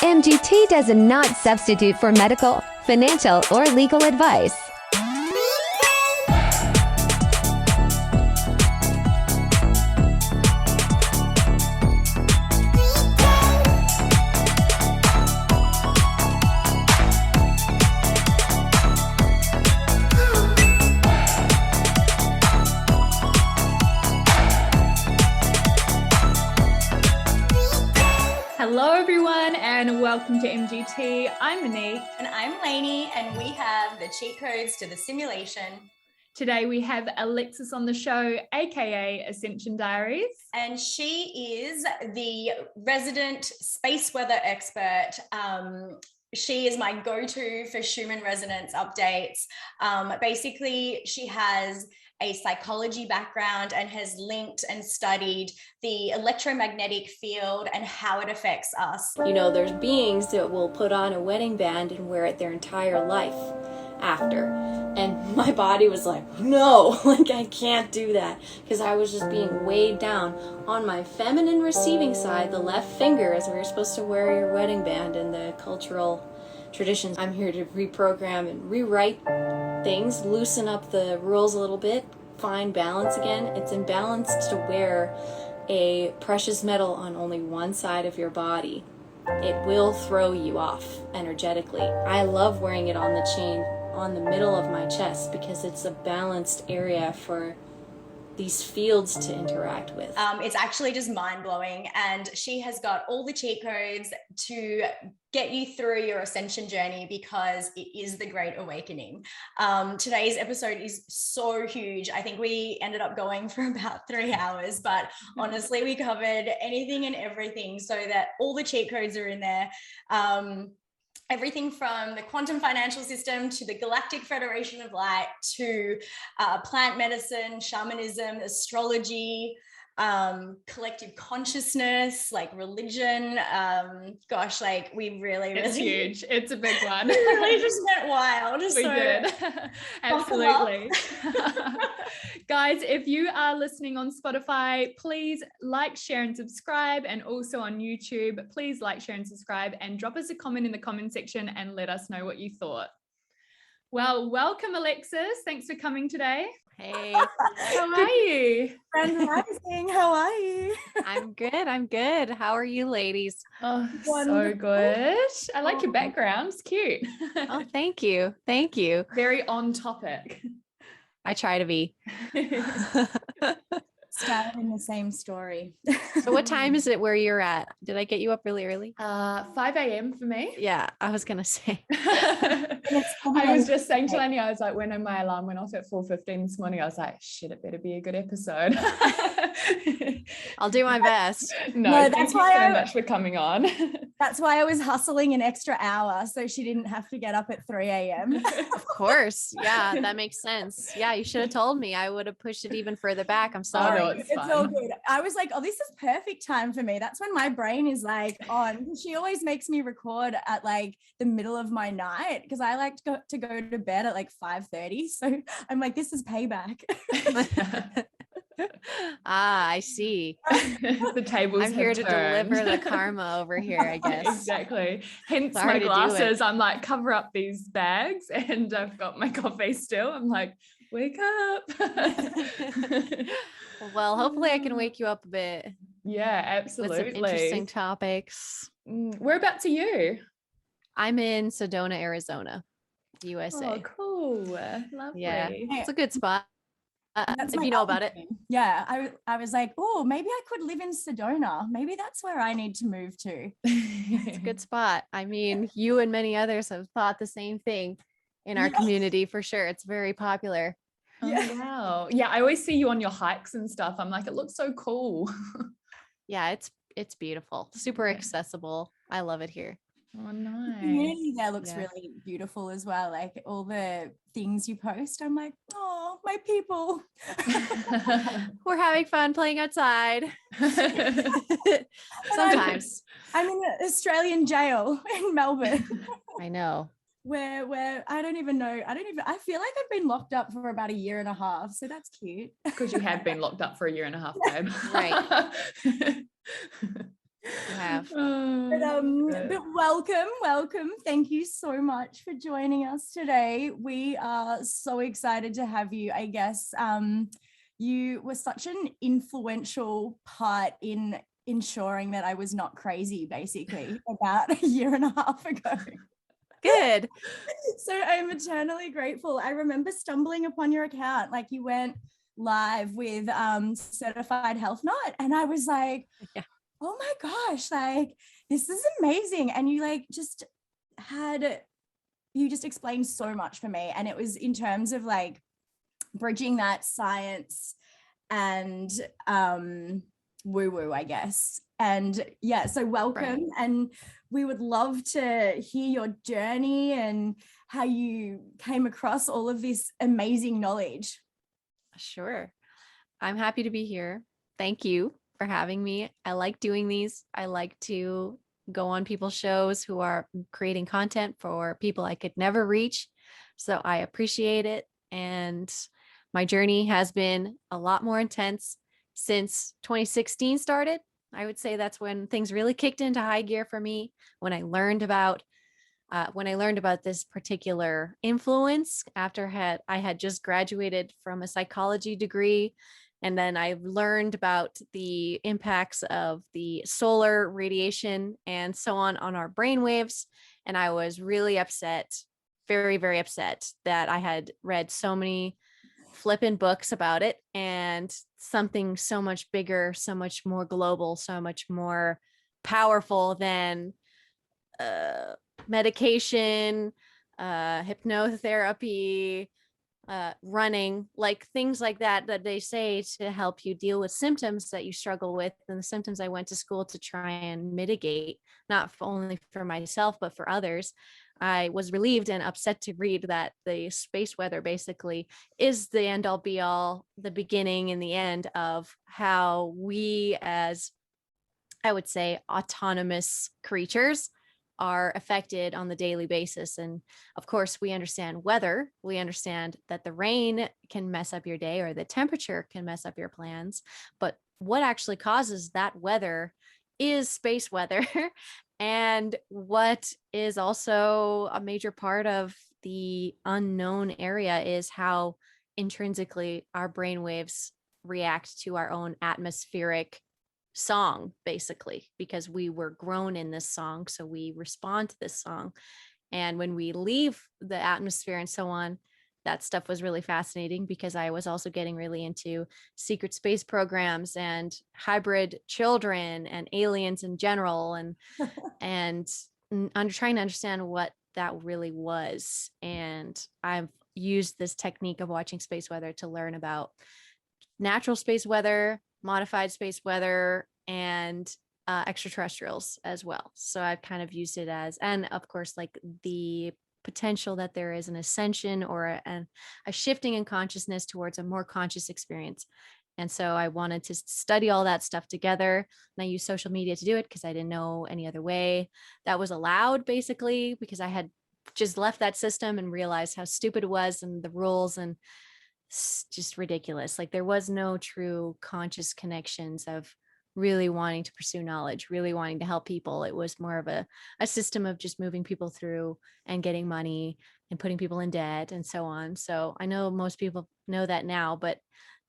MGT does not substitute for medical, financial, or legal advice. Hello everyone and welcome to MGT. I'm Monique. And I'm Lainey, and we have the cheat codes to the simulation. Today we have Alexis on the show, aka Ascension Diaries. And she is the resident space weather expert. She is my go-to for Schumann resonance updates. Basically, she has a psychology background and has linked and studied the electromagnetic field and how it affects us. You know, there's beings that will put on a wedding band and wear it their entire life after. And my body was like, no, like I can't do that, because I was just being weighed down. On my feminine receiving side, the left finger is where you're supposed to wear your wedding band in the cultural traditions. I'm here to reprogram and rewrite things, loosen up the rules a little bit, find balance again. It's imbalanced to wear a precious metal on only one side of your body. It will throw you off energetically. I love wearing it on the chain on the middle of my chest because it's a balanced area for these fields to interact with. It's actually just mind-blowing, and she has got all the cheat codes to get you through your ascension journey because it is the Great Awakening. Today's episode is so huge. I think we ended up going for about 3 hours, but honestly, we covered anything and everything so that all the cheat codes are in there. Everything from the quantum financial system to the Galactic Federation of Light to plant medicine, shamanism, astrology, collective consciousness, like religion. Gosh, like we really, It's huge. It's a big one. we really just went wild. We did. Absolutely. Guys, if you are listening on Spotify, please like, share, and subscribe. And also on YouTube, please like, share, and subscribe, and drop us a comment in the comment section and let us know what you thought. Well, welcome, Alexis. Thanks for coming today. Hey, How are you? Grand Rising, how are you? I'm good. How are you ladies? Oh, so Wonderful. good. I like your background. It's cute. Oh, thank you. Very on topic. I try to be. Started in the same story. So what time is it where you're at? Did I get you up really early? 5 a.m. for me. Yeah, I was gonna say. I was just saying to Lenny, I was like, when my alarm went off at 4:15 this morning, I was like, shit, it better be a good episode. I'll do my best. No, that's thank you why so much for coming on. That's why I was hustling an extra hour so she didn't have to get up at 3 a.m. Of course. Yeah, that makes sense. Yeah, you should have told me. I would have pushed it even further back. I'm sorry. no, it's It's all fine. good. I was like, oh, this is perfect time for me. That's when my brain is like on. She always makes me record at like the middle of my night because I like to go to bed at like 5:30. So I'm like, this is payback. I see. The tables I'm here have to turned. deliver the karma over here, I guess. Exactly. Hence Sorry my to do it. glasses. I'm like, cover up these bags, and I've got my coffee still. I'm like, wake up. Well, hopefully I can wake you up a bit Yeah, with some absolutely. interesting topics. Whereabouts are you? I'm in Sedona, Arizona, USA. Oh, cool. Lovely. Yeah, it's a good spot. That's If my you know other about it. thing. Yeah, I was like, oh, maybe I could live in Sedona. Maybe that's where I need to move to. It's a good spot. I mean, you and many others have thought the same thing in our Yeah. community for sure. It's very popular. Oh, Yeah. wow. Yeah, I always see you on your hikes and stuff. I'm like, it looks so cool. Yeah, it's beautiful, super Yeah. accessible. I love it here. Oh, The nice. community there looks Yeah. really beautiful as well. Like all the things you post, I'm like, oh, my people. We're having fun playing outside. Sometimes. I'm in an Australian jail in Melbourne I know. where I don't even know. I feel like I've been locked up for about 1.5 years. So that's cute. Because you have been locked up for 1.5 years, babe. Right. You have. But welcome. Thank you so much for joining us today. We are so excited to have you. I guess you were such an influential part in ensuring that I was not crazy, basically, about a year and a half ago. Good. So I'm eternally grateful. I remember stumbling upon your account, like you went live with Certified Health Nut, and I was like, Yeah. oh my gosh, like this is amazing. And you like just explained so much for me. And it was in terms of like bridging that science and woo-woo, I guess. And yeah, so welcome. Right. And we would love to hear your journey and how you came across all of this amazing knowledge. Sure. I'm happy to be here. Thank you for having me. I like doing these. I like to go on people's shows who are creating content for people I could never reach. So I appreciate it. And my journey has been a lot more intense since 2016 started. I would say that's when things really kicked into high gear for me, when I learned about this particular influence after I had just graduated from a psychology degree. And then I learned about the impacts of the solar radiation and so on our brainwaves. And I was really upset, very, very upset that I had read so many flippin' books about it, and something so much bigger, so much more global, so much more powerful than medication, hypnotherapy, running, like things like that they say to help you deal with symptoms that you struggle with, and the symptoms I went to school to try and mitigate, not only for myself but for others. I was relieved and upset to read that the space weather basically is the end all be all, the beginning and the end of how we, as I would say, autonomous creatures, are affected on the daily basis. And of course, we understand weather. We understand that the rain can mess up your day, or the temperature can mess up your plans. But what actually causes that weather is space weather. And what is also a major part of the unknown area is how intrinsically our brainwaves react to our own atmospheric song, basically, because we were grown in this song, so we respond to this song. And when we leave the atmosphere and so on, that stuff was really fascinating, because I was also getting really into secret space programs and hybrid children and aliens in general, and I'm trying to understand what that really was. And I've used this technique of watching space weather to learn about natural space weather, modified space weather, and extraterrestrials as well. So I've kind of used it as, and of course, like the potential that there is an ascension or a shifting in consciousness towards a more conscious experience. And so I wanted to study all that stuff together. And I used social media to do it because I didn't know any other way that was allowed, basically, because I had just left that system and realized how stupid it was, and the rules, and just ridiculous. Like there was no true conscious connections of really wanting to pursue knowledge, really wanting to help people. It was more of a system of just moving people through and getting money and putting people in debt and so on. So I know most people know that now, but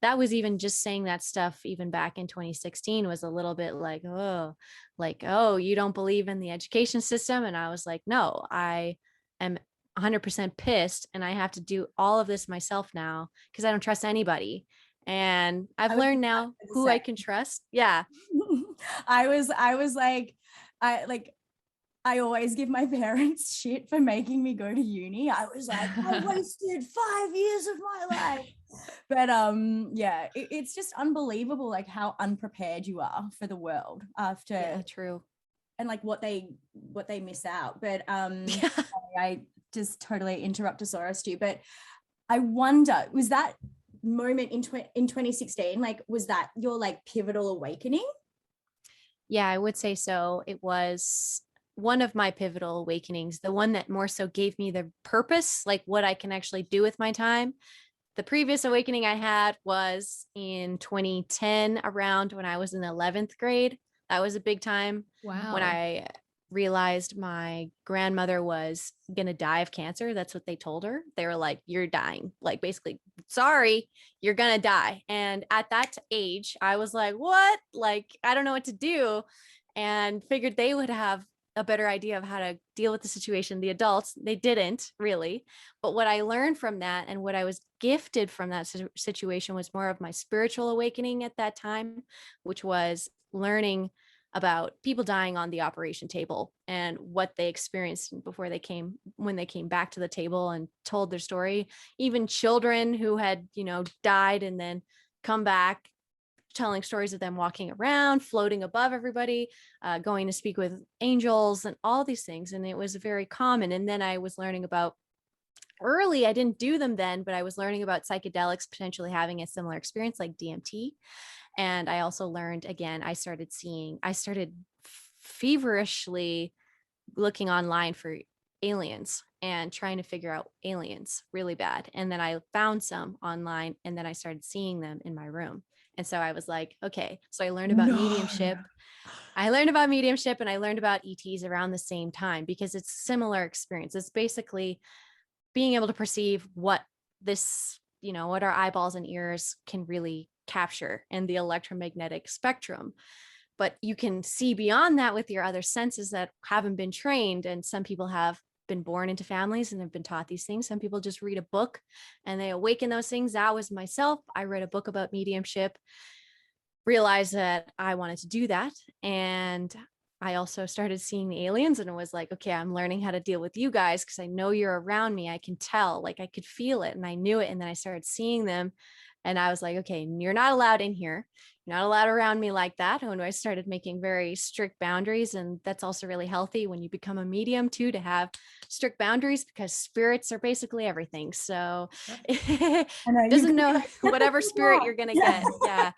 that was even just saying that stuff even back in 2016 was a little bit like, oh, you don't believe in the education system? And I was like, no, I am 100% pissed, and I have to do all of this myself now because I don't trust anybody. And I've learned now who I can trust. Yeah. I was like, I always give my parents shit for making me go to uni. I was like, I wasted 5 years of my life. But yeah, it's just unbelievable, like how unprepared you are for the world after. Yeah, true. And like what they miss out. But Yeah. I just totally interruptosaurus you. But I wonder, was that moment in 2016, like, was that your like pivotal awakening? Yeah, I would say so. It was one of my pivotal awakenings, the one that more so gave me the purpose, like what I can actually do with my time. The previous awakening I had was in 2010, around when I was in 11th grade. That was a big time. Wow. When I realized my grandmother was going to die of cancer. That's what they told her. They were like, you're dying. Like, basically, sorry, you're going to die. And at that age, I was like, what? Like, I don't know what to do. And figured they would have a better idea of how to deal with the situation. The adults, they didn't really. But what I learned from that and what I was gifted from that situation was more of my spiritual awakening at that time, which was learning about people dying on the operation table and what they experienced before they came, when they came back to the table and told their story. Even children who had, died and then come back, telling stories of them walking around, floating above everybody, going to speak with angels and all these things. And it was very common. And then I was learning about I didn't do them then, but I was learning about psychedelics potentially having a similar experience like DMT. And I also learned, again, I started feverishly looking online for aliens and trying to figure out aliens really bad. And then I found some online, and then I started seeing them in my room. And so I was like, okay, so I learned about mediumship. I learned about mediumship and I learned about ETs around the same time because it's similar experience. It's basically being able to perceive what what our eyeballs and ears can really capture in the electromagnetic spectrum. But you can see beyond that with your other senses that haven't been trained. And some people have been born into families and have been taught these things. Some people just read a book and they awaken those things. That was myself. I read a book about mediumship, realized that I wanted to do that. And I also started seeing the aliens, and it was like, okay, I'm learning how to deal with you guys because I know you're around me. I can tell, like I could feel it and I knew it. And then I started seeing them and I was like, okay, you're not allowed in here. You're not allowed around me like that. And I started making very strict boundaries. And that's also really healthy when you become a medium too, to have strict boundaries because spirits are basically everything. So it doesn't know whatever spirit you're going to get. Yeah.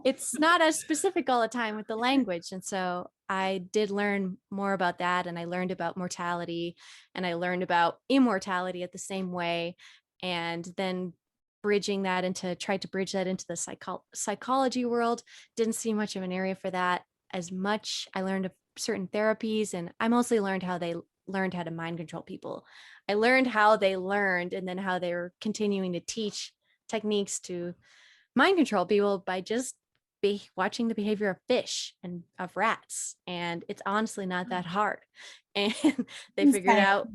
It's not as specific all the time with the language. And so I did learn more about that. And I learned about mortality and I learned about immortality at the same way. And then tried to bridge that into the psychology world. Didn't see much of an area for that as much. I learned of certain therapies, and I mostly learned how they learned how to mind control people. I learned how they learned and then how they were continuing to teach techniques to mind control people by just watching the behavior of fish and of rats. And it's honestly not that hard. And they figured out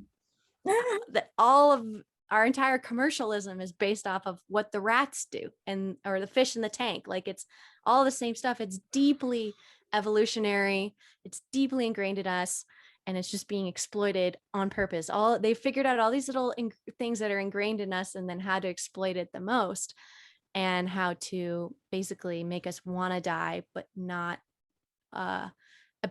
that all of our entire commercialism is based off of what the rats do or the fish in the tank. Like it's all the same stuff. It's deeply evolutionary. It's deeply ingrained in us. And it's just being exploited on purpose. They figured out all these little things that are ingrained in us and then how to exploit it the most and how to basically make us want to die, but not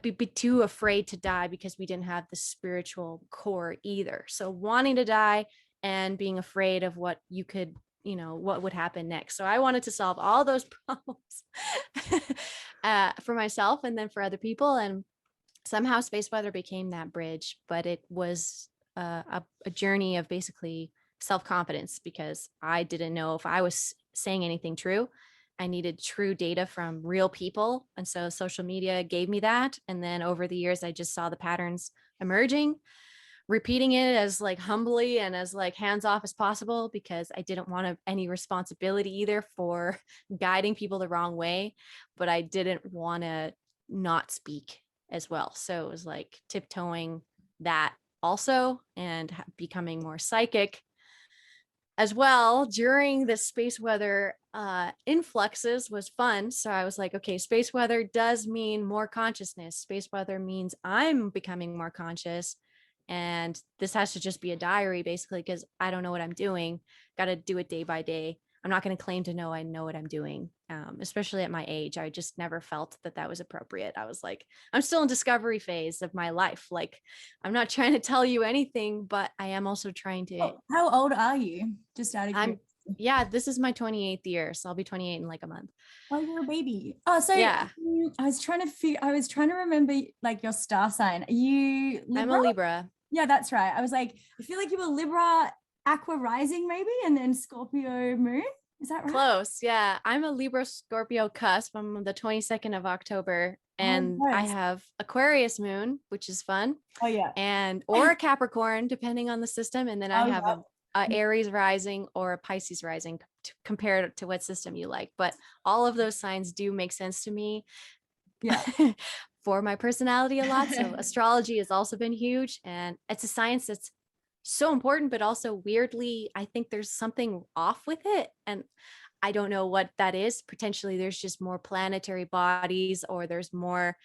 be too afraid to die because we didn't have the spiritual core either. So wanting to die and being afraid of what you could, what would happen next. So I wanted to solve all those problems for myself and then for other people. And somehow space weather became that bridge, but it was a journey of basically self-confidence because I didn't know if I was saying anything true. I needed true data from real people. And so social media gave me that. And then over the years, I just saw the patterns emerging, repeating it as like humbly and as like hands off as possible because I didn't want any responsibility either for guiding people the wrong way, but I didn't want to not speak as well. So it was like tiptoeing that also and becoming more psychic as well during the space weather influxes was fun. So I was like, okay, space weather does mean more consciousness. Space weather means I'm becoming more conscious. And this has to just be a diary basically, because I don't know what I'm doing. Got to do it day by day. I'm not going to claim to know I know what I'm doing, especially at my age. I just never felt that was appropriate. I was like, I'm still in discovery phase of my life. Like, I'm not trying to tell you anything, but I am also trying to. How old are you? Just out of curiosity. This is my 28th year. So I'll be 28 in like a month. Oh, you're a baby. Oh, so yeah. I was trying to remember like your star sign. Are you Libra? I'm a Libra. Yeah, that's right. I was like, I feel like you were Libra, Aqua rising maybe, and then Scorpio moon. Is that right? Close. Yeah. I'm a Libra Scorpio cusp. I'm the 22nd of October. And I nice. have Aquarius moon, which is fun. Oh yeah. And or a Capricorn, depending on the system. And then I have a Aries rising or a Pisces rising compared to what system you like. But all of those signs do make sense to me. Yeah. For my personality a lot. So astrology has also been huge. And it's a science that's so important, but also weirdly, I think there's something off with it. And I don't know what that is. Potentially there's just more planetary bodies, or there's more,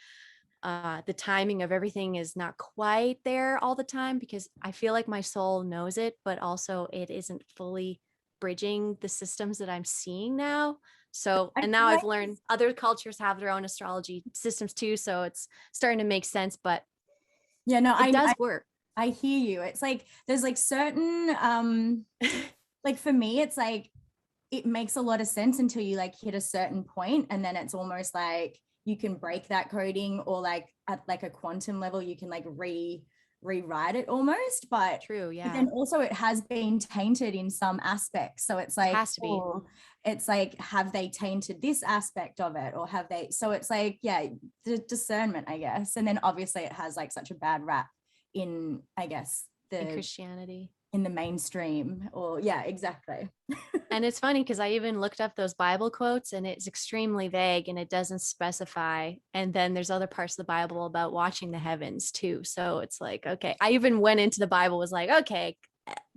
the timing of everything is not quite there all the time, because I feel like my soul knows it, but also it isn't fully bridging the systems that I'm seeing now. So, and now I've learned other cultures have their own astrology systems too. So it's starting to make sense, but yeah, no, it does work. I hear you. It's like, there's like certain, like for me, it's like, it makes a lot of sense until you like hit a certain point, and then it's almost like you can break that coding, or like at like a quantum level, you can like rewrite it almost. But true, yeah. But then also it has been tainted in some aspects. So it's like, it has to be. It's like, have they tainted this aspect of it, or have they? So it's like, yeah, the discernment, I guess. And then obviously it has like such a bad rap in, I guess, in Christianity, in the mainstream, or yeah, exactly. And it's funny because I even looked up those Bible quotes, and it's extremely vague and it doesn't specify. And then there's other parts of the Bible about watching the heavens too. So it's like, okay, I even went into the Bible, was like, okay,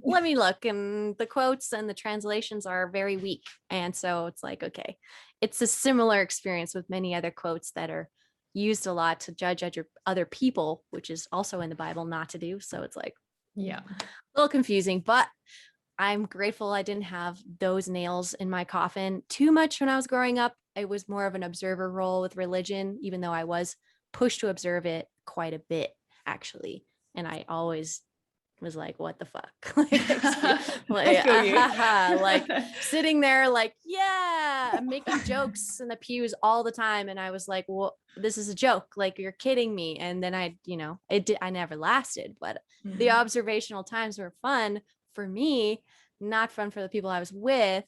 let me look. And the quotes and the translations are very weak. And so it's like, okay, it's a similar experience with many other quotes that are used a lot to judge other people, which is also in the Bible not to do. So it's like, yeah, a little confusing, but I'm grateful I didn't have those nails in my coffin too much when I was growing up. It was more of an observer role with religion, even though I was pushed to observe it quite a bit, actually. And I always was like, what the fuck? like sitting there like, yeah, making jokes in the pews all the time. And I was like, well, this is a joke. Like, you're kidding me. And then I never lasted, but the observational times were fun for me, not fun for the people I was with.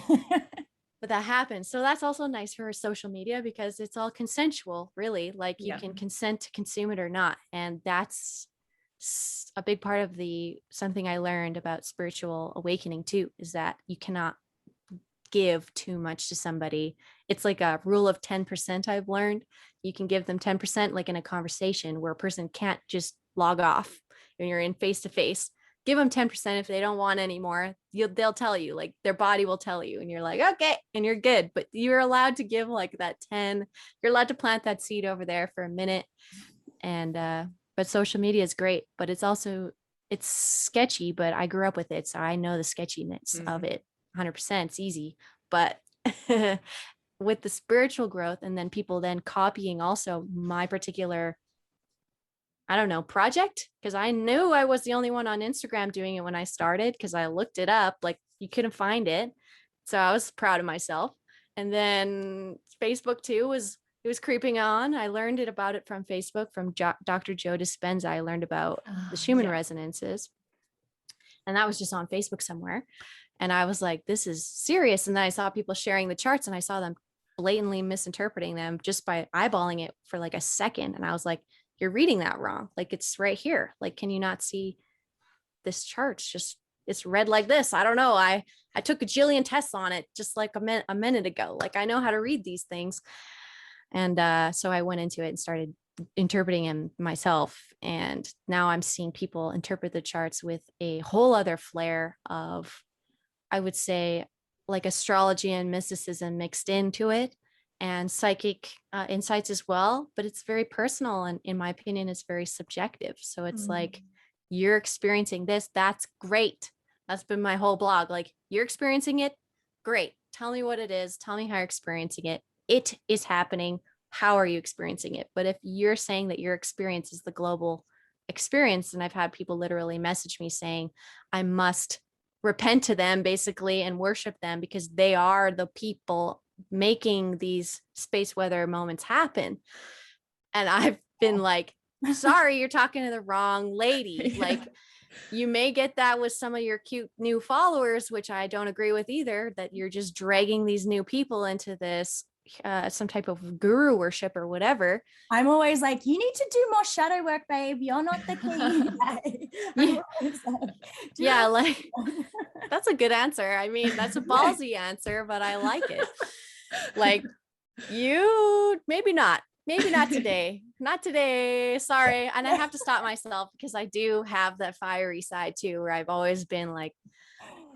But that happens. So that's also nice for social media, because it's all consensual, really. Like, you can consent to consume it or not. And that's a big part of something I learned about spiritual awakening too, is that you cannot give too much to somebody. It's like a rule of 10%. I've learned you can give them 10%, like in a conversation where a person can't just log off when you're in face to face. Give them 10%. If they don't want any more, they'll tell you, like their body will tell you, and you're like, okay, and you're good. But you're allowed to give like that 10. You're allowed to plant that seed over there for a minute. And but social media is great, but it's sketchy, but I grew up with it, so I know the sketchiness of it 100%. It's easy. But with the spiritual growth, and then people then copying also my particular, I don't know, project, because I knew I was the only one on Instagram doing it when I started, because I looked it up, like you couldn't find it. So I was proud of myself. And then Facebook too was creeping on. I learned about it from Facebook, from Dr. Joe Dispenza. I learned about the Schumann resonances. And that was just on Facebook somewhere. And I was like, this is serious. And then I saw people sharing the charts, and I saw them blatantly misinterpreting them just by eyeballing it for like a second. And I was like, you're reading that wrong. Like, it's right here. Like, can you not see this chart? It's read like this. I don't know. I took a jillion tests on it just like a minute ago. Like, I know how to read these things. And so I went into it and started interpreting them myself. And now I'm seeing people interpret the charts with a whole other flair of, I would say, like astrology and mysticism mixed into it, and psychic insights as well. But it's very personal. And in my opinion, it's very subjective. So it's like, you're experiencing this. That's great. That's been my whole blog. Like, you're experiencing it. Great. Tell me what it is. Tell me how you're experiencing it. It is happening. How are you experiencing it? But if you're saying that your experience is the global experience, and I've had people literally message me saying, I must repent to them basically and worship them because they are the people making these space weather moments happen. And I've been like, sorry, you're talking to the wrong lady. Yeah. Like, you may get that with some of your cute new followers, which I don't agree with either, that you're just dragging these new people into this some type of guru worship or whatever. I'm always like, you need to do more shadow work, babe. You're not the king. Yeah, like that's a good answer. I mean, that's a ballsy answer, but I like it. Like, you maybe not today, not today, sorry. And I have to stop myself because I do have that fiery side too, where I've always been like,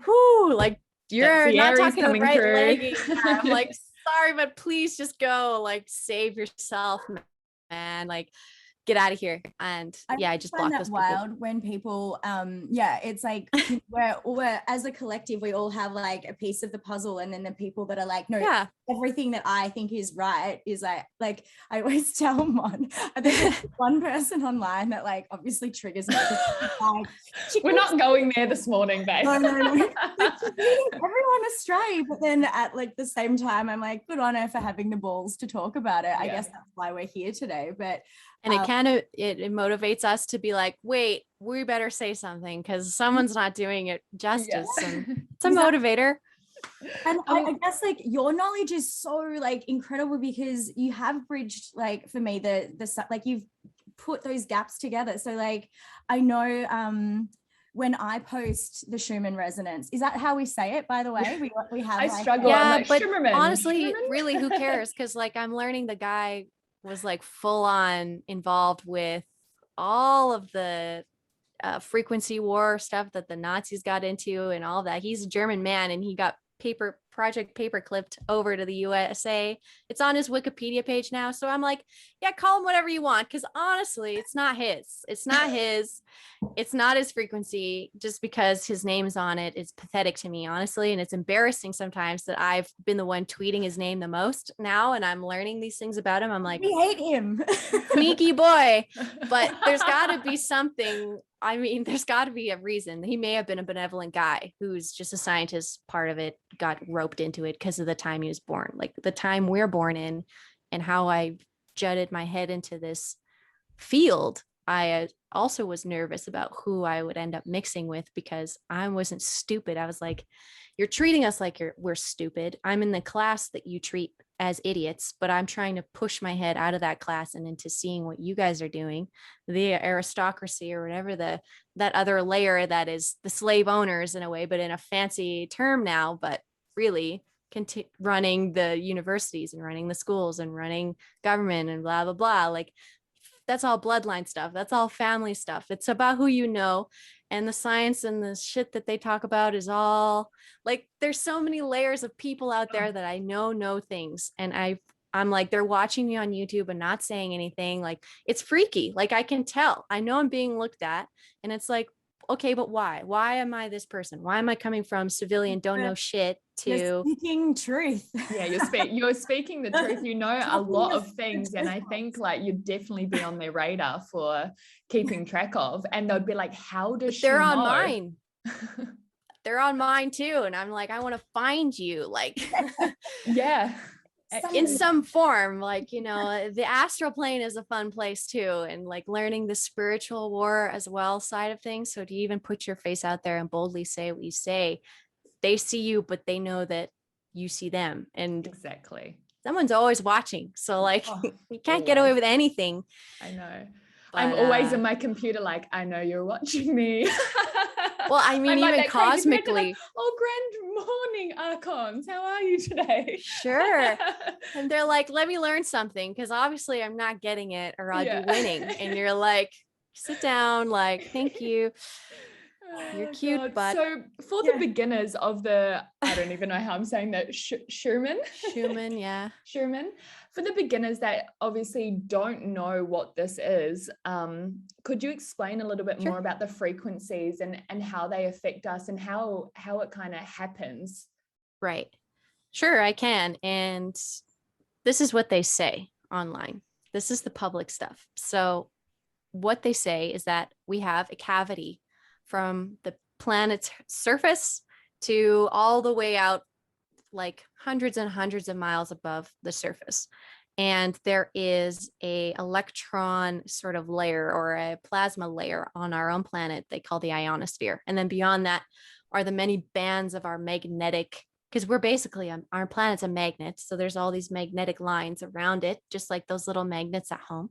whoo, like, you're not Aries talking to the coming right through. lady. I'm like, sorry, but please just go, like, save yourself, man, like, get out of here. And yeah, I just find block that those people. wild when people it's like we're as a collective, we all have like a piece of the puzzle, and then the people that are like, no, Yeah, everything that I think is right is like I always tell Mon, I think there's one person online that like obviously triggers me. Like, We're not going there this morning, babe. no. Like, she's leading everyone astray, but then at like the same time, I'm like, good on her for having the balls to talk about it. I guess that's why we're here today. But and it kind of it motivates us to be like, wait, we better say something because someone's not doing it justice. And it's a motivator. And I guess like your knowledge is so like incredible because you have bridged, like, for me, the like you've put those gaps together. So like I know when I post the Schumann resonance, is that how we say it, by the way? We have I like, struggle. Yeah, I'm like, but Schumann. honestly, really, who cares? Because like I'm learning the guy was like full on involved with all of the frequency war stuff that the Nazis got into and all that. He's a German man, and he got paper clipped over to the USA. It's on his Wikipedia page now. So I'm like, yeah, call him whatever you want, because honestly, it's not his. It's not his frequency. Just because his name's on it is pathetic to me, honestly. And it's embarrassing sometimes that I've been the one tweeting his name the most now, and I'm learning these things about him. I'm like, we hate him. sneaky boy. But there's got to be something. I mean, there's got to be a reason. He may have been a benevolent guy who's just a scientist. Part of it got roped into it because of the time he was born, like the time we're born in, and how I jutted my head into this field. I also was nervous about who I would end up mixing with because I wasn't stupid. I was like, you're treating us like we're stupid. I'm in the class that you treat as idiots, but I'm trying to push my head out of that class and into seeing what you guys are doing, the aristocracy or whatever, that other layer that is the slave owners in a way, but in a fancy term now, but really running the universities and running the schools and running government and blah, blah, blah. Like, that's all bloodline stuff. That's all family stuff. It's about who you know. And the science and the shit that they talk about is all like, there's so many layers of people out there that I know things. And I'm like, they're watching me on YouTube and not saying anything. Like, it's freaky. Like, I can tell. I know I'm being looked at. And it's like, okay, but why? Why am I this person? Why am I coming from civilian, don't know shit to You're speaking truth? Yeah, you're speaking the truth. You know a lot of things, and I think like you'd definitely be on their radar for keeping track of. And they'd be like, "How does she they're know?" on mine? They're on mine too, and I'm like, I want to find you, like, Yeah. in some form. Like, you know, the astral plane is a fun place too, and like learning the spiritual war as well side of things. So to even put your face out there and boldly say what you say, they see you, but they know that you see them, and Exactly. someone's always watching. So like, you can't get away with anything. I know. But, I'm always in my computer like, I know you're watching me. Well, I mean, I'm like even that crazy person, cosmically. like, oh, grand morning, Archons. How are you today? Sure. And they're like, let me learn something, because obviously I'm not getting it or I'd be winning. And you're like, sit down, like, thank you. You're cute, God. but so for the beginners of the, I don't even know how I'm saying that, Schumann, yeah. Schumann, for the beginners that obviously don't know what this is, could you explain a little bit more about the frequencies and how they affect us and how it kind of happens? Right. Sure, I can. And this is what they say online. This is the public stuff. So what they say is that we have a cavity from the planet's surface to all the way out, like hundreds and hundreds of miles above the surface. And there is a electron sort of layer or a plasma layer on our own planet they call the ionosphere. And then beyond that are the many bands of our magnetic, because we're basically, our planet's a magnet. So there's all these magnetic lines around it, just like those little magnets at home.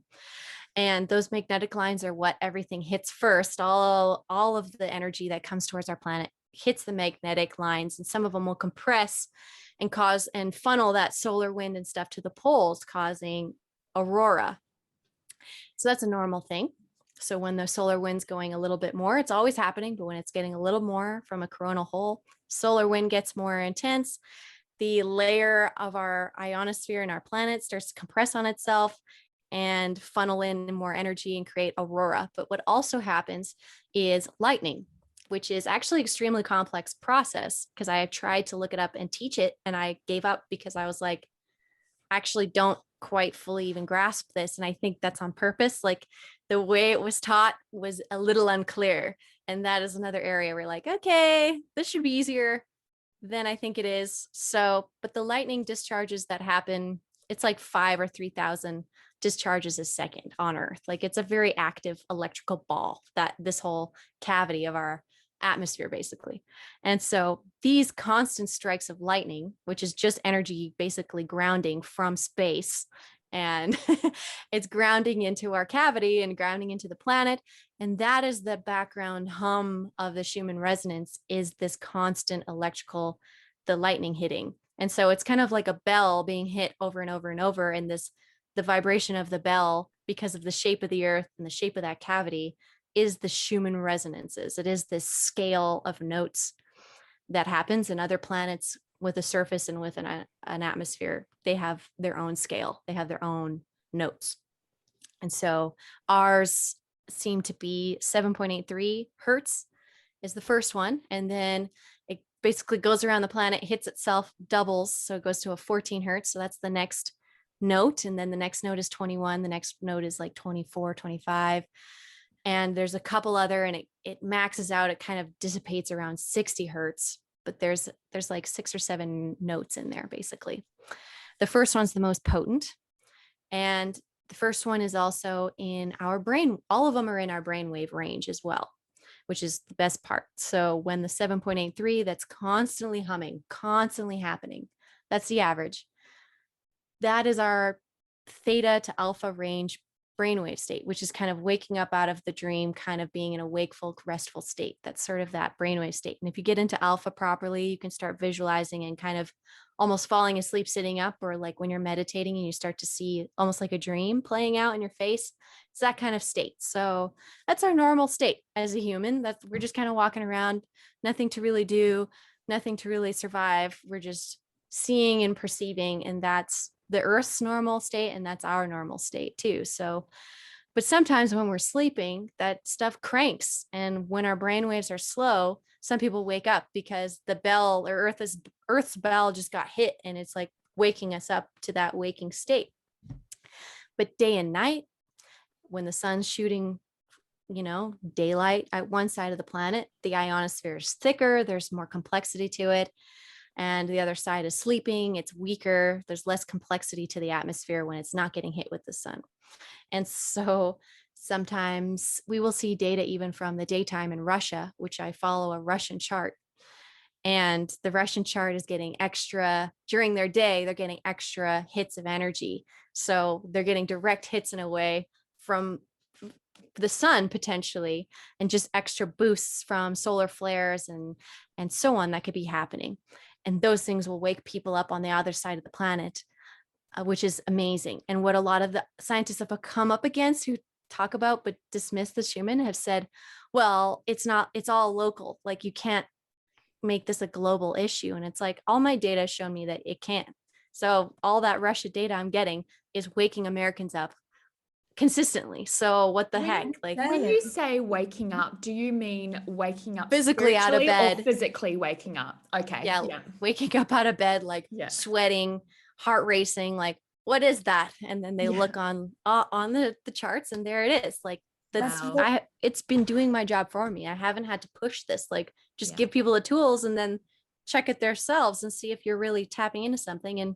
And those magnetic lines are what everything hits first. All of the energy that comes towards our planet hits the magnetic lines, and some of them will compress and cause and funnel that solar wind and stuff to the poles, causing aurora. So that's a normal thing. So when the solar wind's going a little bit more, it's always happening, but when it's getting a little more from a coronal hole, solar wind gets more intense. The layer of our ionosphere and our planet starts to compress on itself and funnel in more energy and create aurora. But what also happens is lightning, which is actually extremely complex process, because I tried to look it up and teach it, and I gave up because I was like, actually don't quite fully even grasp this. And I think that's on purpose. Like the way it was taught was a little unclear. And that is another area where like, okay, this should be easier than I think it is. So, but the lightning discharges that happen, it's like 5 or 3,000 discharges a second on Earth. Like it's a very active electrical ball, that this whole cavity of our atmosphere basically. And so these constant strikes of lightning, which is just energy basically grounding from space, and it's grounding into our cavity and grounding into the planet. And that is the background hum of the Schumann resonance, is this constant electrical, the lightning hitting. And so it's kind of like a bell being hit over and over and over, and this, the vibration of the bell, because of the shape of the Earth and the shape of that cavity, is the Schumann resonances. It is this scale of notes that happens in other planets with a surface and with an atmosphere. They have their own scale. They have their own notes. And so ours seem to be 7.83 hertz is the first one. And then it basically goes around the planet, hits itself, doubles. So it goes to a 14 hertz. So that's the next note. And then the next note is 21. The next note is like 24, 25. And there's a couple other, and it maxes out, it kind of dissipates around 60 hertz, but there's like 6 or 7 notes in there basically. The first one's the most potent, and the first one is also in our brain. All of them are in our brainwave range as well, which is the best part. So when the 7.83, that's constantly humming, constantly happening, that's the average. That is our theta to alpha range brainwave state, which is kind of waking up out of the dream, kind of being in a wakeful, restful state. That's sort of that brainwave state. And if you get into alpha properly, you can start visualizing and kind of almost falling asleep sitting up, or like when you're meditating and you start to see almost like a dream playing out in your face. It's that kind of state. So that's our normal state as a human. That we're just kind of walking around, nothing to really do, nothing to really survive. We're just seeing and perceiving, and that's the Earth's normal state, and that's our normal state too. So, but sometimes when we're sleeping, that stuff cranks, and when our brain waves are slow, some people wake up because the bell, or Earth's bell just got hit, and it's like waking us up to that waking state. But day and night, when the sun's shooting, daylight at one side of the planet, the ionosphere is thicker, there's more complexity to it. And the other side is sleeping, it's weaker, there's less complexity to the atmosphere when it's not getting hit with the sun. And so sometimes we will see data even from the daytime in Russia, which I follow a Russian chart. And the Russian chart is getting extra, during their day, they're getting extra hits of energy. So they're getting direct hits in a way from the sun potentially, and just extra boosts from solar flares and so on that could be happening. And those things will wake people up on the other side of the planet, which is amazing. And what a lot of the scientists have come up against, who talk about but dismiss the Schumann, have said, well, it's all local. Like you can't make this a global issue. And it's like, all my data has shown me that it can. So all that Russia data I'm getting is waking Americans up consistently. So what the heck? Like, when you say waking up, do you mean waking up physically out of bed, or physically waking up? Okay. Yeah. Waking up out of bed, like sweating, heart racing, like what is that? And then they look on the charts, and there it is. Like it's been doing my job for me. I haven't had to push this. Like just give people the tools and then check it themselves and see if you're really tapping into something. And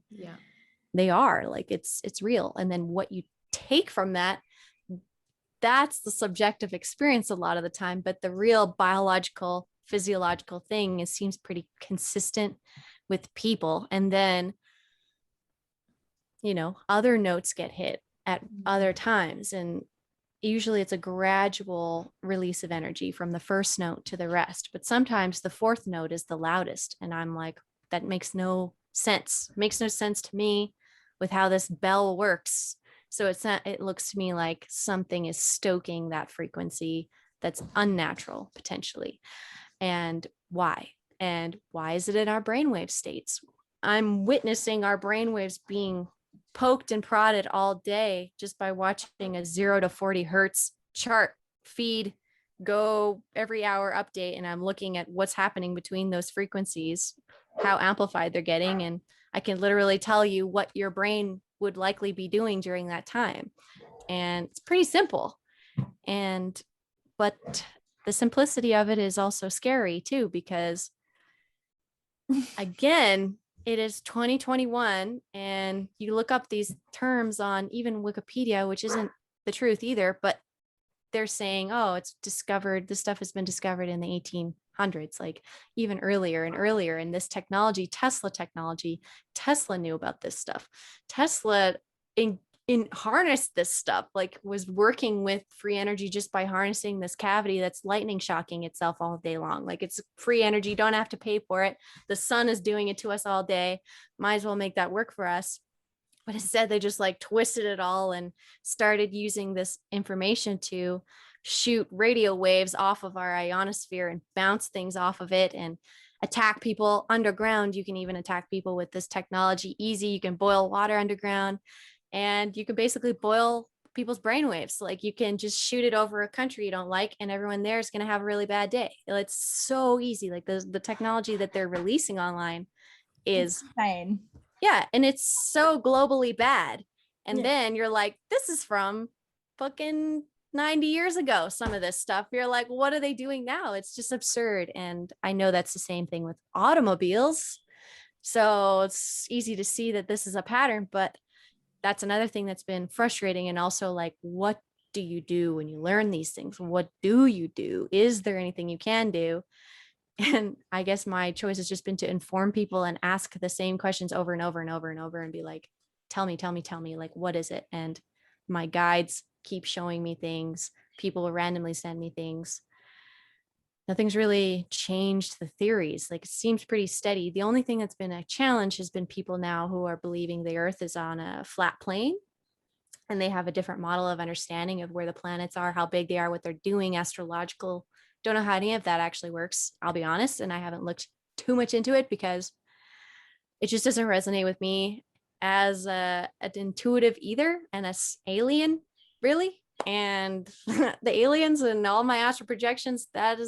they are like, it's real. And then what you take from that, that's the subjective experience a lot of the time, but the real biological, physiological thing seems pretty consistent with people. And then, other notes get hit at other times. And usually it's a gradual release of energy from the first note to the rest. But sometimes the fourth note is the loudest. And I'm like, that makes no sense. It makes no sense to me with how this bell works. So it looks to me like something is stoking that frequency that's unnatural potentially. And why? And why is it in our brainwave states? I'm witnessing our brainwaves being poked and prodded all day just by watching a 0 to 40 hertz chart feed go every hour update. And I'm looking at what's happening between those frequencies, how amplified they're getting. And I can literally tell you what your brain would likely be doing during that time. And it's pretty simple. But the simplicity of it is also scary too, because again, it is 2021 and you look up these terms on even Wikipedia, which isn't the truth either, but they're saying, oh, it's discovered, this stuff has been discovered in the 1800s, like even earlier and earlier. And this technology, Tesla knew about this stuff. Tesla in harnessed this stuff, like was working with free energy just by harnessing this cavity that's lightning shocking itself all day long. Like it's free energy, don't have to pay for it. The sun is doing it to us all day. Might as well make that work for us. But instead they just like twisted it all and started using this information to shoot radio waves off of our ionosphere and bounce things off of it and attack people underground. You can even attack people with this technology easy. You can boil water underground. And you can basically boil people's brainwaves. Like you can just shoot it over a country you don't like, and everyone there is going to have a really bad day. It's so easy. Like the technology that they're releasing online is insane. Yeah. And it's so globally bad. And then you're like, this is from fucking 90 years ago. Some of this stuff, you're like, what are they doing now? It's just absurd. And I know that's the same thing with automobiles. So it's easy to see that this is a pattern, but that's another thing that's been frustrating. And also like, what do you do when you learn these things? What do you do? Is there anything you can do? And I guess my choice has just been to inform people and ask the same questions over and over and over and over and be like, tell me, like, what is it? And my guides keep showing me things. People will randomly send me things. Nothing's really changed the theories. Like it seems pretty steady. The only thing that's been a challenge has been people now who are believing the earth is on a flat plane and they have a different model of understanding of where the planets are, how big they are, what they're doing, astrological. Don't know how any of that actually works, I'll be honest. And I haven't looked too much into it because it just doesn't resonate with me as an intuitive either, and as alien, really. And the aliens and all my astral projections, that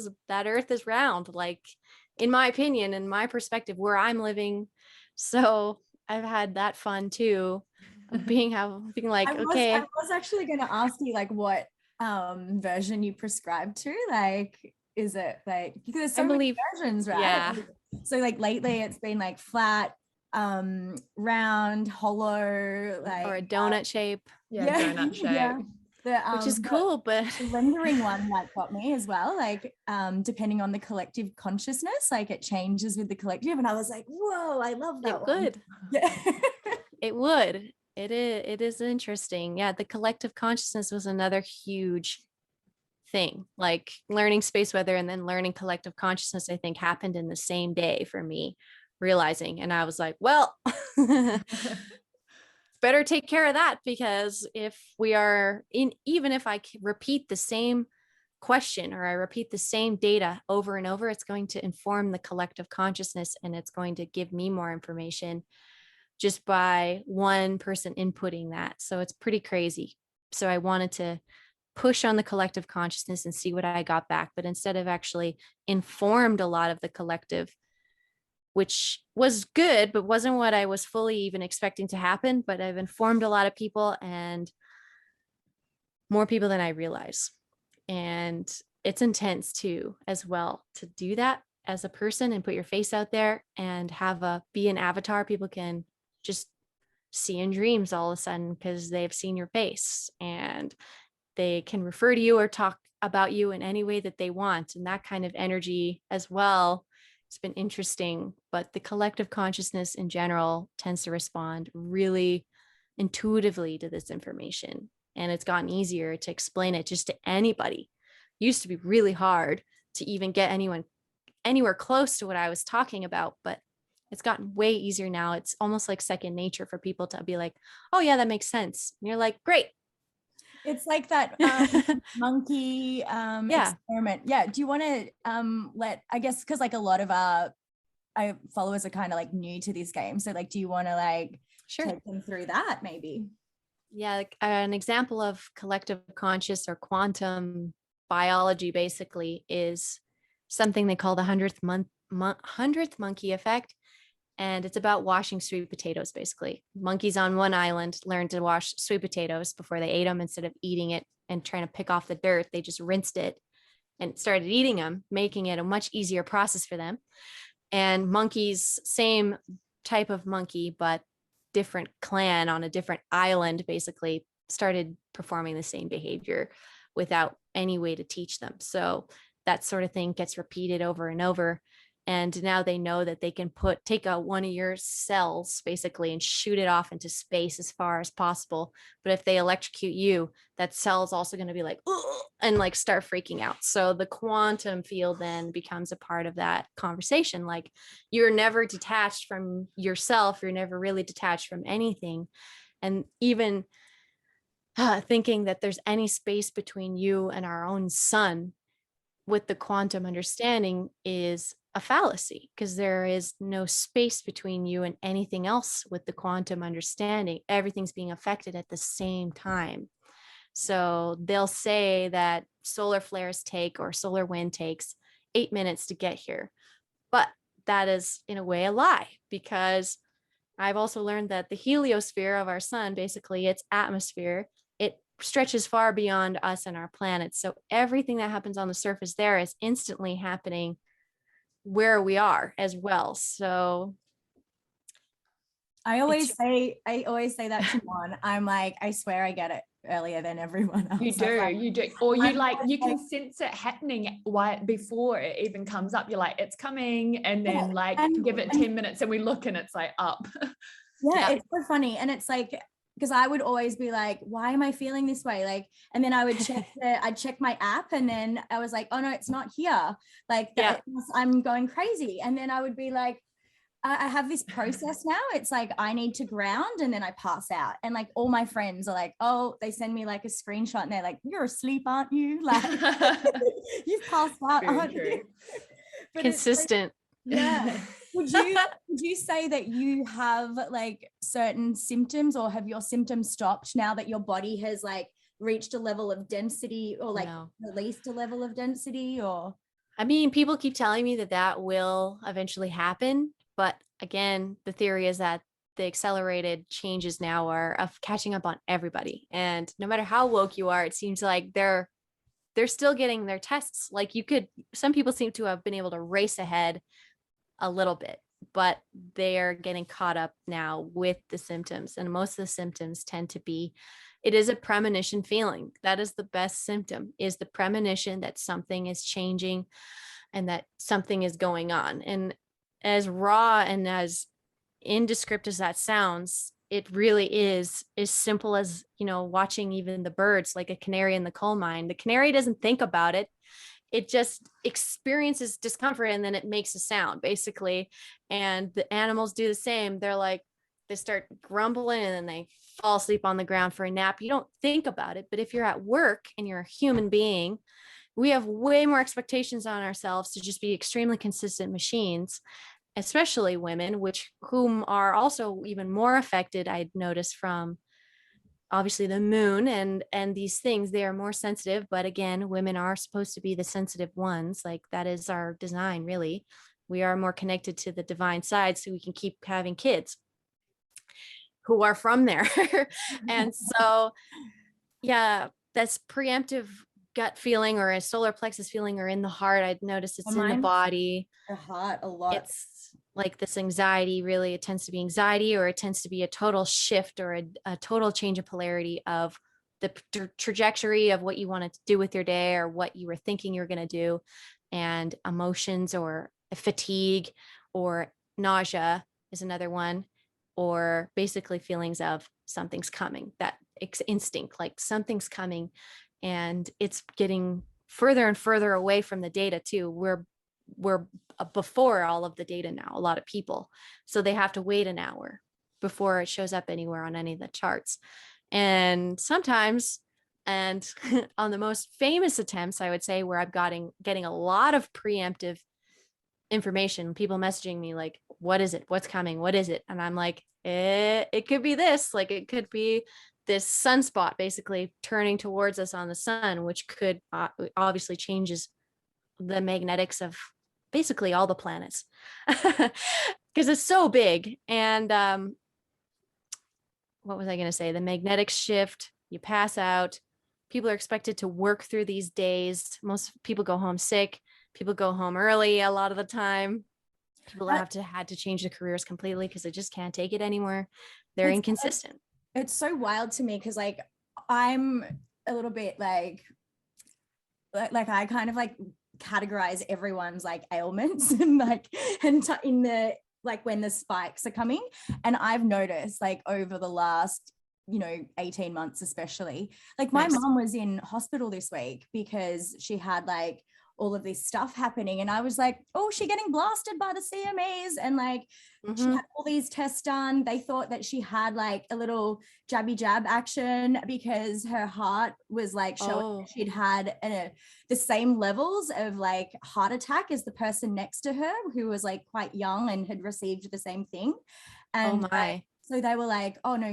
earth is round, like in my opinion, in my perspective, where I'm living. So I've had that fun too, being like, I was actually going to ask you like what version you prescribe to. Like, is it like, because there's so many versions, right? Yeah. So like lately it's been like flat, round, hollow, like, or a donut shape. Donut shape. Yeah. Which is cool, but the rendering one like got me as well. Like, depending on the collective consciousness, like it changes with the collective, and I was like, "Whoa, I love that." It would. Yeah, it would. It is interesting. Yeah, the collective consciousness was another huge thing. Like learning space weather and then learning collective consciousness, I think, happened in the same day for me, realizing, and I was like, well. Better take care of that, because if we are even if I repeat the same question or I repeat the same data over and over, it's going to inform the collective consciousness and it's going to give me more information just by one person inputting that. So it's pretty crazy. So I wanted to push on the collective consciousness and see what I got back, but instead of actually informed a lot of the collective, which was good, but wasn't what I was fully even expecting to happen. But I've informed a lot of people, and more people than I realize. And it's intense too, as well, to do that as a person and put your face out there and be an avatar. People can just see in dreams all of a sudden because they've seen your face, and they can refer to you or talk about you in any way that they want. And that kind of energy as well, it's been interesting. But the collective consciousness in general tends to respond really intuitively to this information. And it's gotten easier to explain it just to anybody. It used to be really hard to even get anyone anywhere close to what I was talking about, but it's gotten way easier now. It's almost like second nature for people to be like, oh yeah, that makes sense. And you're like, great. It's like that monkey experiment. Yeah. Do you want to I guess, because like a lot of our followers are kind of like new to this game. So like, do you want to like take them through that maybe? Yeah, like an example of collective conscious or quantum biology basically is something they call the 100th monkey effect. And it's about washing sweet potatoes, basically. Monkeys on one island learned to wash sweet potatoes before they ate them. Instead of eating it and trying to pick off the dirt, they just rinsed it and started eating them, making it a much easier process for them. And monkeys, same type of monkey, but different clan on a different island, basically started performing the same behavior without any way to teach them. So that sort of thing gets repeated over and over. And now they know that they can take one of your cells basically and shoot it off into space as far as possible. But if they electrocute you, that cell is also going to be like, ugh, and like start freaking out. So the quantum field then becomes a part of that conversation. Like, you're never detached from yourself. You're never really detached from anything. And even thinking that there's any space between you and our own sun with the quantum understanding is a fallacy, because there is no space between you and anything else with the quantum understanding. Everything's being affected at the same time. So they'll say that solar flares or solar wind takes 8 minutes to get here. But that is in a way a lie, because I've also learned that the heliosphere of our sun, basically its atmosphere, it stretches far beyond us and our planet. So everything that happens on the surface there is instantly happening where we are as well. So I always say that to Mon. I'm like, I swear I get it earlier than everyone else. You do. Or you can sense it happening before it even comes up. You're like, it's coming. And then give it 10 minutes and we look and it's like up. Yeah, it's so funny. And it's like, because I would always be like, why am I feeling this way? Like, and then I would I'd check my app, and then I was like, oh no, it's not here. Like, I'm going crazy. And then I would be like, I have this process now. It's like, I need to ground, and then I pass out. And like, all my friends are like, oh, they send me like a screenshot and they're like, you're asleep, aren't you? Like, you've passed out, aren't you? Consistent. Yeah. Would you say that you have like certain symptoms, or have your symptoms stopped now that your body has like reached a level of density, or like released a level of density? Or I mean, people keep telling me that will eventually happen, but again, the theory is that the accelerated changes now are of catching up on everybody, and no matter how woke you are, it seems like they're still getting their tests. Like, some people seem to have been able to race ahead a little bit, but they're getting caught up now with the symptoms. And most of the symptoms tend to be, it is a premonition feeling. That is the best symptom, is the premonition that something is changing and that something is going on. And as raw and as indescript as that sounds, it really is as simple as, watching even the birds, like a canary in the coal mine. The canary doesn't think about it. It just experiences discomfort and then it makes a sound, basically. And the animals do the same. They're like, they start grumbling and then they fall asleep on the ground for a nap. You don't think about it. But if you're at work and you're a human being, we have way more expectations on ourselves to just be extremely consistent machines, especially women, whom are also even more affected, I'd noticed, from obviously the moon and these things. They are more sensitive, but again, women are supposed to be the sensitive ones. Like, that is our design, really. We are more connected to the divine side, so we can keep having kids who are from there. And so, yeah, that's preemptive gut feeling, or a solar plexus feeling, or in the heart. I'd noticed it's in the body. The heart a lot. like this anxiety, really, it tends to be anxiety, or it tends to be a total shift or a total change of polarity of the trajectory of what you want to do with your day or what you were thinking you're going to do. And emotions or fatigue or nausea is another one, or basically feelings of something's coming, that instinct, like something's coming. And it's getting further and further away from the data too. We're before all of the data now, a lot of people. So they have to wait an hour before it shows up anywhere on any of the charts. And sometimes, and on the most famous attempts, I would say, where I'm getting a lot of preemptive information, people messaging me like, what is it? What's coming? What is it? And I'm like, it could be this, like it could be this sunspot basically turning towards us on the sun, which could obviously changes the magnetics of basically all the planets because it's so big. And what was I going to say? The magnetic shift, you pass out, people are expected to work through these days. Most people go home sick, people go home early a lot of the time. People had to change their careers completely because they just can't take it anymore. They're inconsistent. It's so wild to me because like I'm a little bit like I kind of like categorize everyone's like ailments and like and in the like when the spikes are coming. And I've noticed like over the last 18 months especially, like my mom was in hospital this week because she had like all of this stuff happening, and I was like, oh, she getting blasted by the CMEs, and like she had all these tests done. They thought that she had like a little jabby jab action because her heart was like showing that she'd had the same levels of like heart attack as the person next to her who was like quite young and had received the same thing. And so they were like, oh no,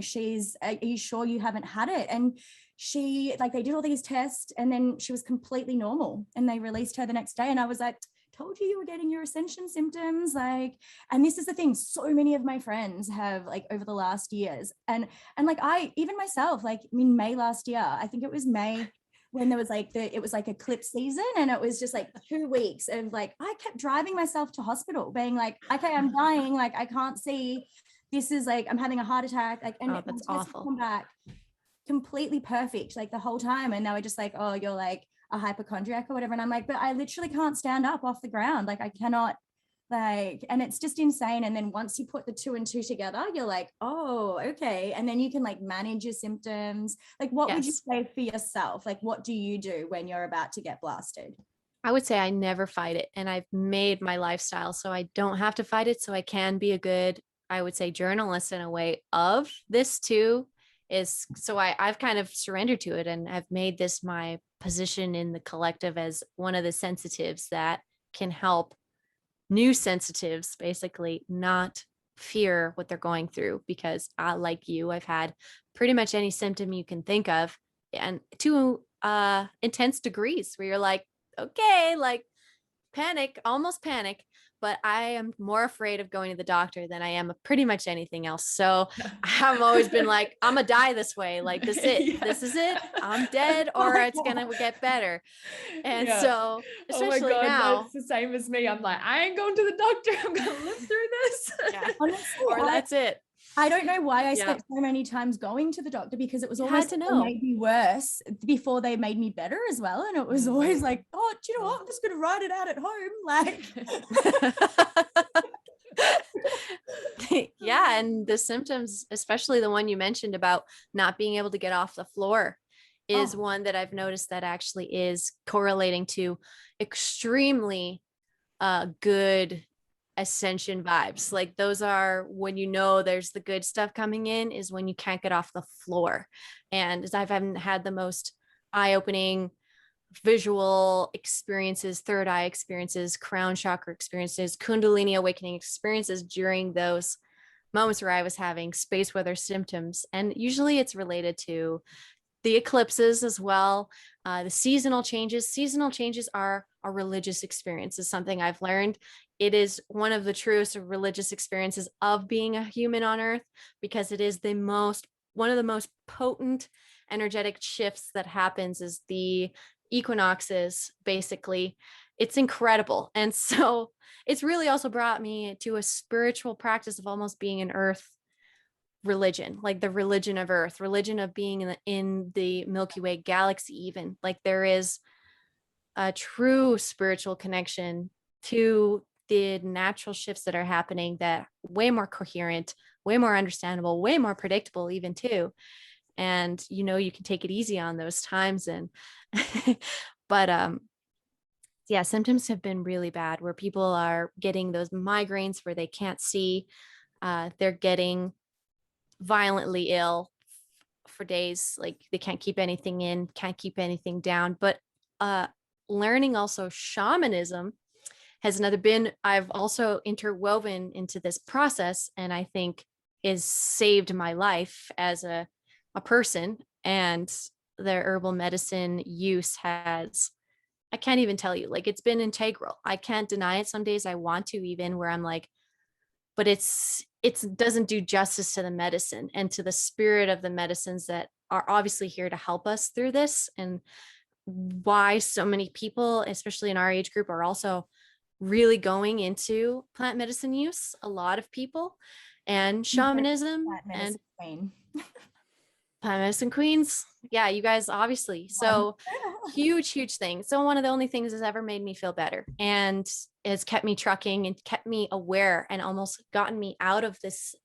are you sure you haven't had it? And she like, they did all these tests and then she was completely normal and they released her the next day. And I was like, told you were getting your ascension symptoms. Like, and this is the thing, so many of my friends have like over the last years. And like even myself, like in May last year, I think it was May, when there was like it was like eclipse season, and it was just like 2 weeks of like, I kept driving myself to hospital being like, okay, I'm dying. Like, I can't see. This is like, I'm having a heart attack. Like, and that's awful. Come back completely perfect like the whole time, and they were just like, oh, you're like a hypochondriac or whatever. And I'm like, but I literally can't stand up off the ground. Like I cannot, like, and it's just insane. And then once you put the 2 and 2 together, you're like, oh, okay. And then you can like manage your symptoms. Like, what would you say for yourself? Like, what do you do when you're about to get blasted? I would say I never fight it, and I've made my lifestyle so I don't have to fight it, so I can be a good, I would say, journalist in a way of this too. Is so I've kind of surrendered to it, and I've made this my position in the collective as one of the sensitives that can help new sensitives basically not fear what they're going through, because like you, I've had pretty much any symptom you can think of, and to intense degrees where you're like, okay, like almost panic, but I am more afraid of going to the doctor than I am of pretty much anything else. So I've always been like, I'm gonna die this way. Like this is it. I'm dead, or it's gonna get better. And so, especially now, that's the same as me. I'm like, I ain't going to the doctor. I'm gonna live through this. Honestly, or that's it. I don't know why I spent so many times going to the doctor, because it was always made me worse before they made me better as well. And it was always like, oh, do you know what? I'm just going to write it out at home. Like, yeah. And the symptoms, especially the one you mentioned about not being able to get off the floor, is one that I've noticed that actually is correlating to extremely good ascension vibes. Like those are when there's the good stuff coming in, is when you can't get off the floor. And as I've had the most eye-opening visual experiences, third eye experiences, crown chakra experiences, kundalini awakening experiences during those moments where I was having space weather symptoms. And usually it's related to the eclipses as well. The seasonal changes are a religious experience, is something I've learned. It is one of the truest religious experiences of being a human on earth, because it is one of the most potent energetic shifts that happens is the equinoxes, basically. it's incredible. And so it's really also brought me to a spiritual practice of almost being an earth religion, like the religion of earth, religion of being in the Milky Way galaxy, even. Like there is a true spiritual connection to the natural shifts that are happening, that way more coherent, way more understandable, way more predictable even too. And you know, you can take it easy on those times. And but yeah, symptoms have been really bad where people are getting those migraines where they can't see. They're getting violently ill for days, like they can't keep anything in, can't keep anything down. But learning also shamanism has I've also interwoven into this process, and I think is saved my life as a person. And their herbal medicine use has, I can't even tell you, like it's been integral. I can't deny it. Some days I want to, even where I'm like, but it doesn't do justice to the medicine and to the spirit of the medicines that are obviously here to help us through this. And why so many people, especially in our age group, are also really going into plant medicine use. A lot of people, and shamanism and queen. plant medicine queens. Yeah, you guys obviously. So huge thing. So one of the only things that's ever made me feel better and has kept me trucking and kept me aware and almost gotten me out of this.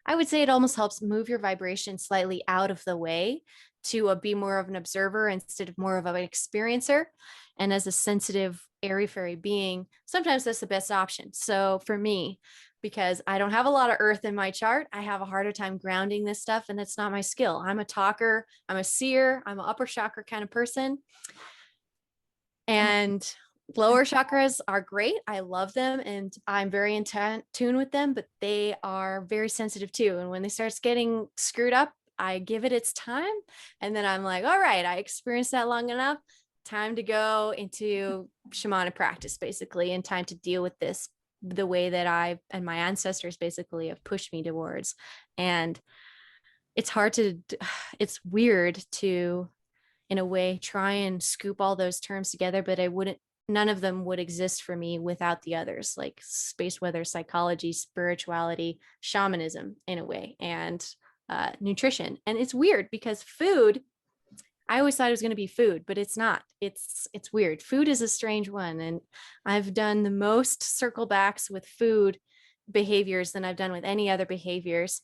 I would say it almost helps move your vibration slightly out of the way to be more of an observer instead of more of an experiencer. And as a sensitive, airy fairy being, sometimes that's the best option. So for me, because I don't have a lot of earth in my chart, I have a harder time grounding this stuff, and it's not my skill. I'm a talker, I'm a seer, I'm an upper chakra kind of person. And lower chakras are great. I love them and I'm very in tune with them, but they are very sensitive too. And when they start getting screwed up, I give it its time. And then I'm like, all right, I experienced that long enough. Time to go into shamanic practice, basically, and time to deal with this the way that I and my ancestors basically have pushed me towards. And it's weird to, in a way, try and scoop all those terms together, but none of them would exist for me without the others, like space weather, psychology, spirituality, shamanism in a way, and nutrition. And it's weird because food, I always thought it was going to be food, but it's not. It's weird. Food is a strange one. And I've done the most circle backs with food behaviors than I've done with any other behaviors.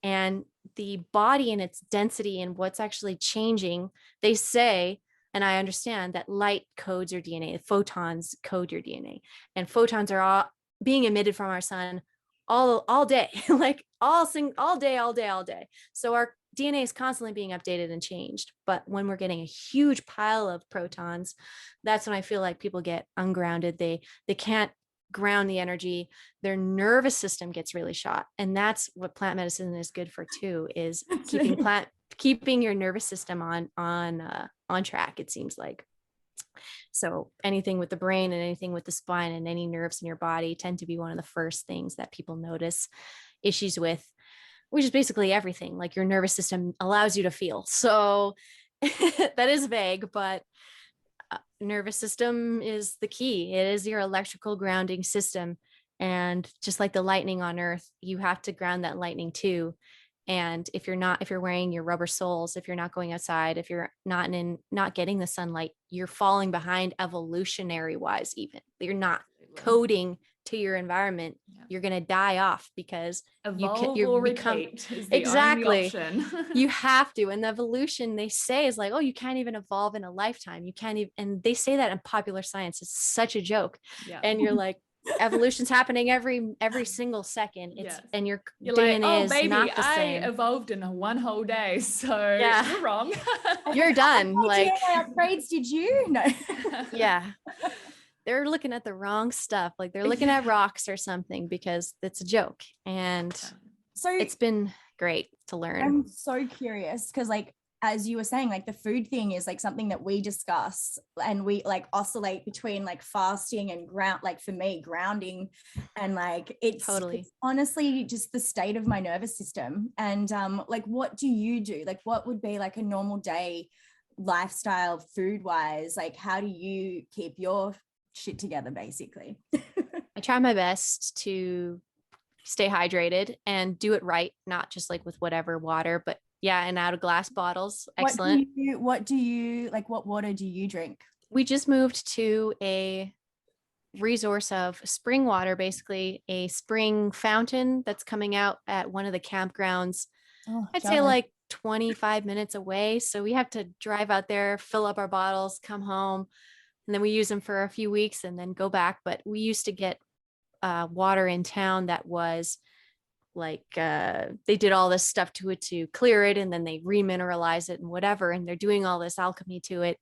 And the body and its density and what's actually changing, they say, and I understand that light codes your DNA, photons code your DNA, and photons are all being emitted from our sun all day, like all day. So our DNA is constantly being updated and changed. But when we're getting a huge pile of protons, that's when I feel like people get ungrounded. They can't ground the energy. Their nervous system gets really shot. And that's what plant medicine is good for too, is keeping your nervous system on track, it seems like. So anything with the brain and anything with the spine and any nerves in your body tend to be one of the first things that people notice issues with, which is basically everything. Like your nervous system allows you to feel. So that is vague, but nervous system is the key. It is your electrical grounding system. And just like the lightning on earth, you have to ground that lightning too. And if you're wearing your rubber soles, if you're not going outside, if you're not getting the sunlight, you're falling behind evolutionary wise. Even you're not coding to your environment, you're going to die off because repeat is the exactly only option. You have to. And the evolution, they say, is like, oh, you can't even evolve in a lifetime. You can't even, and they say that in popular science. It's such a joke. Yeah. And you're like, evolution's happening every single second. And your you're DNA like, oh, is baby, not the same. I evolved in one whole day, so you're wrong. You're done. Like upgrades, did you? No. Yeah. They're looking at the wrong stuff. Like they're looking at rocks or something because it's a joke. And so it's been great to learn. I'm so curious because, like, as you were saying, like the food thing is like something that we discuss and we like oscillate between like fasting and like for me, grounding, and like it's honestly just the state of my nervous system. And like, what do you do? Like, what would be like a normal day lifestyle food wise? Like, how do you keep your shit together, basically. I try my best to stay hydrated and do it right, not just like with whatever water, but yeah, and out of glass bottles. Excellent. What do you like? What water do you drink? We just moved to a resource of spring water, basically a spring fountain that's coming out at one of the campgrounds. Oh, I'd say like 25 minutes away. So we have to drive out there, fill up our bottles, come home, and then we use them for a few weeks and then go back. But we used to get water in town that was like they did all this stuff to it to clear it, and then they remineralize it and whatever, and they're doing all this alchemy to it,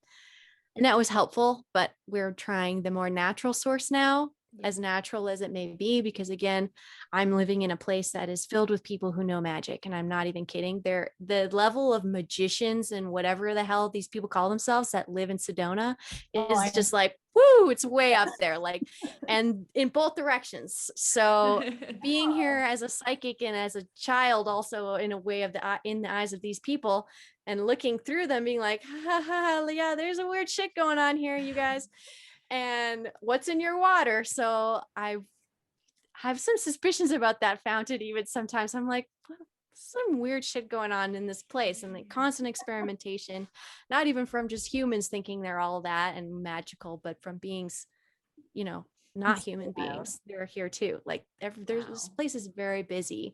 and that was helpful. But we're trying the more natural source now, as natural as it may be, because again, I'm living in a place that is filled with people who know magic, and I'm not even kidding. The level of magicians and whatever the hell these people call themselves that live in Sedona is just like, woo, it's way up there, like, and in both directions. So being here as a psychic and as a child, also in a way of in the eyes of these people, and looking through them, being like, ha, ha, yeah, there's a weird shit going on here, you guys. And what's in your water? So I have some suspicions about that fountain. Even sometimes I'm like, some weird shit going on in this place, and like constant experimentation, not even from just humans thinking they're all that and magical, but from beings, not human beings. They're here too. Like this place is very busy,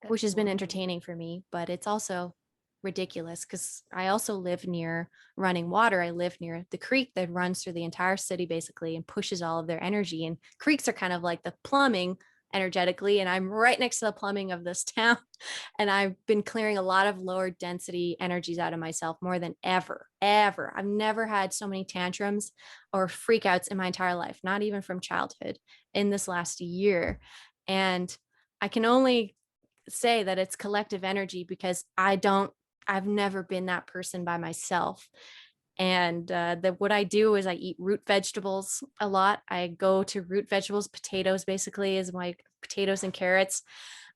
which has been entertaining for me, but it's also ridiculous because I also live near running water. I live near the creek that runs through the entire city basically and pushes all of their energy. And creeks are kind of like the plumbing energetically, and I'm right next to the plumbing of this town. And I've been clearing a lot of lower density energies out of myself more than ever. I've never had so many tantrums or freakouts in my entire life, not even from childhood, in this last year. And I can only say that it's collective energy because I've never been that person by myself. And what I do is I eat root vegetables a lot. I go to root vegetables. Potatoes basically is my potatoes and carrots.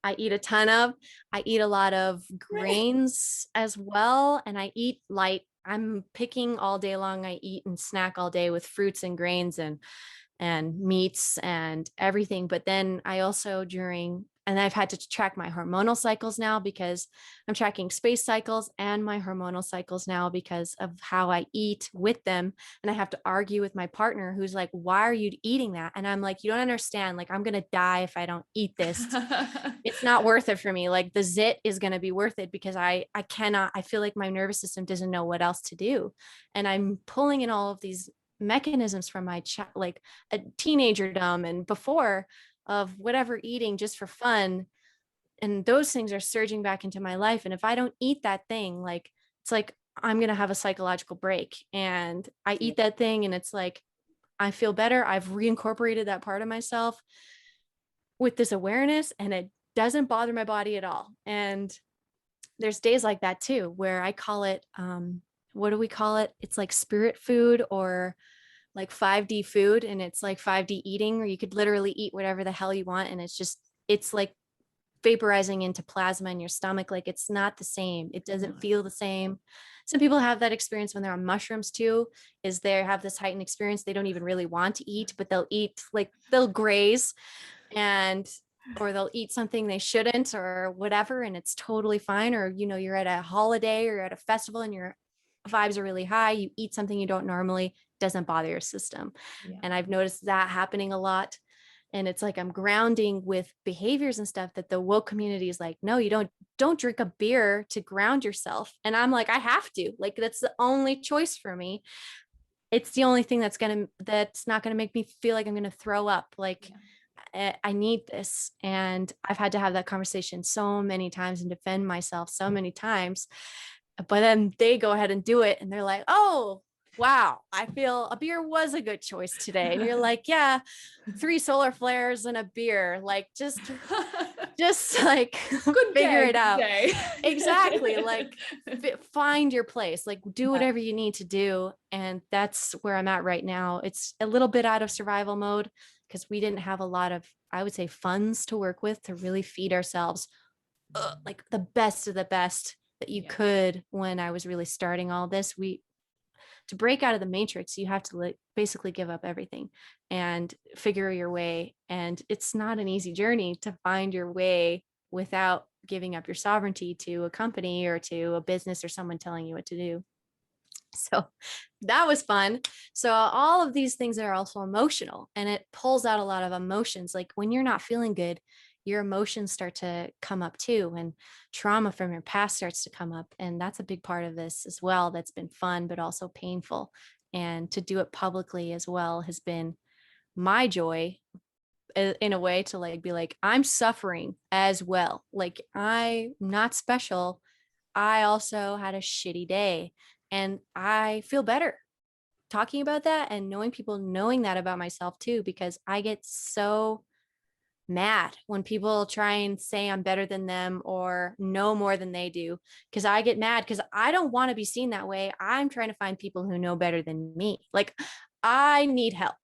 I eat a ton of. I eat a lot of grains as well. And I eat light. I'm picking all day long. I eat and snack all day with fruits and grains and meats and everything. But then I also and I've had to track my hormonal cycles now because I'm tracking space cycles and my hormonal cycles now because of how I eat with them. And I have to argue with my partner who's like, why are you eating that? And I'm like, you don't understand. Like, I'm going to die if I don't eat this. It's not worth it for me. Like the zit is going to be worth it because I feel like my nervous system doesn't know what else to do. And I'm pulling in all of these mechanisms from my like a teenagerdom and before of whatever, eating just for fun, and those things are surging back into my life. And if I don't eat that thing, like it's like I'm gonna have a psychological break. And I eat that thing and it's like I feel better. I've reincorporated that part of myself with this awareness, and it doesn't bother my body at all. And there's days like that too where I call it what do we call it? It's like spirit food or like 5D food, and it's like 5D eating, where you could literally eat whatever the hell you want. And it's like vaporizing into plasma in your stomach. Like it's not the same. It doesn't feel the same. Some people have that experience when they're on mushrooms too, is they have this heightened experience. They don't even really want to eat, but they'll eat, like they'll graze or they'll eat something they shouldn't or whatever. And it's totally fine. Or, you're at a holiday or at a festival and your vibes are really high. You eat something you don't normally, doesn't bother your system. Yeah. And I've noticed that happening a lot. And it's like I'm grounding with behaviors and stuff that the woke community is like, no, you don't drink a beer to ground yourself. And I'm like, I have to, like, that's the only choice for me. It's the only thing that's not going to make me feel like I'm going to throw up. Like I need this. And I've had to have that conversation so many times and defend myself so many times, but then they go ahead and do it. And they're like, oh, wow, I feel a beer was a good choice today. And you're like, yeah, 3 solar flares and a beer, like just like figure it out. Exactly. Like find your place, like do whatever you need to do. And that's where I'm at right now. It's a little bit out of survival mode because we didn't have a lot of, I would say, funds to work with to really feed ourselves like the best of the best that you could when I was really starting all this. to break out of the matrix, you have to basically give up everything and figure your way. And it's not an easy journey to find your way without giving up your sovereignty to a company or to a business or someone telling you what to do. So that was fun. So all of these things are also emotional, and it pulls out a lot of emotions. Like when you're not feeling good, your emotions start to come up too, and trauma from your past starts to come up. And that's a big part of this as well. That's been fun, but also painful. And to do it publicly as well has been my joy, in a way, to like be like, I'm suffering as well. Like I'm not special. I also had a shitty day, and I feel better talking about that and knowing people knowing that about myself too, because I get so mad when people try and say I'm better than them or know more than they do, because I get mad because I don't want to be seen that way. I'm trying to find people who know better than me. Like I need help.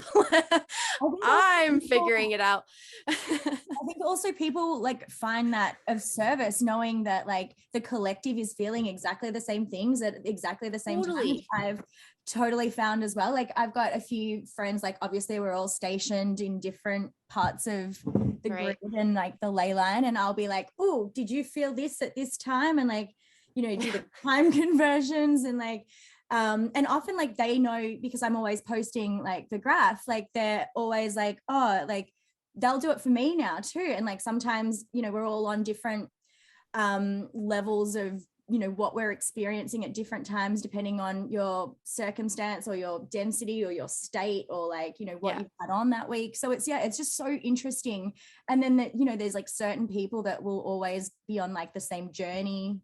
I'm figuring it out. I think also people like find that of service, knowing that like the collective is feeling exactly the same things at exactly the same time. I've totally found as well. Like I've got a few friends, like obviously we're all stationed in different parts of the grid and like the ley line. And I'll be like, oh, did you feel this at this time? And like, you know, do the time conversions and like, and often like they know because I'm always posting like the graph, like they're always like, oh, like they'll do it for me now too. And like sometimes, you know, we're all on different levels of, you know, what we're experiencing at different times, depending on your circumstance or your density or your state or like, you know, what you've had on that week. So it's, it's just so interesting. And then that, you know, there's like certain people that will always be on like the same journey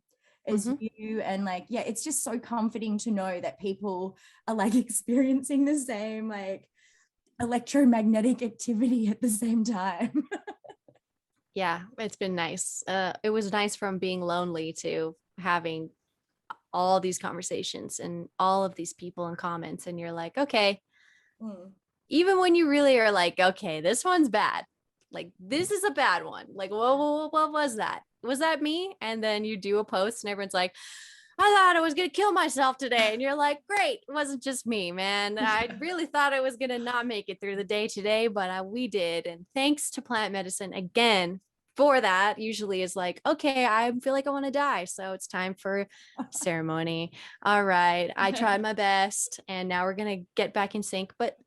as you, and like it's just so comforting to know that people are like experiencing the same like electromagnetic activity at the same time. Yeah, it's been nice. It was nice from being lonely to having all these conversations and all of these people in comments, and you're like, okay, even when you really are like, okay, this one's bad, like this is a bad one, like what was that? Was that me? And then you do a post and everyone's like, I thought I was going to kill myself today. And you're like, great. It wasn't just me, man. I really thought I was going to not make it through the day today, but we did. And thanks to plant medicine again for that. Usually is like, okay, I feel like I want to die. So it's time for ceremony. All right. I tried my best and now we're going to get back in sync. But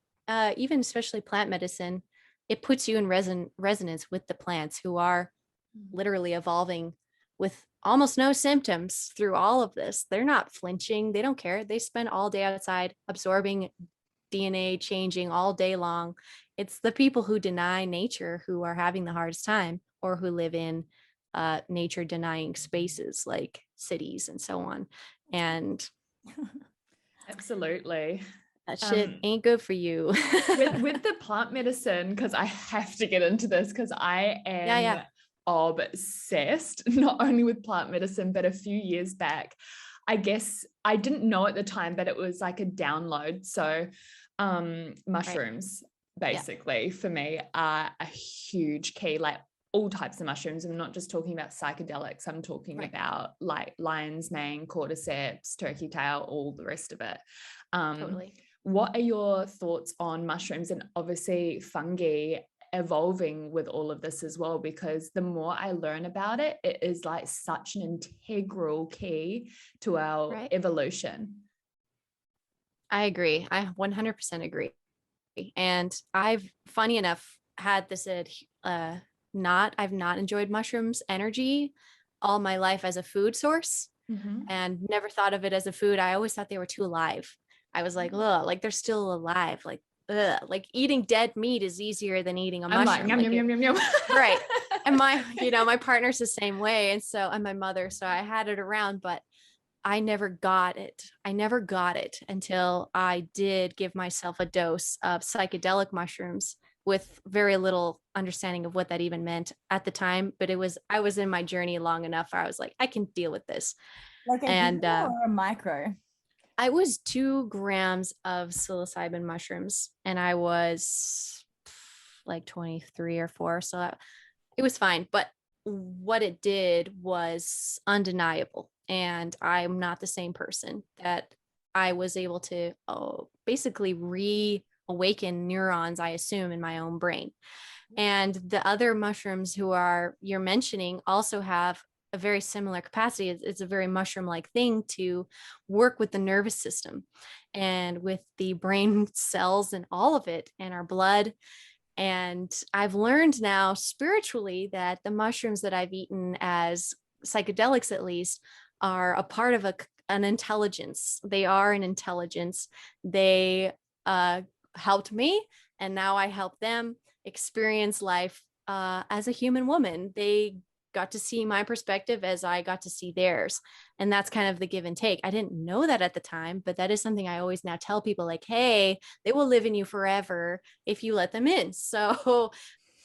even especially plant medicine, it puts you in resonance with the plants who are literally evolving with almost no symptoms through all of this. They're not flinching. They don't care. They spend all day outside absorbing DNA, changing all day long. It's the people who deny nature who are having the hardest time, or who live in nature denying spaces like cities and so on. And absolutely. That shit ain't good for you. with the plant medicine, because I have to get into this because I am obsessed, not only with plant medicine, but a few years back, I guess I didn't know at the time, but it was like a download. So mushrooms basically for me are a huge key, like all types of mushrooms. I'm not just talking about psychedelics. I'm talking about like lion's mane, cordyceps, turkey tail, all the rest of it. Totally. What are your thoughts on mushrooms and obviously fungi evolving with all of this as well? Because the more I learn about it, it is like such an integral key to our evolution. I agree. I 100% agree. And I've, funny enough, had this I've not enjoyed mushrooms energy all my life as a food source, and never thought of it as a food. I always thought they were too alive. I was like, ugh, like they're still alive. Like, ugh, like eating dead meat is easier than eating a mushroom. I'm like, yum, yum, yum, yum. Right. And my partner's the same way. And my mother, so I had it around, but I never got it. I never got it until I did give myself a dose of psychedelic mushrooms with very little understanding of what that even meant at the time. But I was in my journey long enough where I was like, I can deal with this. Like or a micro? I was 2 grams of psilocybin mushrooms, and I was like 23 or 4. So it was fine. But what it did was undeniable. And I'm not the same person that I was able to basically reawaken neurons, I assume, in my own brain. And the other mushrooms you're mentioning also have a very similar capacity. It's a very mushroom-like thing to work with the nervous system and with the brain cells and all of it and our blood. And I've learned now spiritually that the mushrooms that I've eaten as psychedelics, at least, are a part of an intelligence. They are an intelligence. They helped me, and now I help them experience life as a human woman. They got to see my perspective as I got to see theirs. And that's kind of the give and take. I didn't know that at the time, but that is something I always now tell people, like, hey, they will live in you forever if you let them in. So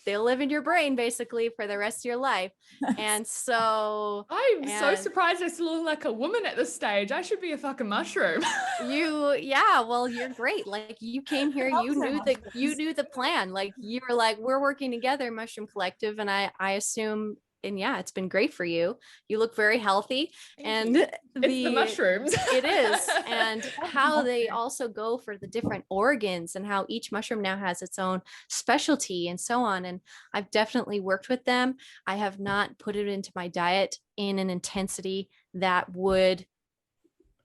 they'll live in your brain basically for the rest of your life. And so I'm so surprised I still look like a woman at this stage. I should be a fucking mushroom. well, you're great. Like, you came here, you knew the plan. Like, you were like, we're working together, Mushroom Collective. And I assume, and yeah, it's been great for you. You look very healthy. And it's the mushrooms. It is. And how they also go for the different organs and how each mushroom now has its own specialty and so on. And I've definitely worked with them. I have not put it into my diet in an intensity that would,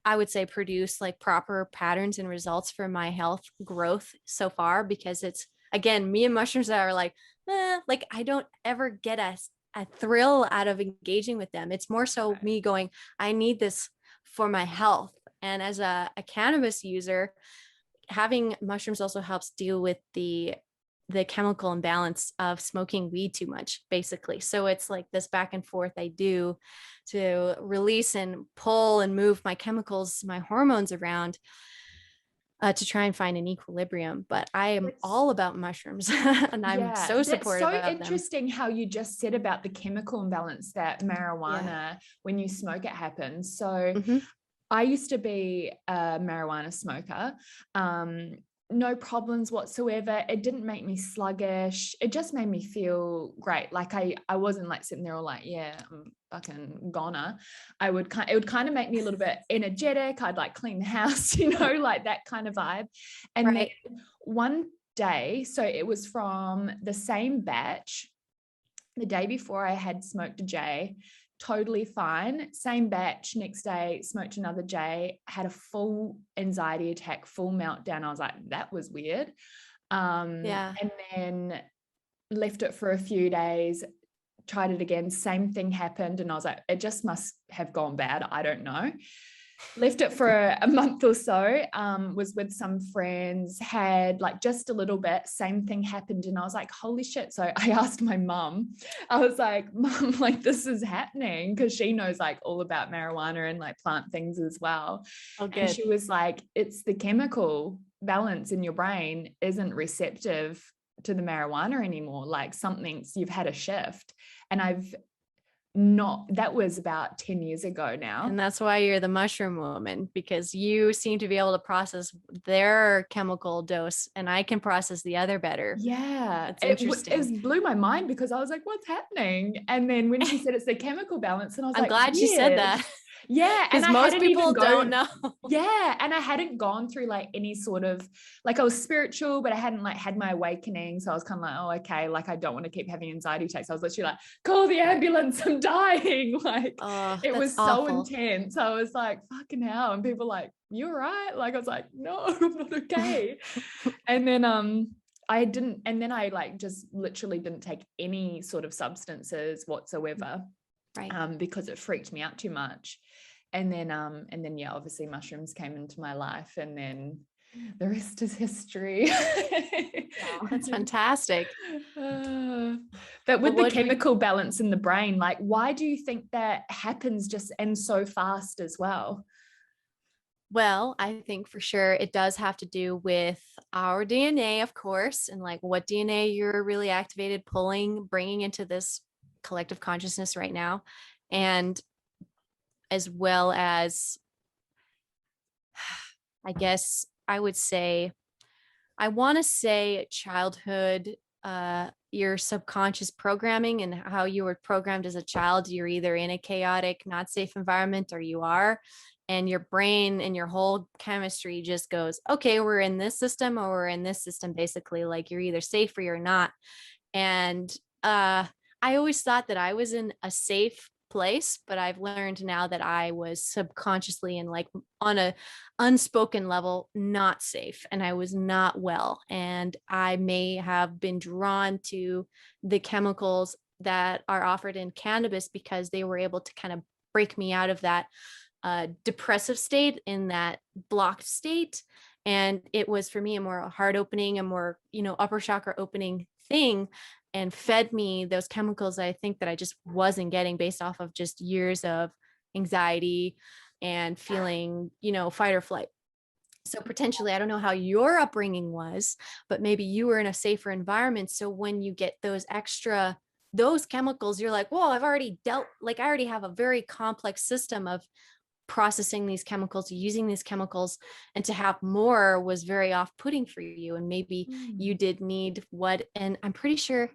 I would say, produce like proper patterns and results for my health growth so far, because it's, again, me and mushrooms that are like I don't ever get a thrill out of engaging with them. It's more so me going, I need this for my health. And as a cannabis user, having mushrooms also helps deal with the chemical imbalance of smoking weed too much, basically. So it's like this back and forth I do to release and pull and move my chemicals, my hormones around to try and find an equilibrium. But I am all about mushrooms and I'm so supportive of them. It's so interesting how you just said about the chemical imbalance that marijuana, when you smoke, it happens. So I used to be a marijuana smoker. No problems whatsoever. It didn't make me sluggish. It just made me feel great. Like I wasn't like sitting there all like, yeah, I'm fucking goner. It would kind of make me a little bit energetic. I'd like clean the house, like that kind of vibe. And then one day, so it was from the same batch, the day before I had smoked a J, totally fine. Same batch, next day, smoked another J, had a full anxiety attack, full meltdown. I was like, that was weird. And then left it for a few days, tried it again, same thing happened. And I was like, it just must have gone bad. I don't know. Left it for a month or so, was with some friends, had like just a little bit, same thing happened. And I was like, holy shit. So I asked my mum, I was like, Mum, like this is happening, because she knows like all about marijuana and like plant things as well. And she was like, it's the chemical balance in your brain isn't receptive to the marijuana anymore. Like you've had a shift. And that was about 10 years ago now. And that's why you're the mushroom woman, because you seem to be able to process their chemical dose and I can process the other better. Yeah. It's interesting. It blew my mind, because I was like, what's happening? And then when she said it's the chemical balance, and I was I'm glad she said that. Yeah. Because most people don't know. Yeah. And I hadn't gone through like any sort of, like I was spiritual, but I hadn't like had my awakening. So I was kind of like, oh, okay. Like I don't want to keep having anxiety attacks. I was literally like, call the ambulance, I'm dying. Like it was so intense. I was like, fucking hell. And people were like, you're right. Like I was like, no, I'm not okay. And then I like just literally didn't take any sort of substances whatsoever. Because it freaked me out too much. And then yeah, obviously mushrooms came into my life, and then the rest is history. Wow, that's fantastic. But with the chemical balance in the brain, like why do you think that happens just and so fast as well? Well, I think for sure it does have to do with our DNA, of course, and like what DNA you're really activated, bringing into this collective consciousness right now, and as well as, I guess I would say, I want to say childhood, your subconscious programming and how you were programmed as a child. You're either in a chaotic, not safe environment or you are. and your brain and your whole chemistry just goes, okay, we're in this system or we're in this system, basically. Like you're either safe or you're not. And I always thought that I was in a safe place, but I've learned now that I was subconsciously and like on a unspoken level not safe, and I was not well, and I may have been drawn to the chemicals that are offered in cannabis because they were able to kind of break me out of that depressive state, in that blocked state. And it was for me a more heart opening, a more, upper chakra opening thing, and fed me those chemicals I think that I just wasn't getting based off of just years of anxiety and feeling, fight or flight. So potentially, I don't know how your upbringing was, but maybe you were in a safer environment. So when you get those chemicals, you're like, whoa, I already have a very complex system of processing these chemicals, using these chemicals, and to have more was very off-putting for you. And maybe you did need and I'm pretty sure,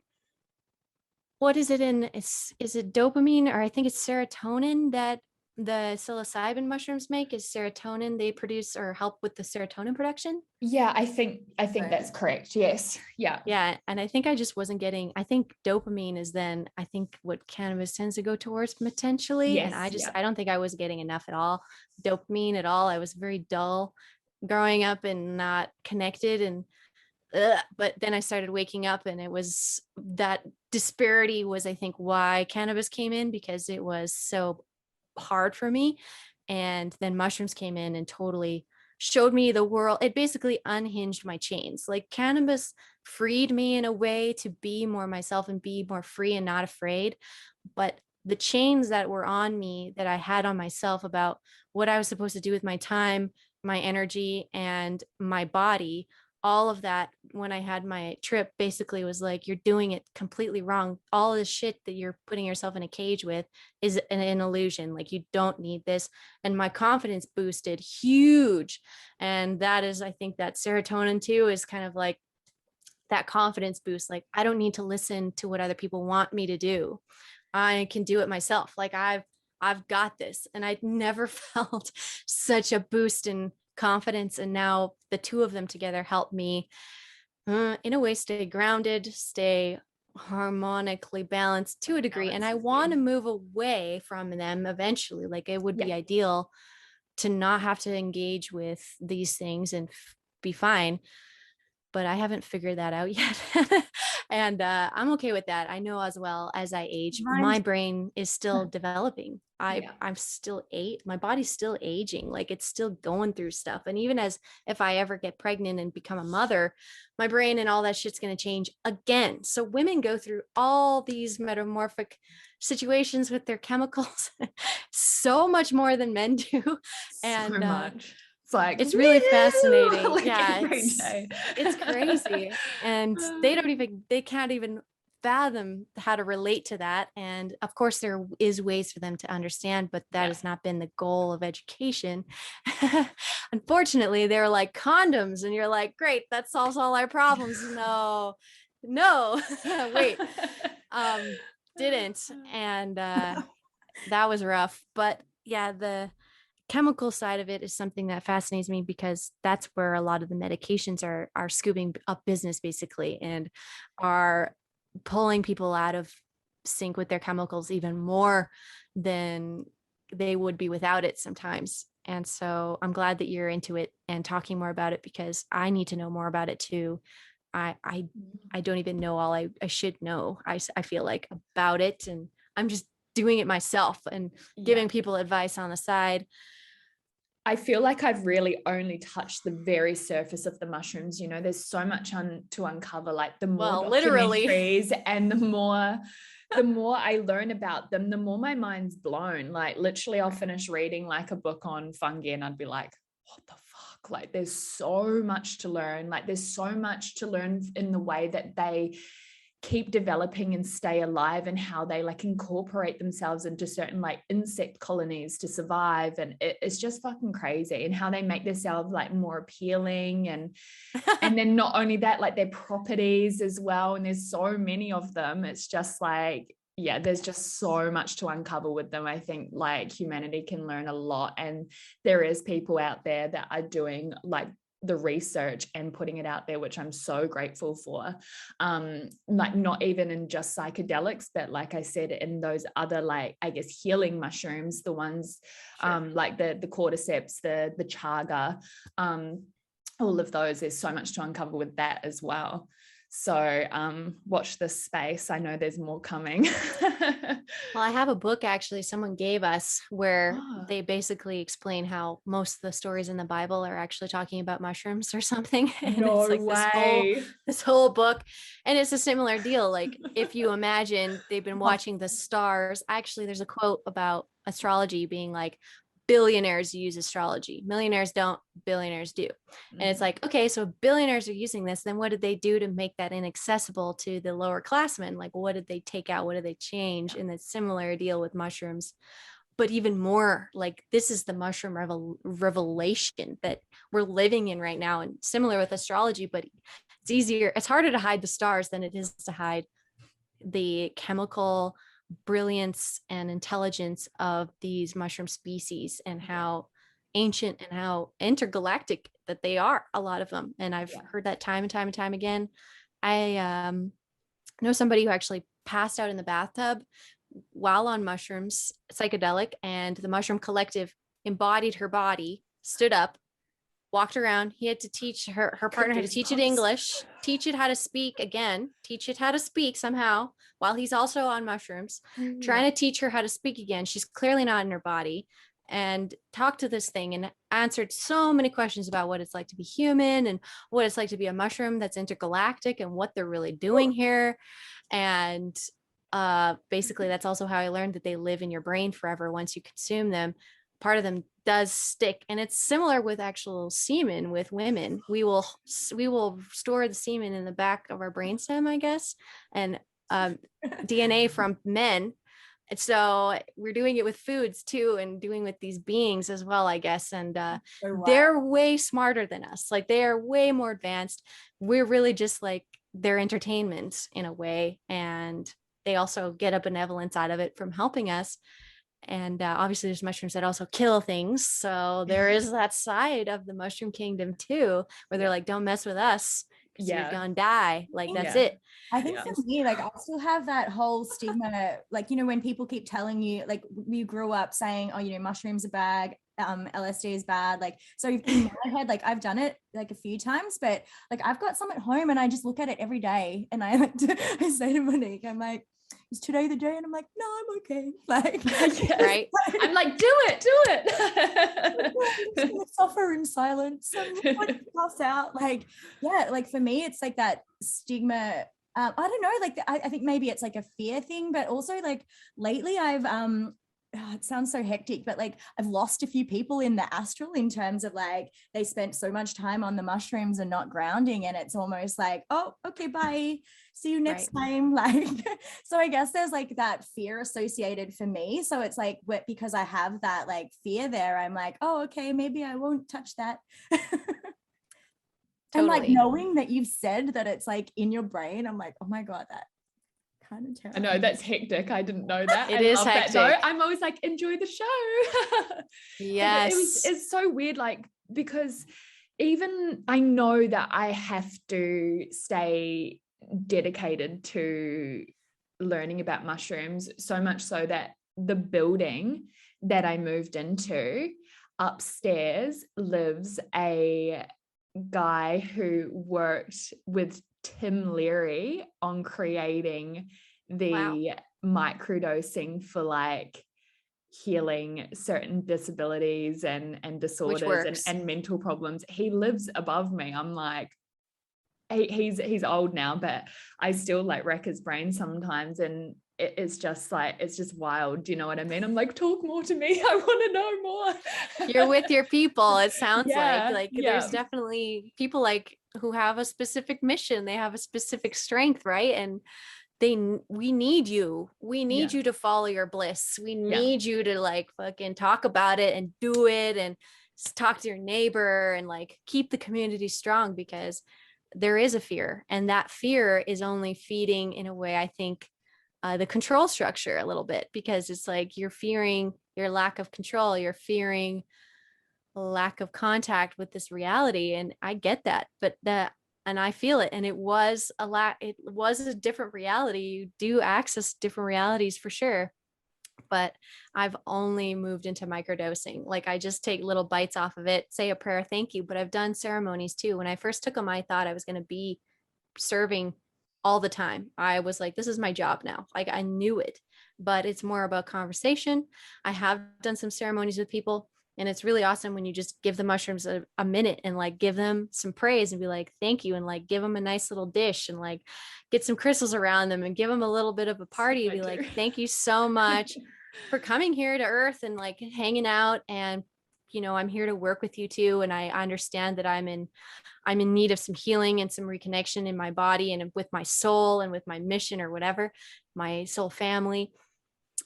what is it is it dopamine, or I think it's serotonin that the psilocybin mushrooms make? Is serotonin they produce or help with the serotonin production? Yeah, I think that's correct. Yes. Yeah. And I think I just wasn't getting, I think dopamine is then, I think what cannabis tends to go towards potentially. Yes, And I don't think I was getting enough at all, dopamine at all. I was very dull growing up and not connected. And but then I started waking up, and it was that disparity was, I think, why cannabis came in, because it was so hard for me. And then mushrooms came in and totally showed me the world. It basically unhinged my chains. Like cannabis freed me in a way to be more myself and be more free and not afraid. But the chains that were on me, that I had on myself about what I was supposed to do with my time, my energy, and my body, all of that, when I had my trip, basically was like, you're doing it completely wrong. All this shit that you're putting yourself in a cage with is an illusion. Like, you don't need this. And my confidence boosted huge. And that is, I think that serotonin too is kind of like that confidence boost. Like, I don't need to listen to what other people want me to do. I can do it myself. Like I've got this. And I never felt such a boost in confidence. And now the two of them together help me in a way stay grounded, stay harmonically balanced to a degree. And I want to move away from them eventually. Like, it would be ideal to not have to engage with these things and be fine. But I haven't figured that out yet. And I'm okay with that. I know as well as I age, my brain is still developing. I'm still my body's still aging. Like, it's still going through stuff. And even as if I ever get pregnant and become a mother, my brain and all that shit's going to change again. So women go through all these metamorphic situations with their chemicals so much more than men do. And so much. Like, it's really fascinating. Like, it's crazy. And they can't even fathom how to relate to that. And of course there is ways for them to understand, but that has not been the goal of education. Unfortunately, they're like condoms, and you're like, great, that solves all our problems. No, wait, didn't. And that was rough. But yeah, the chemical side of it is something that fascinates me, because that's where a lot of the medications are scooping up business, basically, and are pulling people out of sync with their chemicals even more than they would be without it sometimes. And so I'm glad that you're into it and talking more about it, because I need to know more about it too. I don't even know all I should know. I feel like about it, and I'm just doing it myself and giving people advice on the side. I feel like I've really only touched the very surface of the mushrooms. You know, there's so much to uncover, like the more documentaries and the more I learn about them, the more my mind's blown. Like, literally, I'll finish reading like a book on fungi and I'd be like, what the fuck? Like, there's so much to learn. Like, there's so much to learn in the way that they keep developing and stay alive, and how they like incorporate themselves into certain like insect colonies to survive. And it's just fucking crazy. And how they make themselves like more appealing, and then not only that, like their properties as well. And there's so many of them. It's just like, yeah, there's just so much to uncover with them. I think like humanity can learn a lot, and there is people out there that are doing like the research and putting it out there, which I'm so grateful for. Like not even in just psychedelics, but like I said, in those other, like, I guess, healing mushrooms, the ones like the cordyceps, the chaga, all of those. There's so much to uncover with that as well. So watch this space. I know there's more coming. Well, I have a book actually someone gave us where they basically explain how most of the stories in the Bible are actually talking about mushrooms or something. And No it's like way. this whole book. And it's a similar deal. Like if you imagine they've been watching the stars, actually there's a quote about astrology being like, billionaires use astrology, millionaires don't, billionaires do. And it's like, okay, so billionaires are using this, then what did they do to make that inaccessible to the lower classmen? Like what did they take out, what did they change? And it's similar deal with mushrooms, but even more like this is the mushroom revelation that we're living in right now, and similar with astrology. But it's harder to hide the stars than it is to hide the chemical brilliance and intelligence of these mushroom species, and how ancient and how intergalactic that they are, a lot of them. And I've heard that time and time and time again. I know somebody who actually passed out in the bathtub while on mushrooms, psychedelic, and the mushroom collective embodied her body, stood up, walked around. He had to teach her partner had to teach it English, teach it how to speak again, teach it how to speak somehow while he's also on mushrooms, trying to teach her how to speak again. She's clearly not in her body, and talked to this thing and answered so many questions about what it's like to be human and what it's like to be a mushroom that's intergalactic and what they're really doing here. And basically that's also how I learned that they live in your brain forever once you consume them. Part of them does stick, and it's similar with actual semen with women. We will store the semen in the back of our brainstem, I guess, and DNA from men. And so we're doing it with foods too, and doing with these beings as well, I guess. And they're way smarter than us. Like they are way more advanced. We're really just like their entertainment in a way, and they also get a benevolence out of it from helping us. And obviously there's mushrooms that also kill things. So there is that side of the mushroom kingdom too, where they're like, don't mess with us because you're gonna die. Like that's it. I think for me, like I still have that whole stigma, like, you know, when people keep telling you, like we grew up saying, oh, you know, mushrooms are bad, LSD is bad. Like, so in my head, like I've done it like a few times, but like I've got some at home and I just look at it every day. And I say to Monique, I'm like, is today the day? And I'm like, no, I'm okay. Like, right. I'm like, do it. I'm gonna suffer in silence. I'm gonna pass out. Like, yeah, like for me, it's like that stigma. I don't know, like I think maybe it's like a fear thing, but also like lately I've it sounds so hectic, but like I've lost a few people in the astral in terms of like they spent so much time on the mushrooms and not grounding, and it's almost like, oh, okay, bye, see you next time. Like, so I guess there's like that fear associated for me. So it's like, because I have that like fear there, I'm like, oh, okay, maybe I won't touch that. And like knowing that you've said that it's like in your brain, I'm like, oh my God, that kind of terrible. I know, that's hectic. I didn't know that. It is hectic. That, I'm always like, enjoy the show. Yes. It's so weird, like, because even I know that I have to stay dedicated to learning about mushrooms, so much so that the building that I moved into, upstairs lives a guy who worked with Tim Leary on creating the microdosing for like healing certain disabilities and disorders and mental problems. He lives above me. I'm like, he's old now, but I still like wreck his brain sometimes, and it's just like, it's just wild. Do you know what I mean? I'm like, talk more to me. I want to know more. You're with your people. It sounds like there's definitely people like who have a specific mission. They have a specific strength, right? And we need you. We need you to follow your bliss. We need you to like fucking talk about it and do it and talk to your neighbor and like keep the community strong, because there is a fear, and that fear is only feeding, in a way, I think, the control structure a little bit, because it's like you're fearing your lack of control, you're fearing a lack of contact with this reality. And I get that, and I feel it. And it was a different reality. You do access different realities for sure. But I've only moved into microdosing. Like I just take little bites off of it, say a prayer, thank you. But I've done ceremonies too. When I first took them, I thought I was going to be serving all the time. I was like, this is my job now. Like I knew it, but it's more about conversation. I have done some ceremonies with people, and it's really awesome when you just give the mushrooms a minute and like give them some praise and be like, thank you. And like give them a nice little dish and like get some crystals around them and give them a little bit of a party. Be like, thank you so much for coming here to Earth and like hanging out. And, I'm here to work with you too. And I understand that I'm in need of some healing and some reconnection in my body and with my soul and with my mission or whatever, my soul family,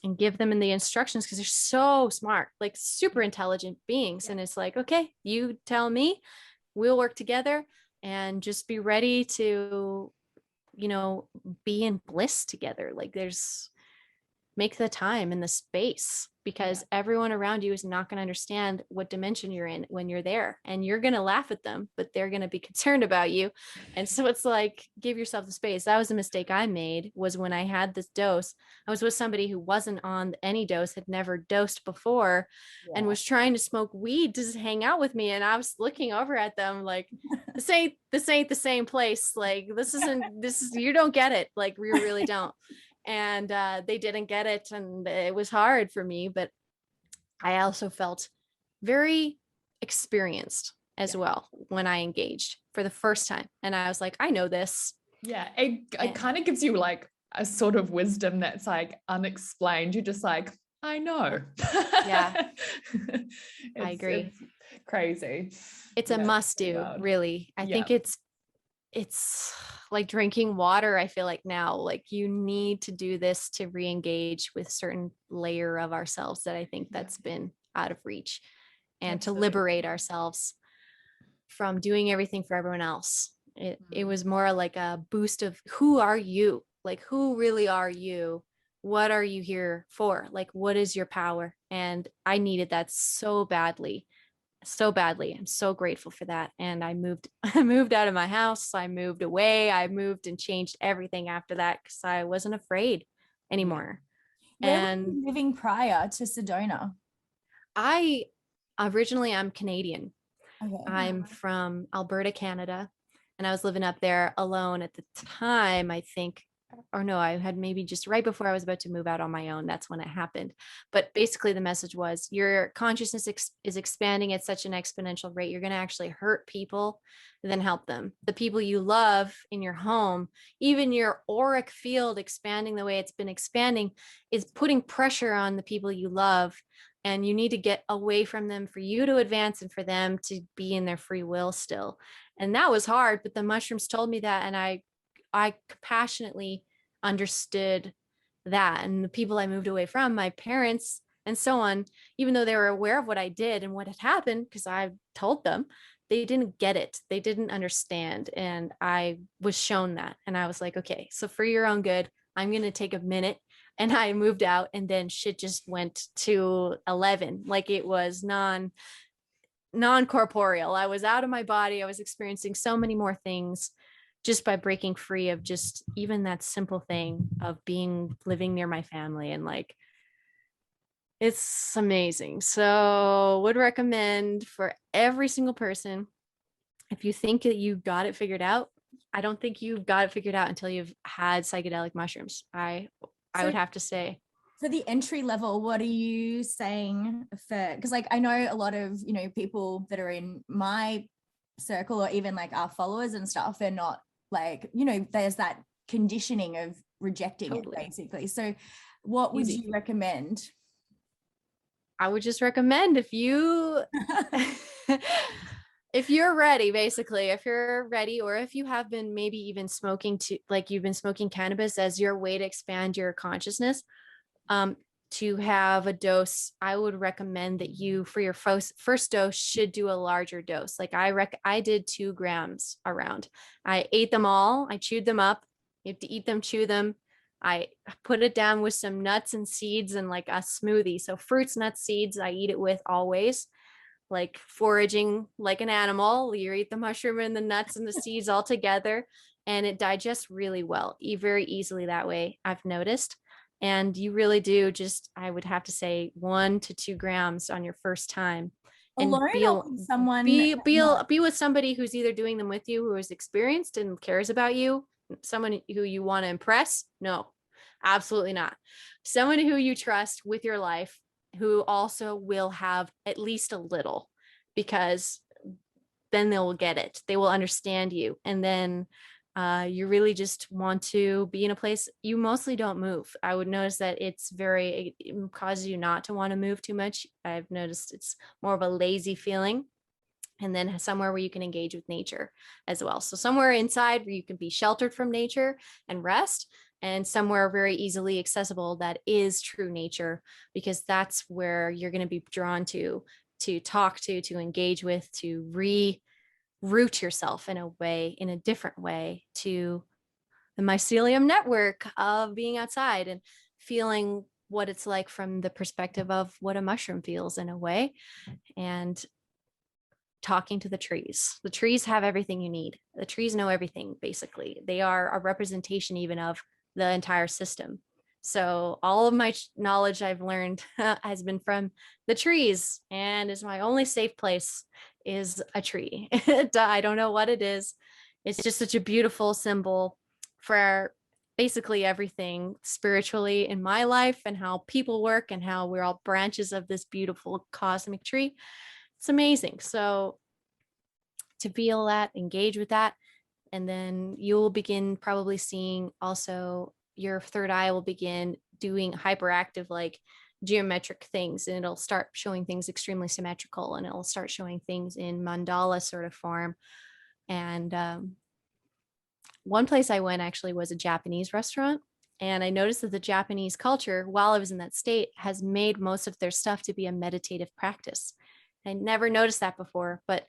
and give them in the instructions, because they're so smart, like super intelligent beings. Yeah. And it's like, okay, you tell me, we'll work together, and just be ready to, be in bliss together. Like make the time and the space, because everyone around you is not going to understand what dimension you're in when you're there, and you're going to laugh at them, but they're going to be concerned about you. And so it's like, give yourself the space. That was a mistake I made, was when I had this dose, I was with somebody who wasn't on any dose, had never dosed before, and was trying to smoke weed to just hang out with me. And I was looking over at them like, this ain't the same place. Like, you don't get it. Like, we really don't. And they didn't get it, and it was hard for me, but I also felt very experienced as well when I engaged for the first time. And I was like, I know this. Yeah, it kind of gives you like a sort of wisdom that's like unexplained. You're just like, I know. Yeah. I agree. It's crazy. It's a must do, really. I think it's like drinking water. I feel like now, like, you need to do this to re-engage with certain layer of ourselves that I think that's been out of reach, and to liberate ourselves from doing everything for everyone else. It was more like a boost of, who are you? Like, who really are you? What are you here for? Like, what is your power? And I needed that so badly. I'm so grateful for that. And I moved out of my house. I moved away. I moved and changed everything after that, because I wasn't afraid anymore. Where were you living prior to Sedona? I'm Canadian. Okay. I'm from Alberta, Canada. And I was living up there alone at the time, I think. Or no, I had maybe just right before I was about to move out on my own. That's when it happened. But basically the message was, your consciousness is expanding at such an exponential rate. You're going to actually hurt people and then help them. The people you love in your home, even your auric field expanding the way it's been expanding, is putting pressure on the people you love. And you need to get away from them for you to advance and for them to be in their free will still. And that was hard, but the mushrooms told me that. And I compassionately understood that. And the people I moved away from, my parents and so on, even though they were aware of what I did and what had happened, because I told them, they didn't get it. They didn't understand. And I was shown that. And I was like, okay, so for your own good, I'm going to take a minute. And I moved out, and then shit just went to 11. Like, it was non-corporeal. I was out of my body. I was experiencing so many more things just by breaking free of just even that simple thing of living near my family. And like, it's amazing. So would recommend for every single person, if you think that you got it figured out, I don't think you've got it figured out until you've had psychedelic mushrooms. I would have to say. For the entry level, what are you saying for, because like I know a lot of, people that are in my circle or even like our followers and stuff, they're not like, there's that conditioning of rejecting it basically. So what would you recommend? I would just recommend, if you're ready, basically, if you're ready, or if you have been maybe even smoking you've been smoking cannabis as your way to expand your consciousness, to have a dose, I would recommend that you, for your first dose, should do a larger dose. Like I did 2 grams around. I ate them all. I chewed them up. You have to eat them, chew them, I put it down with some nuts and seeds and like a smoothie. So fruits, nuts, seeds, I eat it with always, like foraging like an animal. You eat the mushroom and the nuts and the seeds all together, and it digests really well, very easily that way, I've noticed. And you really do just, I would have to say 1 to 2 grams on your first time. And Alone or with someone? be with somebody who's either doing them with you, who is experienced and cares about you, someone who you want to impress. No, absolutely not. Someone who you trust with your life, who also will have at least a little, because then they will get it. They will understand you. And then you really just want to be in a place you mostly don't move. I would notice that it causes you not to want to move too much. I've noticed it's more of a lazy feeling. And then somewhere where you can engage with nature as well. So somewhere inside where you can be sheltered from nature and rest, and somewhere very easily accessible that is true nature, because that's where you're going to be drawn to talk to engage with, to root yourself in a way, in a different way, to the mycelium network of being outside and feeling what it's like from the perspective of what a mushroom feels in a way. And talking to the trees. The trees have everything you need. The trees know everything, basically. They are a representation even of the entire system. So all of my knowledge I've learned has been from the trees, and is my only safe place is a tree. I don't know what it is. It's just such a beautiful symbol for basically everything spiritually in my life, and how people work, and how we're all branches of this beautiful cosmic tree. It's amazing. So to feel that, engage with that, and then you'll begin probably seeing also your third eye will begin doing hyperactive, like geometric things, and it'll start showing things extremely symmetrical, and it'll start showing things in mandala sort of form. And one place I went actually was a Japanese restaurant. And I noticed that the Japanese culture, while I was in that state, has made most of their stuff to be a meditative practice. I never noticed that before, but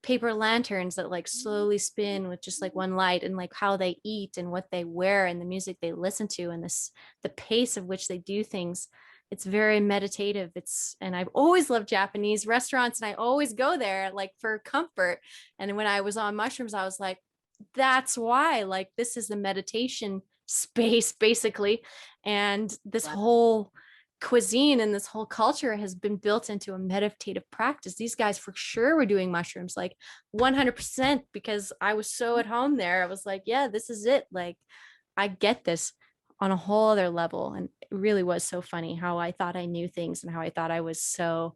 paper lanterns that like slowly spin with just like one light, and like how they eat and what they wear and the music they listen to, and the pace of which they do things, it's very meditative. And I've always loved Japanese restaurants, and I always go there like for comfort. And when I was on mushrooms, I was like, that's why, like, this is the meditation space basically. And this whole cuisine and this whole culture has been built into a meditative practice. These guys for sure were doing mushrooms, like 100%, because I was so at home there. I was like, yeah, this is it. Like, I get this on a whole other level. And it really was so funny how I thought I knew things, and how I thought I was so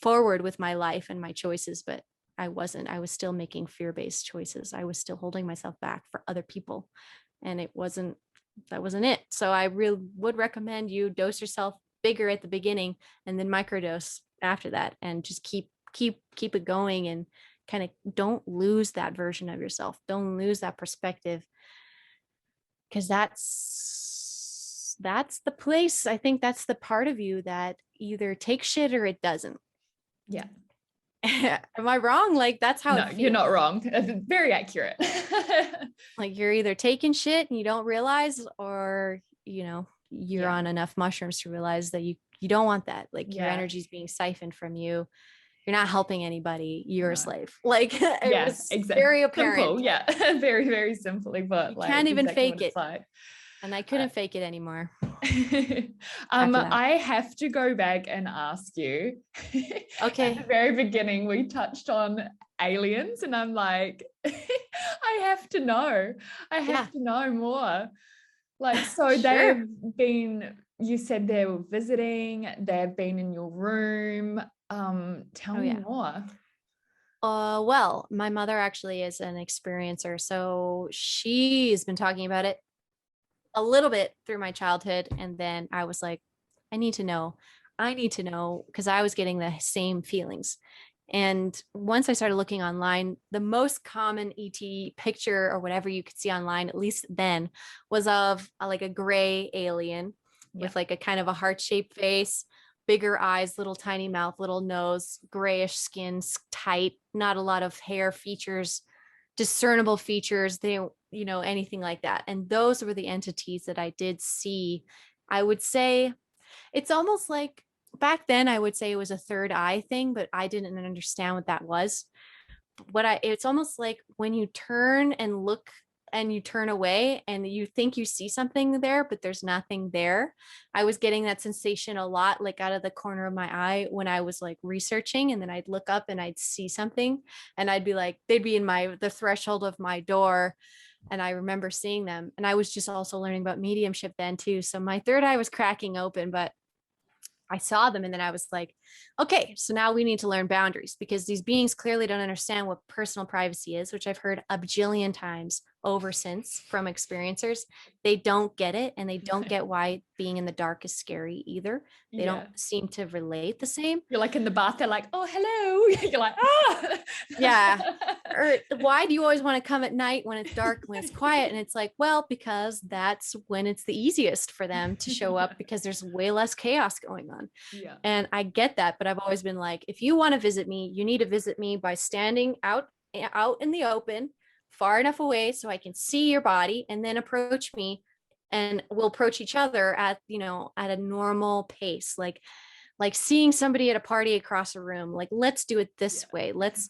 forward with my life and my choices, but I wasn't. I was still making fear-based choices. I was still holding myself back for other people. And that wasn't it. So I really would recommend you dose yourself bigger at the beginning, and then microdose after that, and just keep it going, and kind of don't lose that version of yourself. Don't lose that perspective, because that's the place. I think that's the part of you that either takes shit or it doesn't. Yeah. Am I wrong? Like, that's how no, you're not wrong. Very accurate. Like, you're either taking shit and you don't realize, or you're on enough mushrooms to realize that you don't want that. Like, your energy is being siphoned from you. You're not helping anybody. You're a slave. Like, it was exactly. Very apparent. Simple, yeah. Very, very simply, but you can't even exactly fake it. Like. And I couldn't fake it anymore. I have to go back and ask you. Okay. At the very beginning, we touched on aliens, and I'm like, I have to know. I have to know more. Like, so sure. they've been, you said they were visiting, they've been in your room. Tell me more. Well, my mother actually is an experiencer, so she's been talking about it a little bit through my childhood. And then I was like, I need to know, because I was getting the same feelings. And once I started looking online, the most common ET picture or whatever you could see online, at least then, was of like a gray alien with like a kind of a heart-shaped face, bigger eyes, little tiny mouth, little nose, grayish skin, tight, not a lot of hair features, discernible features. They you know, anything like that. And those were the entities that I did see. I would say it's almost like back then I would say it was a third eye thing, but I didn't understand what that was. It's almost like when you turn and look and you turn away and you think you see something there, but there's nothing there. I was getting that sensation a lot, like out of the corner of my eye when I was like researching, and then I'd look up and I'd see something and I'd be like, they'd be in the threshold of my door. And I remember seeing them. And I was just also learning about mediumship then too. So my third eye was cracking open, but I saw them and then I was like, okay, so now we need to learn boundaries because these beings clearly don't understand what personal privacy is, which I've heard a bajillion times over since from experiencers. They don't get it, and they don't get why being in the dark is scary either. They don't seem to relate the same. You're like in the bath, they're like, oh, hello. You're like, ah. Yeah. Or why do you always want to come at night when it's dark, when it's quiet? And it's like, well, because that's when it's the easiest for them to show up because there's way less chaos going on. Yeah. And I get that, but I've always been like, if you want to visit me, you need to visit me by standing out in the open, far enough away so I can see your body, and then approach me, and we'll approach each other at, you know, at a normal pace, like seeing somebody at a party across a room. Like, let's do it this way. Let's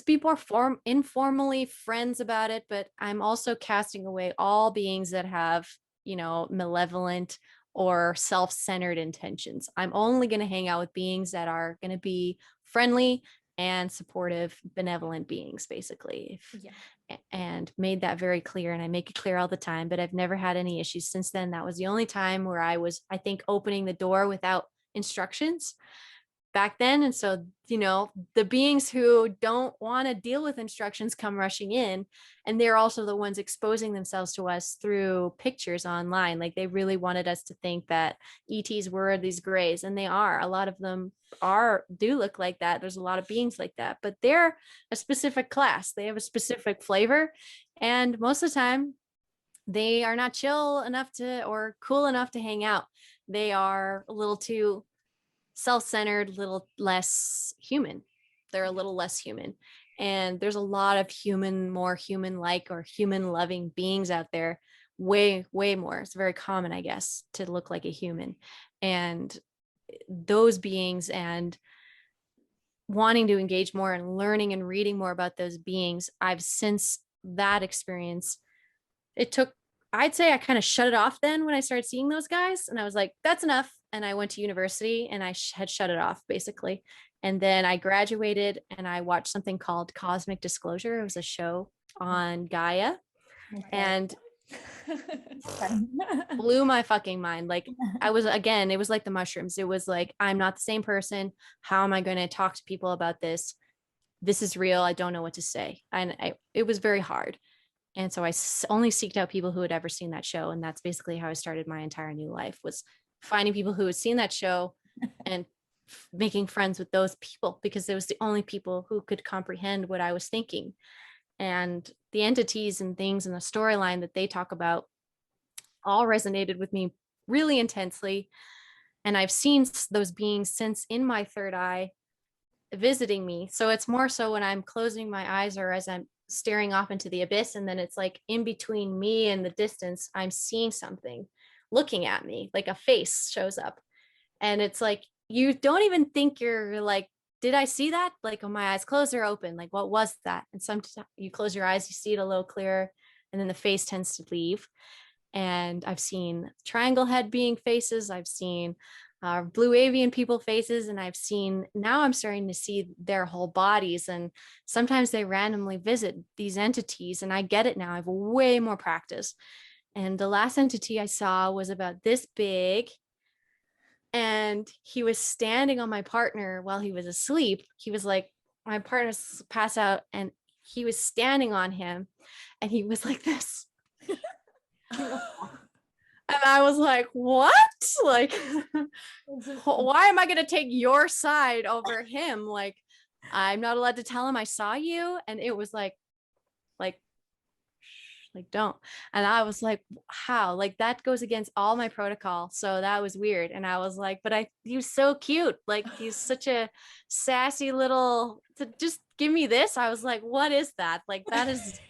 be more informally friends about it. But I'm also casting away all beings that have, you know, malevolent or self-centered intentions. I'm only going to hang out with beings that are going to be friendly and supportive, benevolent beings, basically. And made that very clear. And I make it clear all the time, but I've never had any issues since then. That was the only time where I was, I think, opening the door without instructions back then. And so, you know, the beings who don't want to deal with instructions come rushing in, and they're also the ones exposing themselves to us through pictures online. Like, they really wanted us to think that ETs were these grays, and they are. A lot of them do look like that. There's a lot of beings like that, but they're a specific class. They have a specific flavor, and most of the time they are not chill enough to or cool enough to hang out. They are a little too self-centered, little less human. They're a little less human. And there's a lot of more human-like or human-loving beings out there. Way, way more. It's very common, I guess, to look like a human. And those beings, and wanting to engage more and learning and reading more about those beings, I've since that experience, I'd say I kind of shut it off then when I started seeing those guys, and I was like, that's enough. And I went to university and I had shut it off basically. And then I graduated and I watched something called Cosmic Disclosure. It was a show on Gaia, and blew my fucking mind. Like, it was like the mushrooms. It was like, I'm not the same person. How am I going to talk to people about this? This is real. I don't know what to say. And it was very hard. And so I only seeked out people who had ever seen that show. And that's basically how I started my entire new life, was finding people who had seen that show and making friends with those people, because it was the only people who could comprehend what I was thinking. And the entities and things in the storyline that they talk about all resonated with me really intensely. And I've seen those beings since in my third eye visiting me. So it's more so when I'm closing my eyes or as I'm staring off into the abyss, and then it's like in between me and the distance, I'm seeing something looking at me, like a face shows up, and it's like, you don't even think, you're like, did I see that? Like, when my eyes closed or open, like, what was that? And sometimes you close your eyes, you see it a little clearer, and then the face tends to leave. And I've seen triangle head being faces, I've seen blue avian people faces, and now I'm starting to see their whole bodies. And sometimes they randomly visit these entities, and I get it now. I have way more practice. And the last entity I saw was about this big, and he was standing on my partner while he was asleep. He was like, my partner passed out, and he was standing on him, and he was like this. And I was like, what? Like, why am I going to take your side over him? Like, I'm not allowed to tell him I saw you. And it was like, don't. And I was like, how? Like, that goes against all my protocol. So that was weird. And I was like, but he was so cute. Like, he's such a sassy little, to just give me this. I was like, what is that? Like, that is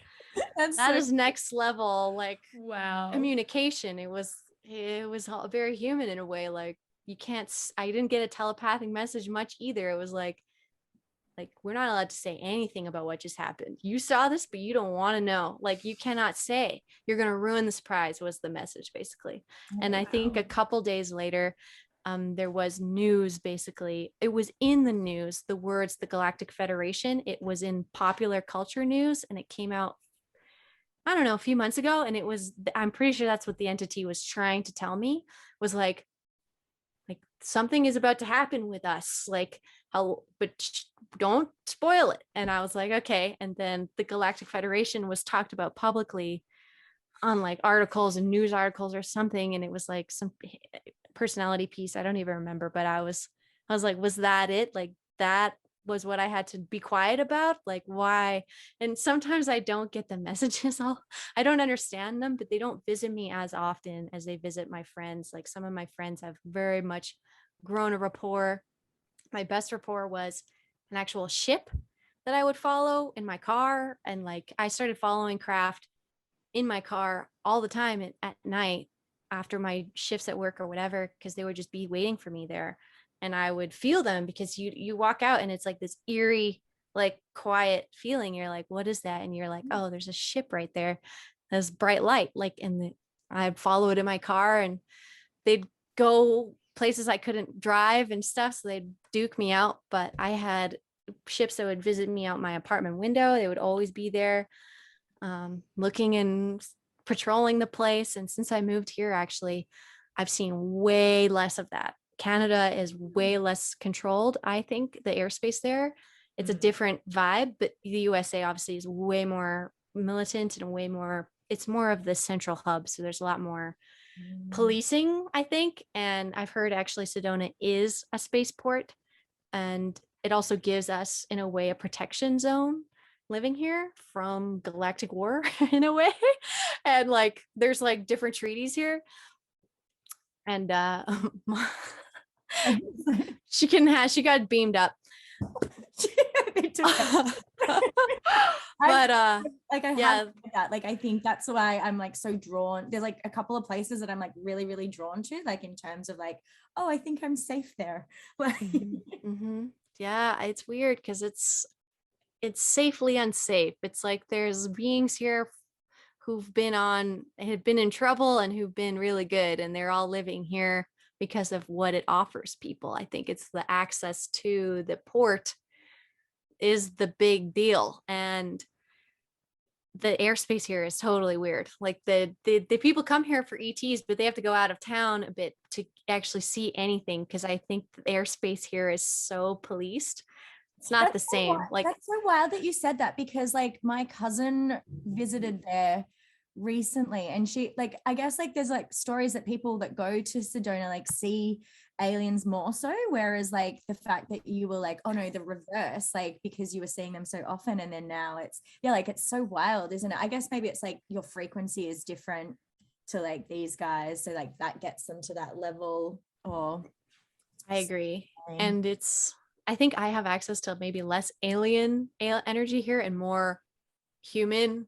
That is next level, like Wow. communication. It was all very human in a way. Like I didn't get a telepathic message much either. It was like we're not allowed to say anything about what just happened. You saw this, but you don't want to know. Like you cannot say. You're going to ruin the surprise was the message basically. And I think a couple days later, there was news. Basically, it was in the news. The words "the Galactic Federation." It was in popular culture news, and it came out, I don't know, a few months ago. And it was, I'm pretty sure that's what the entity was trying to tell me, was like something is about to happen with us, like how, but don't spoil it. And I was like, okay. And then the Galactic Federation was talked about publicly on like articles and news articles or something. And it was like some personality piece. I don't even remember, but I was like, was that it? Like that was what I had to be quiet about? Like why? And sometimes I don't get the messages. I don't understand them, but they don't visit me as often as they visit my friends. Like some of my friends have very much grown a rapport. My best rapport was an actual ship that I would follow in my car. And like I started following craft in my car all the time at night after my shifts at work or whatever, because they would just be waiting for me there. And I would feel them, because you walk out and it's like this eerie, like quiet feeling. You're like, what is that? And you're like, oh, there's a ship right there. There's bright light. Like I'd follow it in my car, and they'd go places I couldn't drive and stuff. So they'd duke me out. But I had ships that would visit me out my apartment window. They would always be there, looking and patrolling the place. And since I moved here, actually, I've seen way less of that. Canada is way less controlled. I think the airspace there, it's a different vibe, but the USA obviously is way more militant and way more, it's more of the central hub. So there's a lot more policing, I think. And I've heard actually Sedona is a spaceport, and it also gives us in a way a protection zone living here from galactic war in a way. And like there's like different treaties here. And she got beamed up. But like I have that. Like I think that's why I'm like so drawn. There's like a couple of places that I'm like really, really drawn to, like in terms of like, oh, I think I'm safe there. Like yeah, it's weird because it's safely unsafe. It's like there's beings here who've had been in trouble and who've been really good, and they're all living here because of what it offers people. I think it's the access to the port is the big deal. And the airspace here is totally weird. Like the people come here for ETs, but they have to go out of town a bit to actually see anything, because I think the airspace here is so policed. It's not the same. Like that's so wild that you said that, because like my cousin visited there recently, and she like, I guess like there's like stories that people that go to Sedona like see aliens more so, whereas like the fact that you were like, oh no, the reverse, like because you were seeing them so often, and then now it's like it's so wild, isn't it? I guess maybe it's like your frequency is different to like these guys, so like that gets them to that level. Or I agree. And I think I have access to maybe less alien energy here and more human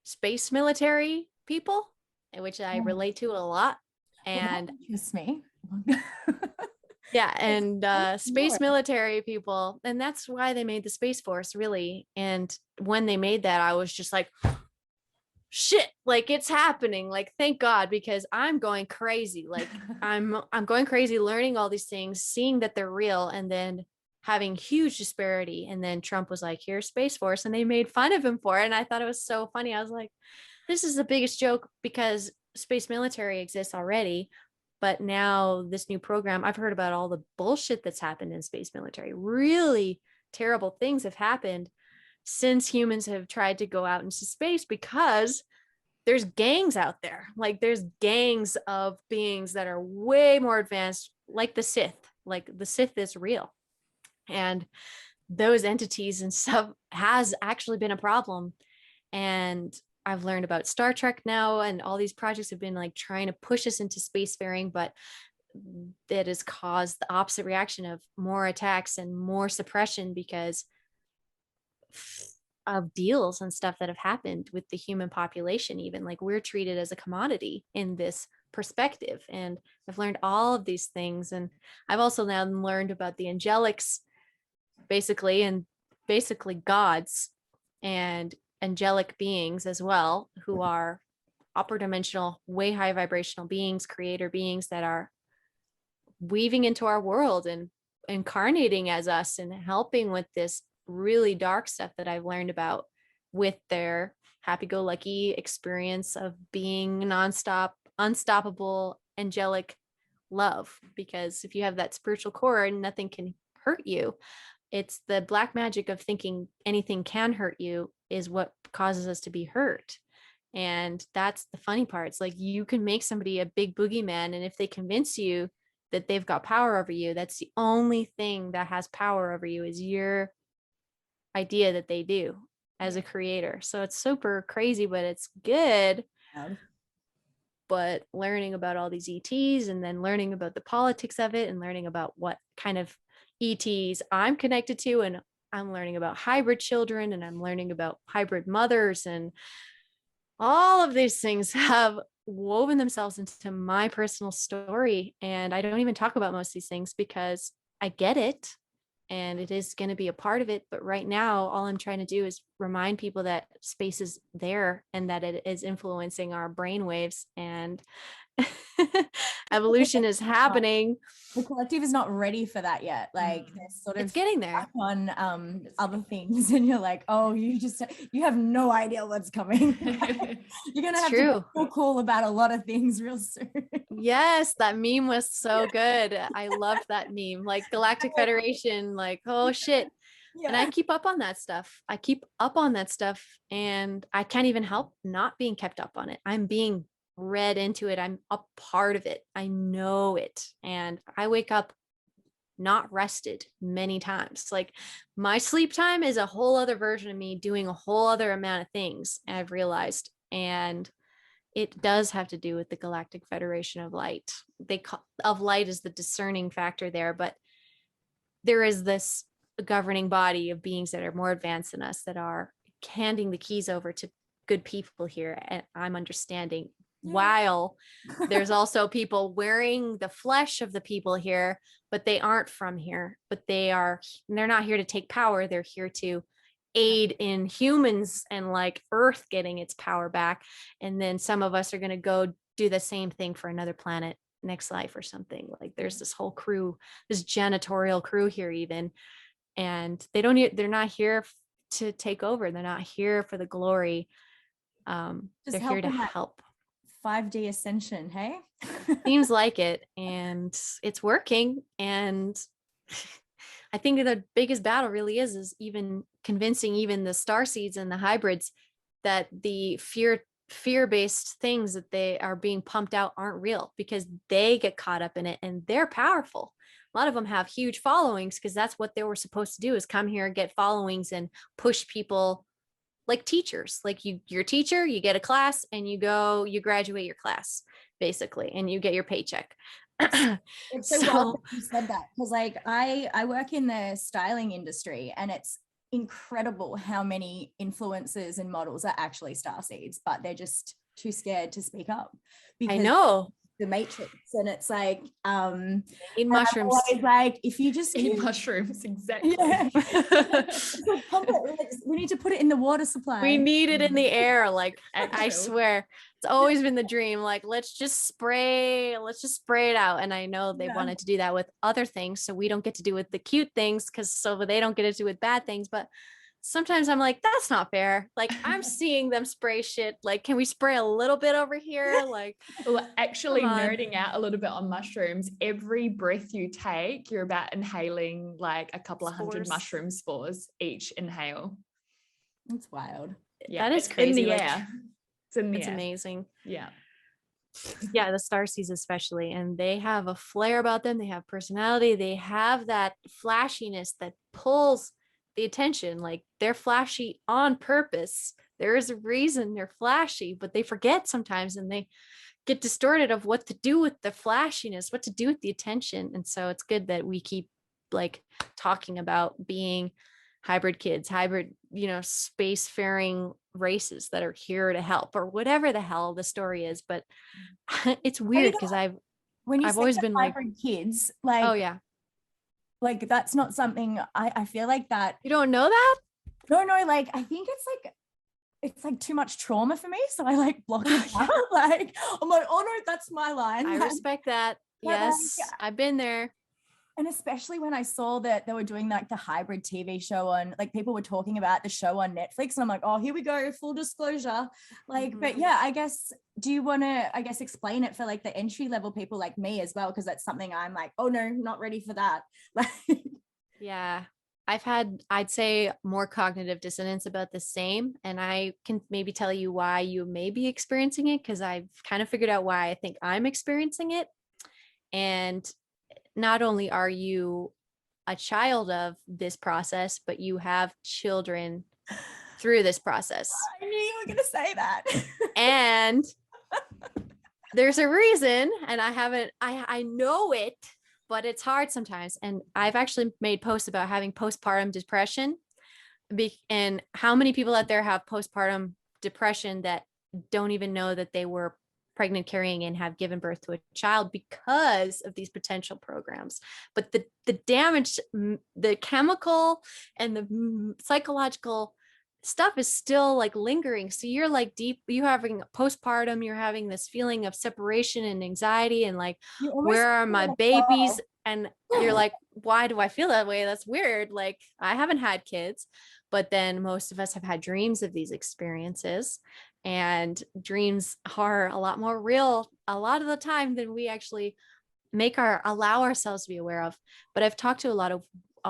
space military people, which I relate to a lot. And that interests me. yeah, and space military people, and that's why they made the Space Force, really. And when they made that, I was just like, shit, like it's happening, like thank God, because I'm going crazy. Like I'm going crazy learning all these things, seeing that they're real, and then having huge disparity. And then Trump was like, here's Space Force, and they made fun of him for it. And I thought it was so funny. I was like, this is the biggest joke, because space military exists already. But now this new program, I've heard about all the bullshit that's happened in space military. Really terrible things have happened since humans have tried to go out into space, because there's gangs out there. Like there's gangs of beings that are way more advanced, like the Sith. Like the Sith is real. And those entities and stuff has actually been a problem. And I've learned about Star Trek now, and all these projects have been like trying to push us into spacefaring, but that has caused the opposite reaction of more attacks and more suppression, because of deals and stuff that have happened with the human population. Even like we're treated as a commodity in this perspective. And I've learned all of these things. And I've also now learned about the angelics, basically gods and angelic beings as well, who are upper dimensional, way high vibrational beings, creator beings that are weaving into our world and incarnating as us and helping with this really dark stuff that I've learned about with their happy-go-lucky experience of being nonstop, unstoppable, angelic love. Because if you have that spiritual core, nothing can hurt you. It's the black magic of thinking anything can hurt you is what causes us to be hurt. And that's the funny part. It's like you can make somebody a big boogeyman, and if they convince you that they've got power over you, that's the only thing that has power over you is your idea that they do as a creator. So it's super crazy, but it's good. But learning about all these ETs and then learning about the politics of it and learning about what kind of ETs I'm connected to, and I'm learning about hybrid children, and I'm learning about hybrid mothers, and all of these things have woven themselves into my personal story. And I don't even talk about most of these things because I get it and it is going to be a part of it. But right now, all I'm trying to do is remind people that space is there and that it is influencing our brainwaves, and evolution is happening. The collective is not ready for that yet. Like there's sort of it's getting there on other things, and you're like, oh, you have no idea what's coming. You're gonna have to be cool about a lot of things real soon. Yes, that meme was so good. I loved that meme. Like Galactic Federation, like, oh shit. Yeah. And I keep up on that stuff. And I can't even help not being kept up on it. I'm being read into it. I'm a part of it. I know it. And I wake up not rested many times. Like my sleep time is a whole other version of me doing a whole other amount of things, I've realized. And it does have to do with the Galactic Federation of Light. Light is the discerning factor there, but there is this governing body of beings that are more advanced than us that are handing the keys over to good people here. And I'm understanding, while there's also people wearing the flesh of the people here, but they aren't from here, but they're not here to take power. They're here to aid in humans and like Earth getting its power back. And then some of us are going to go do the same thing for another planet next life or something. Like there's this whole crew, this janitorial crew here even, and they're not here to take over. They're not here for the glory. They're here to help. 5D ascension, hey? Seems like it, and it's working. And I think the biggest battle really is even convincing even the starseeds and the hybrids that the fear-based things that they are being pumped out aren't real, because they get caught up in it and they're powerful. A lot of them have huge followings because that's what they were supposed to do, is come here, get followings and push people like teachers. Like you're a teacher, you get a class and you graduate your class basically, and you get your paycheck. It's so wild that you said that, because like I work in the styling industry, and it's incredible how many influencers and models are actually starseeds, but they're just too scared to speak up. I know. The matrix, and it's like eat mushrooms. Like if you just eat mushrooms, exactly. Yeah. We need to put it in the water supply. We need it in the air. Like I swear, it's always been the dream. Like let's just spray it out. And I know they wanted to do that with other things, so we don't get to do with the cute things, so they don't get to do with bad things. But sometimes I'm like, that's not fair. Like I'm seeing them spray shit. Like, can we spray a little bit over here? Like, well, actually nerding out a little bit on mushrooms, every breath you take, you're about inhaling like a couple of hundred mushroom spores each inhale. That's wild. Yeah, that is crazy. In the air. It's in the air. It's amazing. Yeah. Yeah, the starseeds especially, and they have a flair about them. They have personality. They have that flashiness that pulls the attention. Like they're flashy on purpose. There is a reason they're flashy, but they forget sometimes, and they get distorted of what to do with the flashiness, what to do with the attention. And so it's good that we keep like talking about being hybrid kids, hybrid spacefaring races that are here to help, or whatever the hell the story is. But it's weird because when you I've say always the been like, hybrid kids, oh yeah, like that's not something I feel like that. you don't know that? No, like I think it's like too much trauma for me, so I like block it Yeah. out. Like I'm like, oh no, that's my line. I Like, respect that. but, Yes, like, I've been there. and especially when I saw that they were doing like the hybrid TV show on, like people were talking about the show on Netflix, and I'm like, oh, here we go, full disclosure. Like, but yeah, I guess, do you want to, I guess, explain it for like the entry level people like me as well? Because that's something I'm like, oh no, not ready for that. Like, Yeah. I've had, I'd say, more cognitive dissonance about the same. And I can maybe tell you why you may be experiencing it, because I've kind of figured out why I think I'm experiencing it. And not only are you a child of this process, but you have children through this process. I knew you were going to say that. And there's a reason, and I know it, but it's hard sometimes. And I've actually made posts about having postpartum depression, and how many people out there have postpartum depression that don't even know that they were pregnant, carrying, and have given birth to a child because of these potential programs. But the damage, the chemical and the psychological stuff is still like lingering. So you're like you having postpartum, you're having this feeling of separation and anxiety, and like, where are my babies? And you're like, why do I feel that way? That's weird. Like, I haven't had kids, but then most of us have had dreams of these experiences, and dreams are a lot more real a lot of the time than we actually allow ourselves to be aware of. But I've talked to a lot of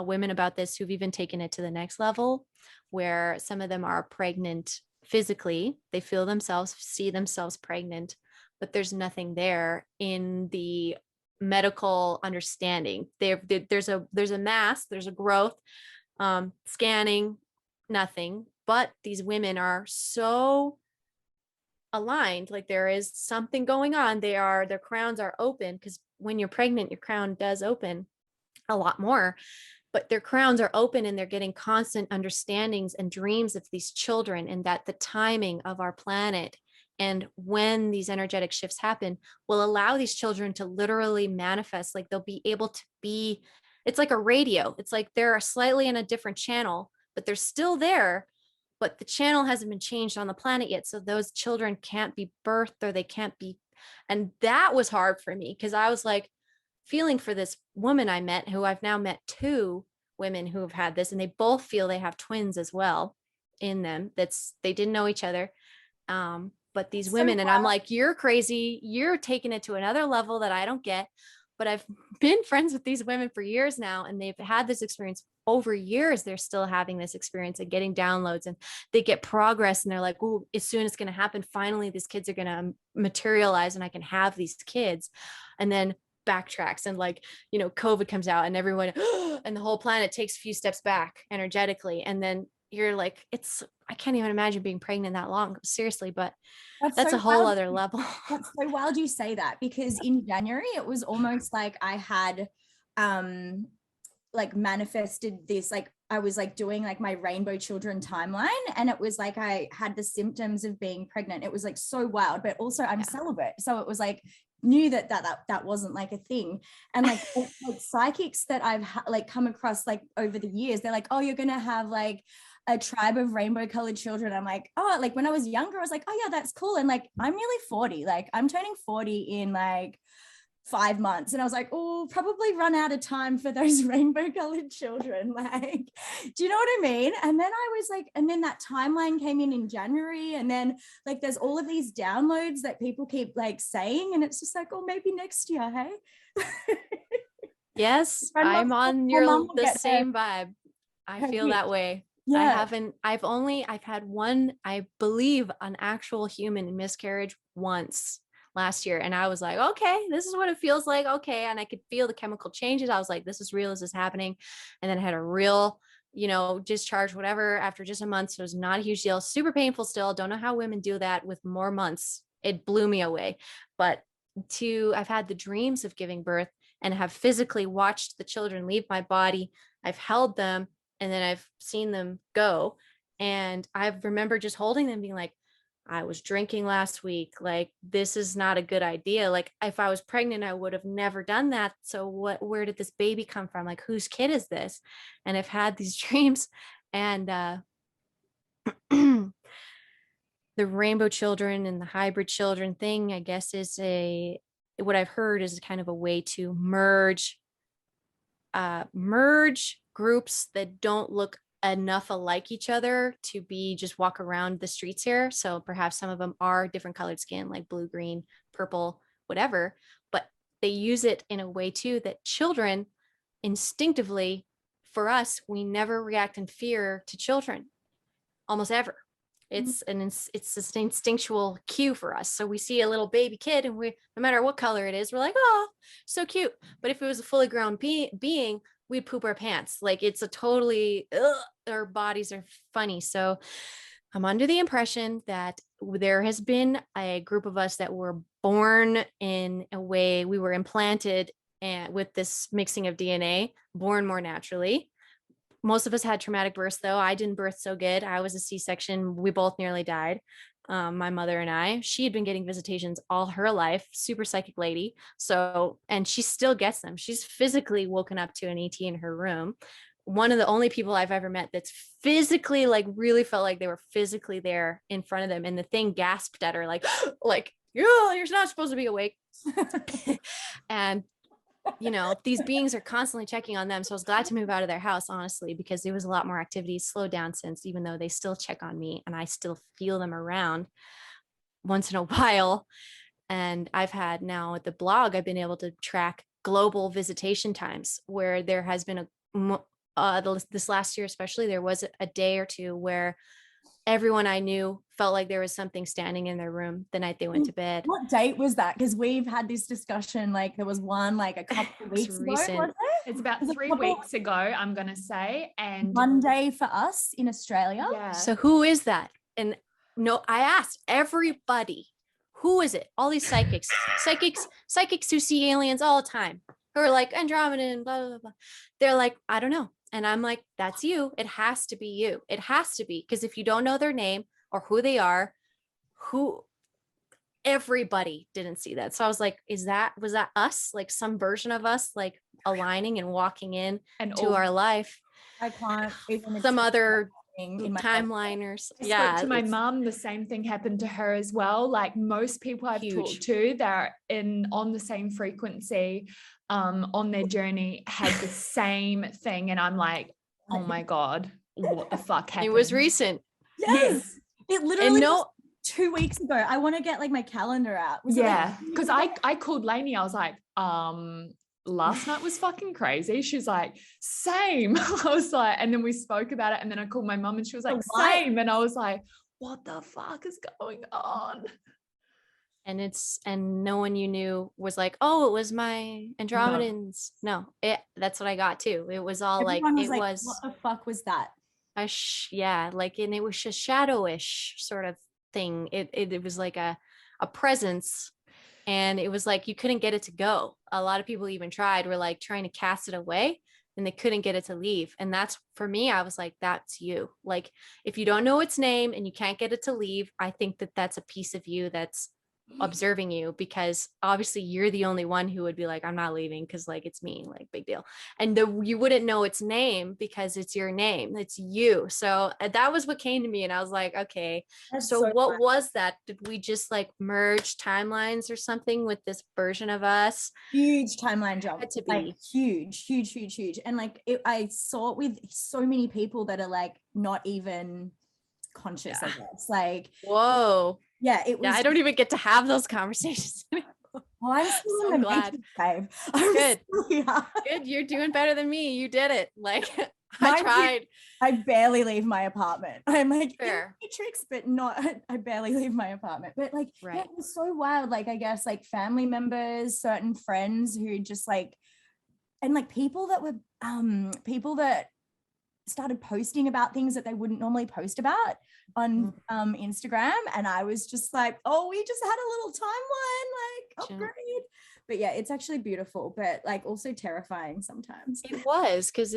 women about this who've even taken it to the next level, where some of them are pregnant physically. They feel themselves, see themselves pregnant, but there's nothing there in the medical understanding. There's a mass, there's a growth, scanning, nothing. But these women are so aligned, like there is something going on. Their crowns are open, because when you're pregnant, your crown does open a lot more, but their crowns are open, and they're getting constant understandings and dreams of these children, and that the timing of our planet and when these energetic shifts happen will allow these children to literally manifest. Like, they'll be able to be, it's like a radio. It's like they're slightly in a different channel, but they're still there, but the channel hasn't been changed on the planet yet. So those children can't be birthed, or they can't be. And that was hard for me, because I was like feeling for this woman I met, who I've now met 2 women who have had this, and they both feel they have twins as well in them. They didn't know each other. But these women, and I'm like, you're crazy. You're taking it to another level that I don't get. But I've been friends with these women for years now, and they've had this experience over years. They're still having this experience and getting downloads, and they get progress, and they're like, oh, as soon as it's going to happen, finally, these kids are going to materialize, and I can have these kids. And then backtracks, and like, COVID comes out, and everyone, and the whole planet takes a few steps back energetically. And then you're like, I can't even imagine being pregnant that long, seriously. But that's so a whole wild. other level. That's so wild you say that, because in January it was almost like I had like manifested this, like I was like doing like my rainbow children timeline, and it was like I had the symptoms of being pregnant. It was like so wild, but also I'm celibate, so it was like knew that wasn't like a thing. And like, like psychics that I've like come across like over the years, they're like, oh, you're gonna have like a tribe of rainbow colored children. I'm like, oh, like when I was younger, I was like, oh yeah, that's cool. And like, I'm nearly 40, like I'm turning 40 in like 5 months. And I was like, oh, probably run out of time for those rainbow colored children. Like, do you know what I mean? And then I was like, and then that timeline came in January. And then like, there's all of these downloads that people keep like saying, and it's just like, oh, maybe next year, hey? Yes, I'm on the same vibe. I feel that way. Yeah. I've had one, I believe, an actual human miscarriage once last year. And I was like, okay, this is what it feels like. Okay. And I could feel the chemical changes. I was like, this is real. This is happening. And then I had a real, discharge, whatever, after just a month. So it was not a huge deal. Super painful still. Don't know how women do that with more months. It blew me away. But I've had the dreams of giving birth, and have physically watched the children leave my body. I've held them, and then I've seen them go. And I remember just holding them being like, I was drinking last week. Like, this is not a good idea. Like, if I was pregnant, I would have never done that. So where did this baby come from? Like, whose kid is this? And I've had these dreams, and the rainbow children and the hybrid children thing, I guess, is what I've heard is kind of a way to merge groups that don't look enough alike each other to be just walk around the streets here. So perhaps some of them are different colored skin, like blue, green, purple, whatever, but they use it in a way too that children instinctively, for us, we never react in fear to children, almost ever. It's an instinctual cue for us. So we see a little baby kid, and we, no matter what color it is, we're like, oh, so cute. But if it was a fully grown being, we'd poop our pants. Like, it's a totally, our bodies are funny. So I'm under the impression that there has been a group of us that were born in a way, we were implanted and with this mixing of DNA, born more naturally. Most of us had traumatic births, though. I didn't birth so good. I was a C-section. We both nearly died. My mother and I, she had been getting visitations all her life, super psychic lady. So, and she still gets them. She's physically woken up to an ET in her room. One of the only people I've ever met that's physically, like, really felt like they were physically there in front of them. And the thing gasped at her, like, you're not supposed to be awake. And you know, these beings are constantly checking on them. So I was glad to move out of their house, honestly, because there was a lot more activity, slowed down since, even though they still check on me and I still feel them around once in a while. And I've had now at the blog, I've been able to track global visitation times where there has been this last year, especially, there was a day or two where everyone I knew felt like there was something standing in their room the night they went to bed. What date was that? Because we've had this discussion, like there was one like a couple of weeks ago, was it? It's about 3 weeks ago, I'm going to say. And Monday for us in Australia. Yeah. So who is that? And no, I asked everybody, who is it? All these psychics who see aliens all the time, who are like Andromeda and blah, blah, blah. They're like, I don't know. And I'm like, that's you. It has to be you. It has to be. Because if you don't know their name or who they are, everybody didn't see that. So I was like, was that us? Like some version of us, like aligning and walking in and to our life. I can't even some other timeliners. Yeah. To my mom, the same thing happened to her as well. Like most people I've talked to, they're on the same frequency, on their journey, had the same thing. And I'm like, oh my God, what the fuck happened? It was recent. Yes. It literally was 2 weeks ago. I want to get like my calendar out. Because I called Lainey. I was like, last night was fucking crazy. She's like, same. I was like, and then we spoke about it. And then I called my mom and she was like, same. And I was like, what the fuck is going on? And no one you knew was like, oh, it was my Andromedans. No, that's what I got too. It was all everyone like, was what the fuck was that? And it was a shadowish sort of thing. It was like a presence, and it was like you couldn't get it to go. A lot of people even were like trying to cast it away, and they couldn't get it to leave. And that's, for me, I was like, that's you. Like, if you don't know its name and you can't get it to leave, I think that that's a piece of you that's observing you, because obviously you're the only one who would be like, I'm not leaving, because like it's me, like big deal. And you wouldn't know its name because it's your name, it's you. So that was what came to me, and I was like, okay, so what was that? Did we just like merge timelines or something with this version of us? Huge timeline jump. To be like huge, and like I saw it with so many people that are like not even conscious of this. Like, whoa. Yeah, it was. Yeah, I don't even get to have those conversations anymore. Oh, I'm so glad. Good. Good. You're doing better than me. You did it. Like, I tried. I barely leave my apartment. I'm like tricks, but not. I barely leave my apartment. But like, it was so wild. Like, I guess like family members, certain friends who just like, and like people that started posting about things that they wouldn't normally post about on Instagram, and I was just like, oh, we just had a little timeline, like upgrade. But yeah, it's actually beautiful, but like also terrifying sometimes. It was, because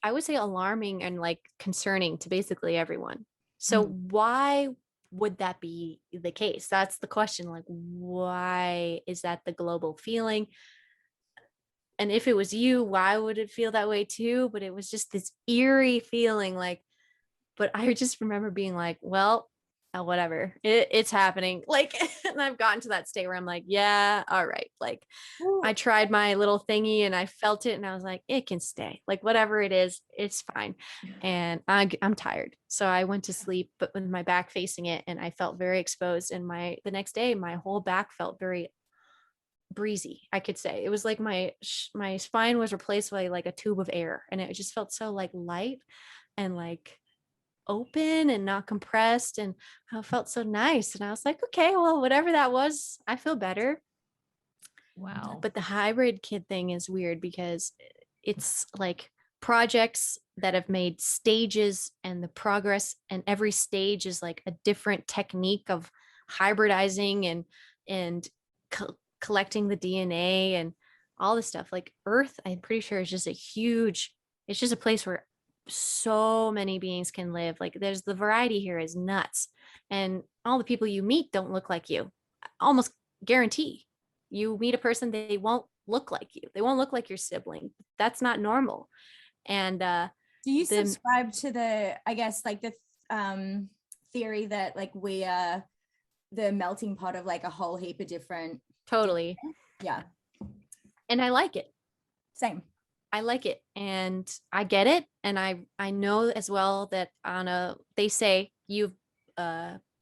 I would say alarming and like concerning to basically everyone. So why would that be the case? That's the question. Like, why is that the global feeling? And if it was you, why would it feel that way too? But it was just this eerie feeling, like, but I just remember being like, well, whatever, it's happening. Like, and I've gotten to that state where I'm like, yeah, all right. Like, I tried my little thingy and I felt it and I was like, it can stay. Like, whatever it is, it's fine. And I'm tired. So I went to sleep, but with my back facing it, and I felt very exposed. And the next day, my whole back felt very breezy, I could say. It was like my spine was replaced by like a tube of air, and it just felt so like light and like open and not compressed, and I felt so nice. And I was like, okay, well, whatever that was, I feel better. Wow. But the hybrid kid thing is weird because it's like projects that have made stages, and the progress, and every stage is like a different technique of hybridizing and collecting the DNA and all this stuff. Like Earth, I'm pretty sure is just it's just a place where so many beings can live. Like there's the variety here is nuts. And all the people you meet don't look like you. Almost guarantee. You meet a person, they won't look like you. They won't look like your sibling. That's not normal. And do you subscribe to the, I guess, like the theory that like we are the melting pot of like a whole heap of different totally DNA? Yeah. And I like it. Same. I like it and I get it. And I know as well that they say you've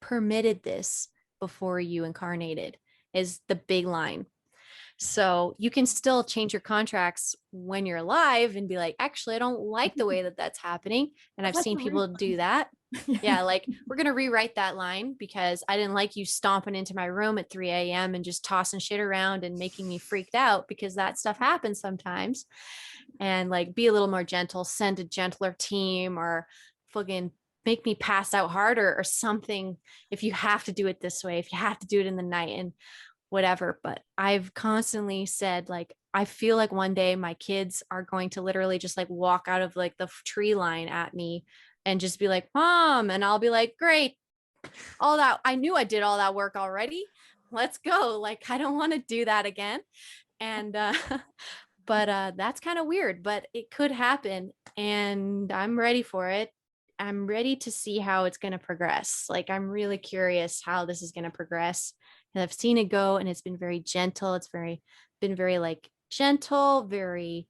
permitted this before you incarnated is the big line. So you can still change your contracts when you're alive and be like, actually, I don't like the way that that's happening. And I've seen people do that. Yeah. Like we're going to rewrite that line because I didn't like you stomping into my room at 3 a.m. and just tossing shit around and making me freaked out, because that stuff happens sometimes. And like, be a little more gentle, send a gentler team, or fucking make me pass out harder or something. If you have to do it this way, if you have to do it in the night and whatever. But I've constantly said, like, I feel like one day my kids are going to literally just like walk out of like the tree line at me and just be like, Mom. And I'll be like, great. All that, I knew I did all that work already. Let's go. Like, I don't want to do that again. And, but that's kind of weird, but it could happen. And I'm ready for it. I'm ready to see how it's going to progress. Like, I'm really curious how this is going to progress. And I've seen it go, and it's been very gentle. It's been very like gentle, very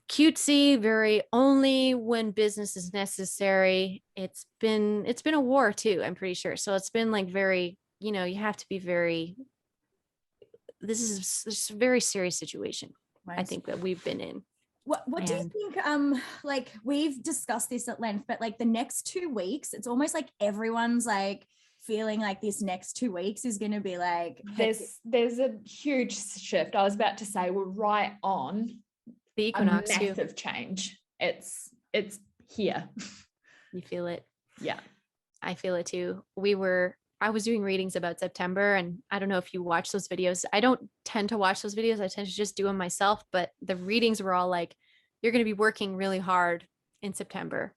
cutesy, very only when business is necessary. It's been a war too, I'm pretty sure. So it's been like very, you have to be very, this is a very serious situation. Nice. I think that we've been in. What do you think, like we've discussed this at length, but like the next 2 weeks, it's almost like everyone's like feeling like this next 2 weeks is going to be like, there's a huge shift. I was about to say we're right on the equinox, a massive change. It's here. You feel it? Yeah, I feel it too. I was doing readings about September, and I don't know if you watch those videos. I don't tend to watch those videos. I tend to just do them myself, but the readings were all like, you're going to be working really hard in September.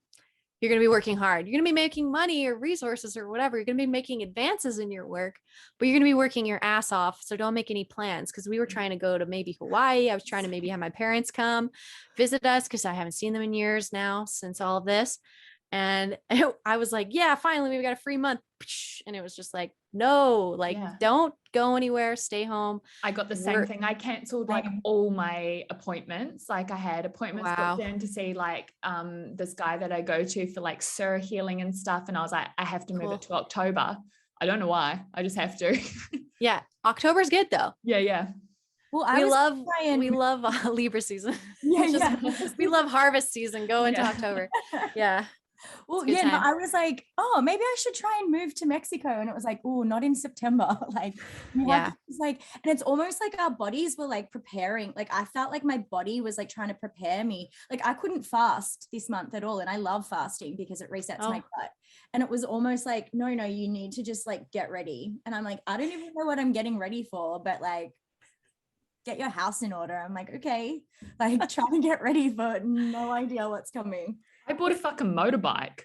You're going to be working hard. You're going to be making money or resources or whatever. You're going to be making advances in your work, but you're going to be working your ass off. So don't make any plans. Cause we were trying to go to maybe Hawaii. I was trying to maybe have my parents come visit us, cause I haven't seen them in years now since all of this. And I was like, yeah, finally we got a free month. And it was just like, no, like, don't go anywhere, stay home. I got the same thing. I canceled like all my appointments. Like I had appointments booked in to see like this guy that I go to for like Sir healing and stuff. And I was like, I have to move it to October. I don't know why. I just have to. Yeah. October's good though. Yeah. Well, we love Libra season. We love harvest season. Go into October. Yeah. Well, yeah, no, I was like, oh, maybe I should try and move to Mexico. And it was like, oh, not in September. Like, it's like, and it's almost like our bodies were like preparing. Like, I felt like my body was like trying to prepare me. Like, I couldn't fast this month at all. And I love fasting because it resets my gut. And it was almost like, no, you need to just like get ready. And I'm like, I don't even know what I'm getting ready for, but like, get your house in order. I'm like, okay, like trying to get ready for no idea what's coming. I bought a fucking motorbike.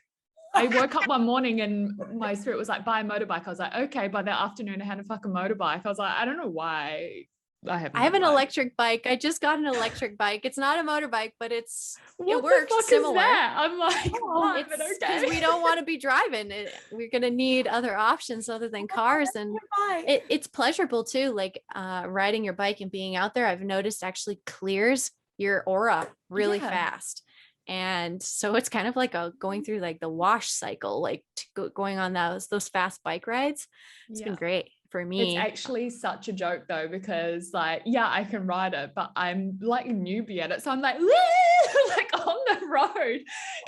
I woke up one morning and my spirit was like, buy a motorbike. I was like, okay. By the afternoon, I had a fucking motorbike. I was like, I don't know why. I have an electric bike. I just got an electric bike. It's not a motorbike, but it What works the fuck similar. Is that? I'm like, what? But It's okay. because we don't want to be driving. We're gonna need other options other than cars, and it's pleasurable too. Like riding your bike and being out there, I've noticed actually clears your aura really fast. And so it's kind of like going through like the wash cycle, like going on those fast bike rides. It's been great for me. It's actually such a joke though, because like, yeah, I can ride it, but I'm like a newbie at it. So I'm like, like on the road,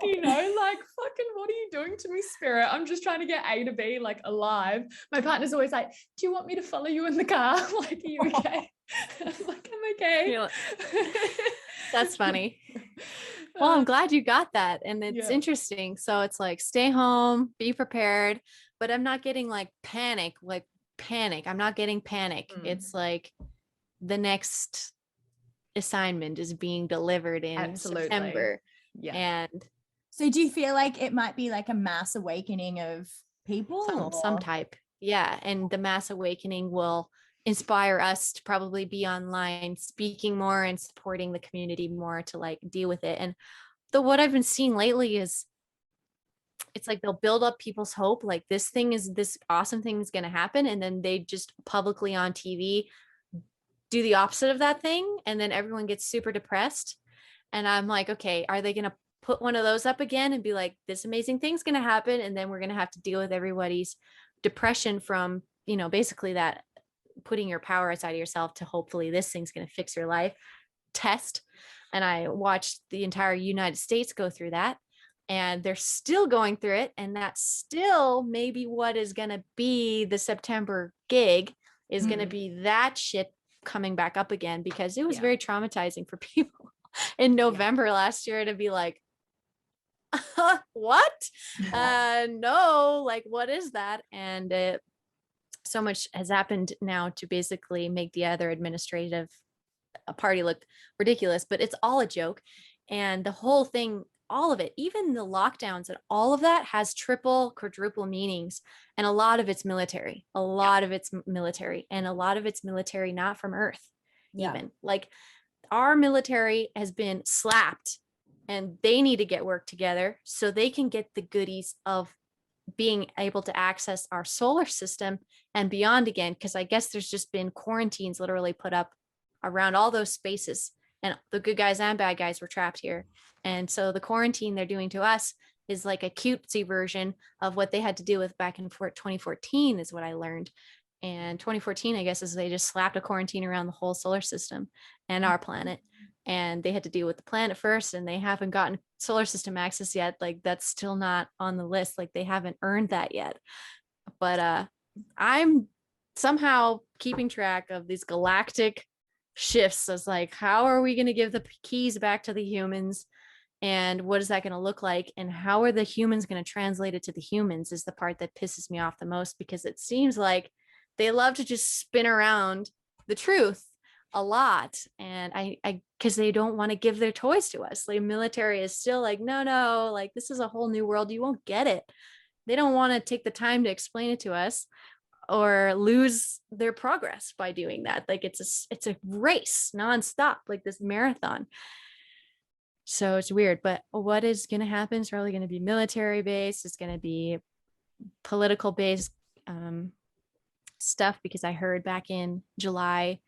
you know, like fucking, what are you doing to me, spirit? I'm just trying to get A to B, like alive. My partner's always like, do you want me to follow you in the car? I'm like, are you okay? I'm like, I'm okay. That's funny. Well, I'm glad you got that. And it's interesting. So it's like, stay home, be prepared, but I'm not getting like panic. I'm not getting panic. It's like the next assignment is being delivered in September. Yeah. And so do you feel like it might be like a mass awakening of people? Some type. Yeah. And the mass awakening will inspire us to probably be online speaking more and supporting the community more to like deal with it. And what I've been seeing lately is it's like they'll build up people's hope, like this awesome thing is going to happen, and then they just publicly on TV do the opposite of that thing, and then everyone gets super depressed. And I'm like, okay, are they going to put one of those up again and be like, this amazing thing's going to happen, and then we're going to have to deal with everybody's depression from, you know, basically that putting your power outside of yourself to hopefully this thing's going to fix your life test. And I watched the entire United States go through that, and they're still going through it. And that's still maybe what is going to be the September gig is going to be that shit coming back up again, because it was very traumatizing for people in November last year to be like, what? No, like, what is that? And so much has happened now to basically make the other administrative party look ridiculous, but it's all a joke. And the whole thing, all of it, even the lockdowns and all of that has triple, quadruple meanings. And a lot of it's military, and a lot of it's military not from Earth. Even like our military has been slapped, and they need to get work together so they can get the goodies of being able to access our solar system and beyond again. Because I guess there's just been quarantines literally put up around all those spaces, and the good guys and bad guys were trapped here. And so the quarantine they're doing to us is like a cutesy version of what they had to deal with back in 2014 is what I learned. And 2014, I guess, is they just slapped a quarantine around the whole solar system and our planet. And they had to deal with the planet first, and they haven't gotten solar system access yet. Like, that's still not on the list. Like, they haven't earned that yet. But I'm somehow keeping track of these galactic shifts as like, how are we going to give the keys back to the humans? And what is that going to look like? And how are the humans going to translate it to the humans is the part that pisses me off the most, because it seems like they love to just spin around the truth a lot. And I because they don't want to give their toys to us. Like, military is still like, no, like, this is a whole new world. You won't get it. They don't want to take the time to explain it to us or lose their progress by doing that. Like, it's a race nonstop, like this marathon. So it's weird, but what is going to happen is probably going to be military based. It's going to be political based stuff, because I heard back in July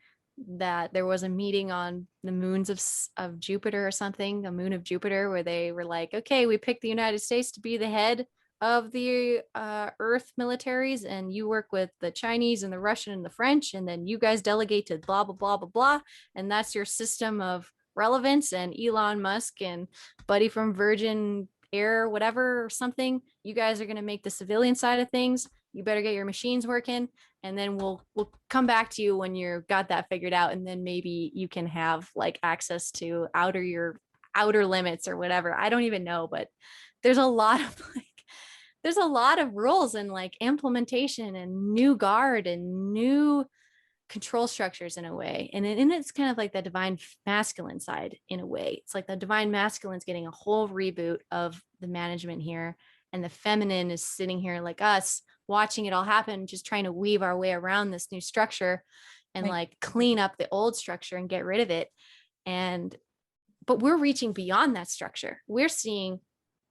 that there was a meeting on the moons of Jupiter or something, the moon of Jupiter, where they were like, okay, we picked the United States to be the head of the Earth militaries, and you work with the Chinese and the Russian and the French, and then you guys delegate to blah, blah, blah, blah, blah. And that's your system of relevance. And Elon Musk and Buddy from Virgin Air, whatever, or something, you guys are going to make the civilian side of things. You better get your machines working, and then we'll come back to you when you've got that figured out. And then maybe you can have like access to your outer limits or whatever. I don't even know, but there's a lot of rules and like implementation and new guard and new control structures in a way. And it's kind of like the divine masculine side in a way. It's like the divine masculine's getting a whole reboot of the management here. And the feminine is sitting here like us, watching it all happen, just trying to weave our way around this new structure and like clean up the old structure and get rid of it. But we're reaching beyond that structure. We're seeing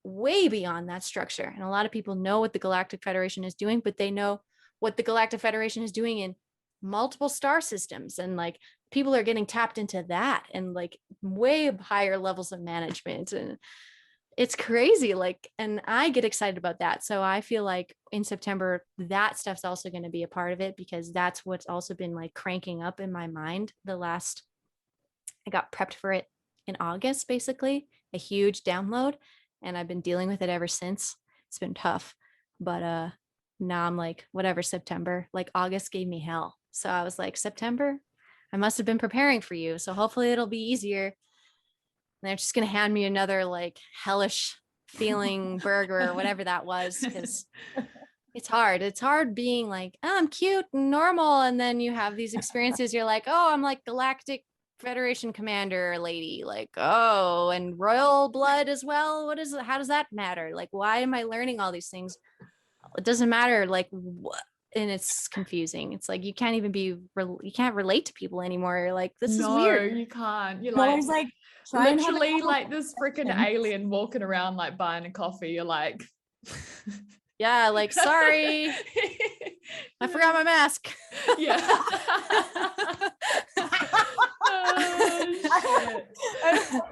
way beyond that structure. And a lot of people know what the Galactic Federation is doing, but they know what the Galactic Federation is doing in multiple star systems. And like people are getting tapped into that and like way higher levels of management. And it's crazy. Like, and I get excited about that. So I feel like in September, that stuff's also going to be a part of it, because that's what's also been like cranking up in my mind I got prepped for it in August, basically, a huge download. And I've been dealing with it ever since. It's been tough. But now I'm like, whatever, September, like August gave me hell. So I was like, September, I must have been preparing for you. So hopefully it'll be easier. And they're just going to hand me another like hellish feeling burger or whatever that was, because it's hard. It's hard being like, oh, I'm cute and normal. And then you have these experiences. You're like, oh, I'm like Galactic Federation commander lady, like, oh, and royal blood as well. What is it? How does that matter? Like, why am I learning all these things? It doesn't matter. Like, what? And it's confusing. It's like you can't even you can't relate to people anymore. You're like, this is weird. You can't. You're Always like like try and have a literally like this freaking conversation. alien walking around like buying a coffee. You're like, Yeah, like, sorry, I forgot my mask. yeah.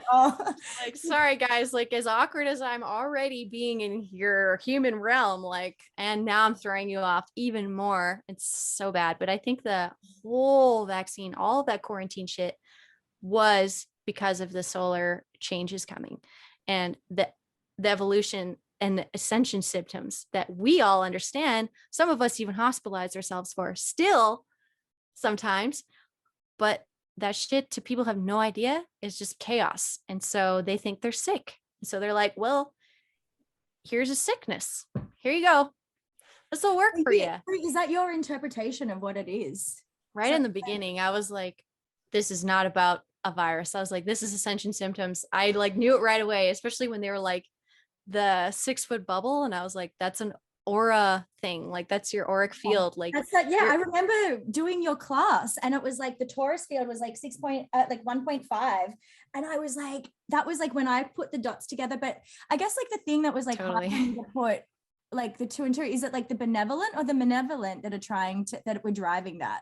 Oh, Like, sorry guys, like as awkward as I'm already being in your human realm, like, and now I'm throwing you off even more. It's so bad. But I think the whole vaccine, all of that quarantine shit was because of the solar changes coming and the evolution and the ascension symptoms that we all understand. Some of us even hospitalize ourselves for still sometimes, but that shit to people have no idea is just chaos. And so they think they're sick. So they're like, well, here's a sickness. Here you go. This will work for you. is that your interpretation of what it is? Right in the beginning, I was like, this is not about a virus. I was like, this is ascension symptoms. I like knew it right away, especially when they were like the 6-foot bubble. And I was like, that's an aura thing. Like that's your auric field. Like that's that. Yeah, I remember doing your class, and it was like the torus field was like 1.5, and I was like, that was like when I put the dots together. But I guess like the thing that was like hard for me to put like the two and two, is it like the benevolent or the malevolent that are trying to that we're driving that?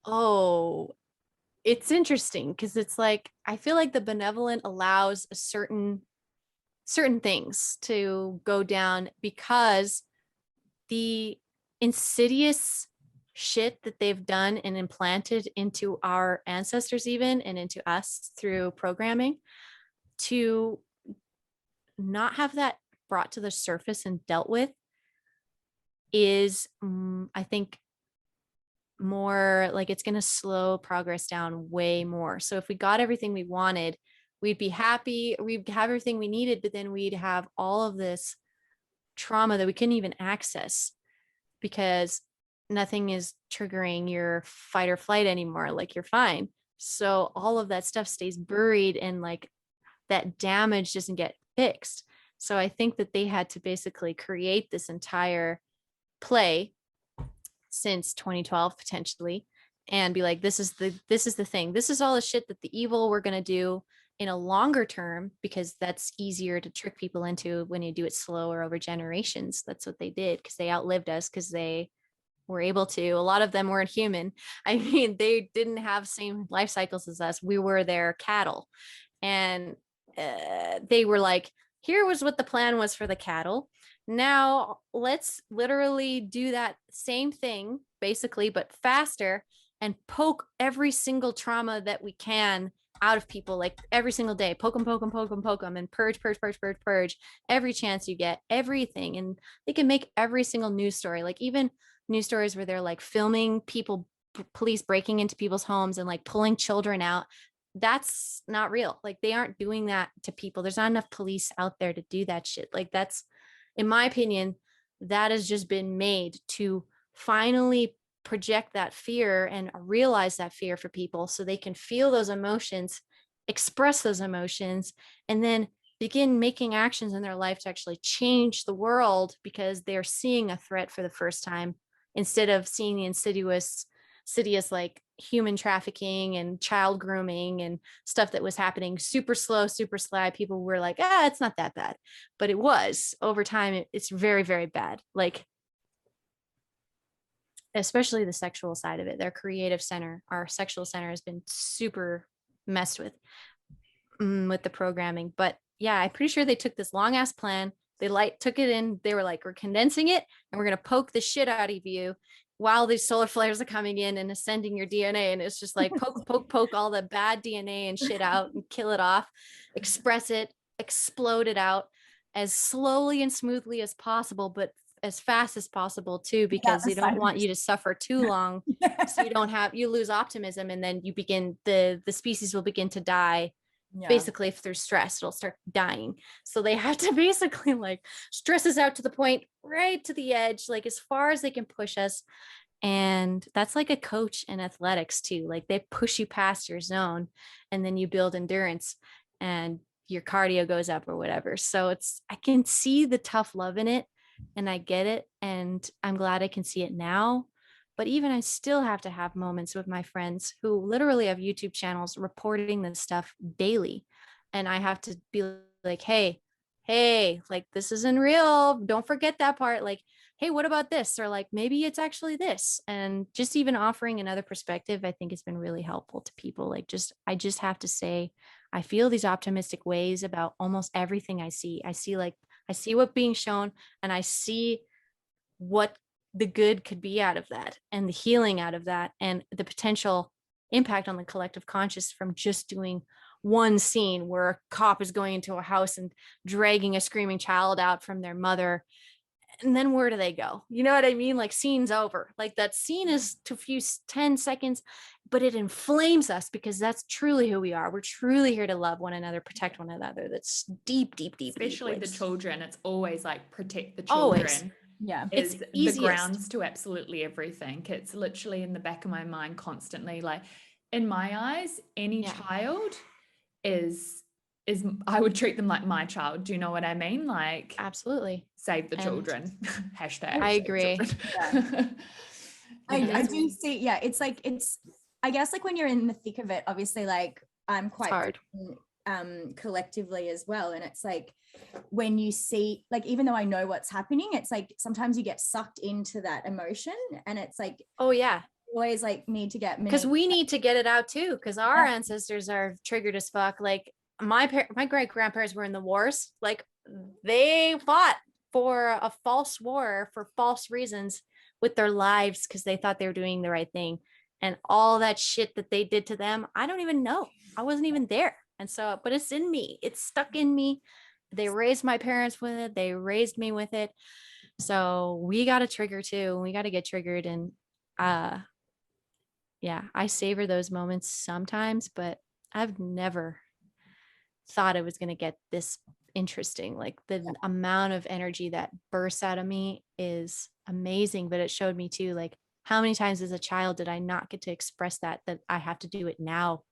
Oh, it's interesting because it's like I feel like the benevolent allows a certain things to go down because the insidious shit that they've done and implanted into our ancestors even and into us through programming to not have that brought to the surface and dealt with is I think more like it's going to slow progress down way more. So if we got everything we wanted, we'd be happy, we'd have everything we needed, but then we'd have all of this trauma that we couldn't even access because nothing is triggering your fight or flight anymore. Like you're fine. So all of that stuff stays buried and like that damage doesn't get fixed. So I think that they had to basically create this entire play since 2012 potentially and be like, this is the thing. This is all the shit that the evil we're going to do in a longer term, because that's easier to trick people into when you do it slower over generations. That's what they did because they outlived us because they were able to. A lot of them weren't human. I mean, they didn't have same life cycles as us. We were their cattle. And they were like, here was what the plan was for the cattle. Now let's literally do that same thing, basically, but faster and poke every single trauma that we can out of people, like every single day, poke them, and purge every chance you get, everything. And they can make every single news story, like even news stories where they're like filming people, police breaking into people's homes and like pulling children out. That's not real. Like they aren't doing that to people. There's not enough police out there to do that shit. Like that's, in my opinion, that has just been made to finally project that fear and realize that fear for people so they can feel those emotions, express those emotions, and then begin making actions in their life to actually change the world because they're seeing a threat for the first time instead of seeing the insidious like human trafficking and child grooming and stuff that was happening super slow, super sly. People were like, it's not that bad. But it was. Over time, it's very, very bad. Like, especially the sexual side of it. Their creative center, our sexual center, has been super messed with the programming. But yeah, I'm pretty sure they took this long ass plan. They took it in. They were like, we're condensing it and we're going to poke the shit out of you while these solar flares are coming in and ascending your DNA. And it's just like poke all the bad DNA and shit out and kill it off, express it, explode it out as slowly and smoothly as possible, but as fast as possible too, because they don't want you to suffer too long. So you lose optimism, and then you begin, the species will begin to die. Yeah. Basically, if there's stress, it'll start dying. So they have to basically like stress us out to the point, right to the edge, like as far as they can push us. And that's like a coach in athletics too. Like they push you past your zone, and then you build endurance and your cardio goes up or whatever. So I can see the tough love in it, and I get it. And I'm glad I can see it now. But even I still have to have moments with my friends who literally have YouTube channels reporting this stuff daily. And I have to be like, hey, like this isn't real. Don't forget that part. Like, hey, what about this? Or like, maybe it's actually this. And just even offering another perspective, I think has been really helpful to people. Like I just have to say, I feel these optimistic ways about almost everything I see. I see what's being shown, and I see what the good could be out of that, and the healing out of that, and the potential impact on the collective conscious from just doing one scene where a cop is going into a house and dragging a screaming child out from their mother. And then where do they go? You know what I mean? Like, scene's over. Like, that scene is to few 10 seconds, but it inflames us because that's truly who we are. We're truly here to love one another, protect one another. That's deep, deep, deep. Especially deep the children. It's always like protect the Always. children. Yeah, Is it's the grounds to absolutely everything. It's literally in the back of my mind constantly. Like, in my eyes, any child is I would treat them like my child. Do you know what I mean? Like, absolutely. Save the children. Hashtag. I agree. Yeah. I do see. Yeah, it's I guess like when you're in the thick of it, obviously, like I'm quite hard. Collectively as well, and it's like when you see, like, even though I know what's happening, it's like sometimes you get sucked into that emotion, and it's like, oh yeah, always like need to get, because we need to get it out too, because our ancestors are triggered as fuck. Like my great grandparents were in the wars. Like they fought for a false war for false reasons with their lives because they thought they were doing the right thing, and all that shit that they did to them, I don't even know. I wasn't even there. And so, but it's in me. It's stuck in me. They raised my parents with it. They raised me with it. So we got to trigger too. We got to get triggered. And yeah, I savor those moments sometimes, but I've never thought it was going to get this interesting. Like the amount of energy that bursts out of me is amazing. But it showed me too, like how many times as a child did I not get to express that I have to do it now.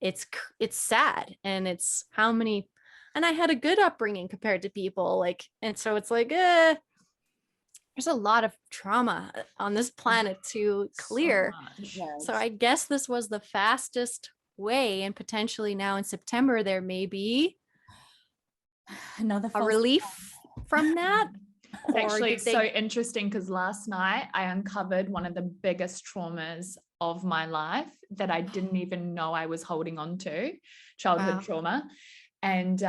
It's sad. And it's how many, and I had a good upbringing compared to people, like, and so it's like, there's a lot of trauma on this planet to clear. So I guess this was the fastest way, and potentially now in September, there may be another relief from that. It's actually so interesting because last night I uncovered one of the biggest traumas of my life that I didn't even know I was holding on to, childhood trauma. And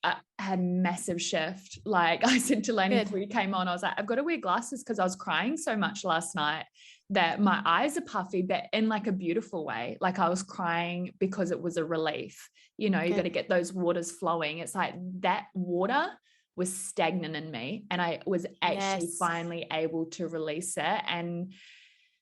I had a massive shift. Like I said to Lainey before you came on, I was like, I've got to wear glasses because I was crying so much last night that my eyes are puffy, but in like a beautiful way. Like I was crying because it was a relief. You know, you got to get those waters flowing. It's like that water was stagnant in me, and I was actually finally able to release it. And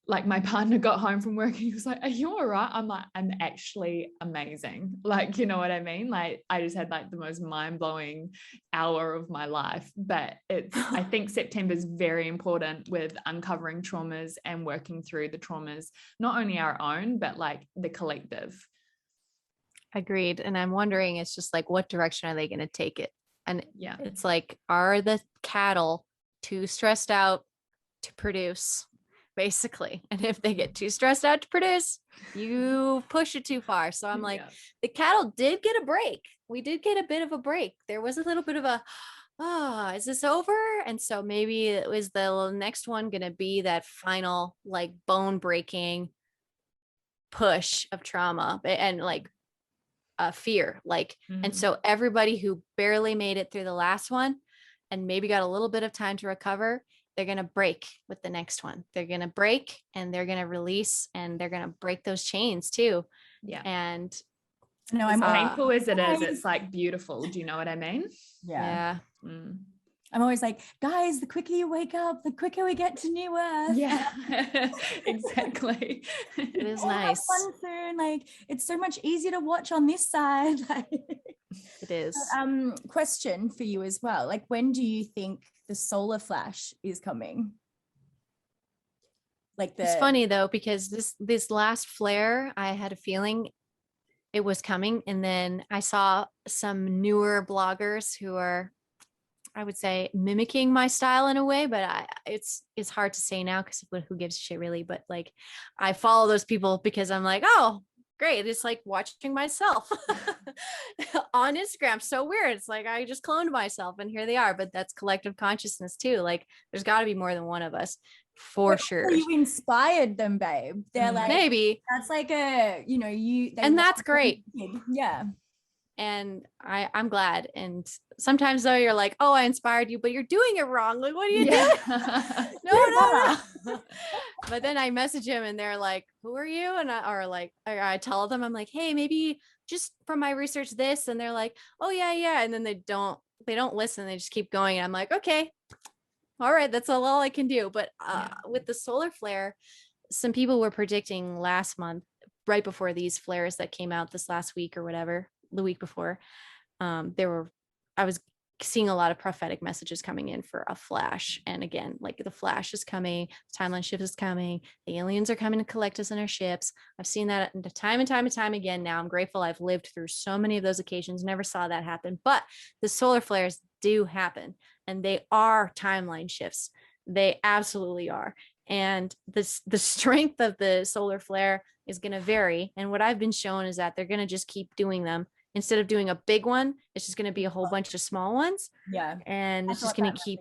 like my partner got home from work and he was like, are you all right? I'm like, I'm actually amazing. Like, you know what I mean? Like I just had like the most mind-blowing hour of my life. But I think September is very important with uncovering traumas and working through the traumas, not only our own, but like the collective. Agreed. And I'm wondering, it's just like, what direction are they going to take it? And Yeah. it's like, are the cattle too stressed out to produce, basically? And if they get too stressed out to produce, you push it too far. So I'm like, Yeah. the cattle did get a break. We did get a bit of a break. There was a little bit of a, is this over? And so maybe it was the next one going to be that final, like, bone breaking push of trauma and like fear, like, and so everybody who barely made it through the last one and maybe got a little bit of time to recover, they're going to break with the next one. They're going to break and they're going to release and they're going to break those chains too. Yeah. And No, as I'm painful as it is, it's like beautiful. Do you know what I mean? yeah. Mm. I'm always like, guys, the quicker you wake up, the quicker we get to New Earth. Yeah, exactly. it is We'll have nice. fun soon. Like, it's so much easier to watch on this side. It is. Question for you as well. Like, when do you think the solar flash is coming? Like It's funny though, because this last flare, I had a feeling it was coming, and then I saw some newer bloggers who are, I would say, mimicking my style in a way, but it's hard to say now because who gives a shit really? But like, I follow those people because I'm like, oh, great. It's like watching myself on Instagram. So weird. It's like, I just cloned myself and here they are, but that's collective consciousness too. Like there's gotta be more than one of us for sure. You inspired them, babe. They're like, maybe that's like and that's great. Yeah. And I'm glad. And sometimes though you're like, oh, I inspired you, but you're doing it wrong. Like, what are you doing? No. But then I message him and they're like, who are you? And I tell them, I'm like, hey, maybe just from my research this. And they're like, oh yeah. And then they don't listen. They just keep going. And I'm like, okay, all right, that's all I can do. But with the solar flare, some people were predicting last month, right before these flares that came out this last week or whatever, the week before, I was seeing a lot of prophetic messages coming in for a flash. And again, like the flash is coming, the timeline shift is coming, the aliens are coming to collect us in our ships. I've seen that time and time again. Now I'm grateful I've lived through so many of those occasions, never saw that happen, but the solar flares do happen and they are timeline shifts. They absolutely are. And the strength of the solar flare is going to vary. And what I've been shown is that they're going to just keep doing them. Instead of doing a big one, it's just going to be a whole bunch of small ones. Yeah. And it's just going to keep,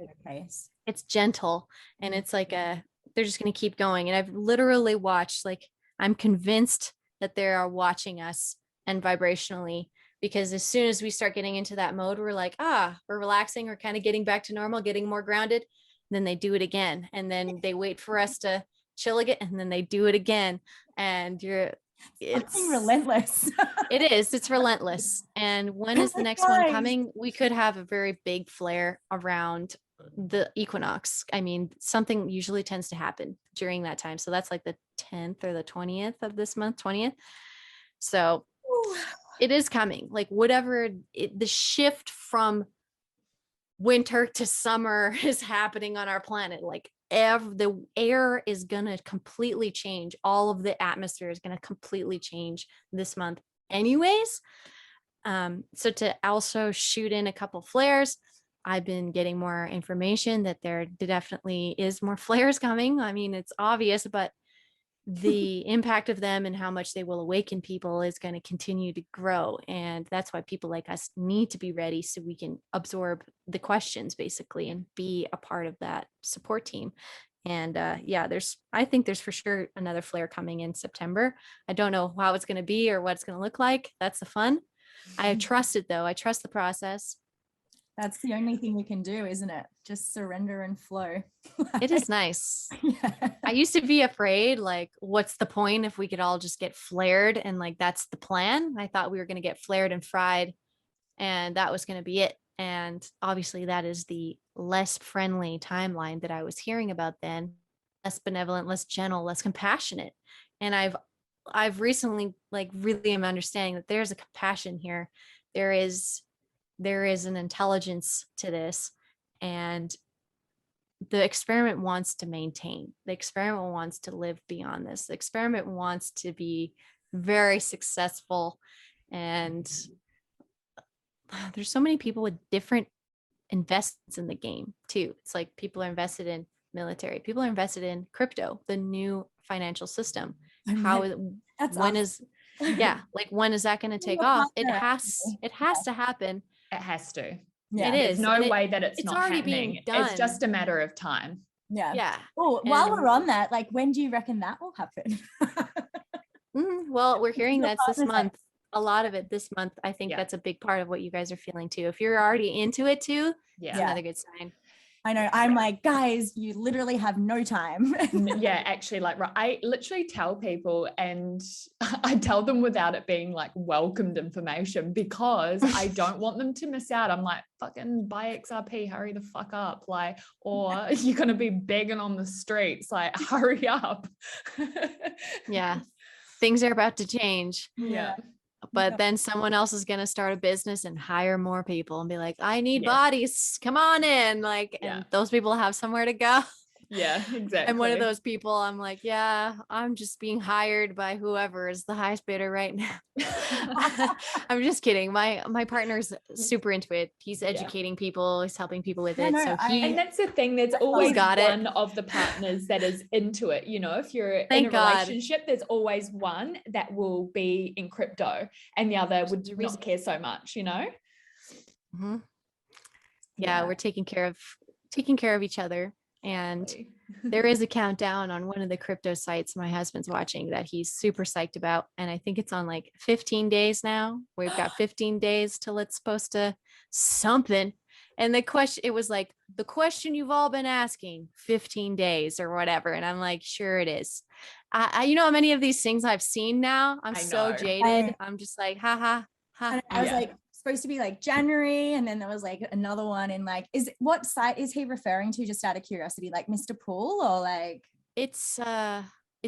it's gentle. And it's like they're just going to keep going. And I've literally watched, like, I'm convinced that they are watching us and vibrationally, because as soon as we start getting into that mode, we're like, we're relaxing, we're kind of getting back to normal, getting more grounded. Then they do it again. And then they wait for us to chill again. And then they do it again. And it's relentless. It's relentless. And when is the next one coming? We could have a very big flare around the equinox. I mean, something usually tends to happen during that time. So that's like the 10th or the 20th of this month, 20th. So it is coming. Like whatever the shift from winter to summer is happening on our planet. Like the air is going to completely change. All of the atmosphere is going to completely change this month anyways. So to also shoot in a couple flares, I've been getting more information that there definitely is more flares coming. I mean, it's obvious, but the impact of them and how much they will awaken people is going to continue to grow. And that's why people like us need to be ready so we can absorb the questions basically and be a part of that support team. And I think there's for sure another flare coming in September. I don't know how it's going to be or what it's going to look like. That's the fun. I trust it though. I trust the process. That's the only thing we can do, isn't it? Just surrender and flow. It is nice. Yeah. I used to be afraid, like, what's the point if we could all just get flared? And like, that's the plan. I thought we were going to get flared and fried and that was going to be it. And obviously that is the less friendly timeline that I was hearing about then. less benevolent, less gentle, less compassionate. And I've recently like really am understanding that there's a compassion here. There is an intelligence to this, and the experiment wants to maintain. The experiment wants to live beyond this. The experiment wants to be very successful. And there's so many people with different investments in the game too. It's like people are invested in military, people are invested in crypto, the new financial system. How is That's when awesome. is like when is that going to take off? It has to happen. It has to. Yeah. It There's is. no and way that it's not already happening. being done. It's just a matter of time. Yeah. Yeah. Oh, while And- we're on that, like, when do you reckon that will happen? Well, we're hearing Your that's this partner's like- month. A lot of it this month. I think Yeah. that's a big part of what you guys are feeling too. If you're already into it too, it's Yeah. another good sign. I know. I'm like, guys, you literally have no time. Yeah, actually, like I literally tell people, and I tell them without it being like welcomed information, because I don't want them to miss out. I'm like, fucking buy XRP, hurry the fuck up, like, or you're gonna be begging on the streets, like, hurry up. Yeah. Things are about to change. Yeah. But then someone else is going to start a business and hire more people and be like, I need Yes. bodies. Come on in. Like, Yeah. and those people have somewhere to go. Yeah, exactly. And one of those people, I'm like, yeah, I'm just being hired by whoever is the highest bidder right now. I'm just kidding. My partner's super into it. He's educating people. He's helping people with it. no, So And that's the thing, there's always got it. one of the partners that is into it. You know, if you're in Thank a God. relationship, there's always one that will be in crypto and the other would not care so much, you know? Mhm. Yeah, we're taking care of each other. And there is a countdown on one of the crypto sites my husband's watching that he's super psyched about. And I think it's on like 15 days now. We've got 15 days till it's supposed to something. And it was like the question you've all been asking, 15 days or whatever. And I'm like, sure it is. You know how many of these things I've seen now? I'm I so know. jaded. I'm just like, ha ha ha. And I was Yeah. like, supposed to be like January, and then there was like another one in like, what site is he referring to, just out of curiosity, like Mr. Pool, or like? It's a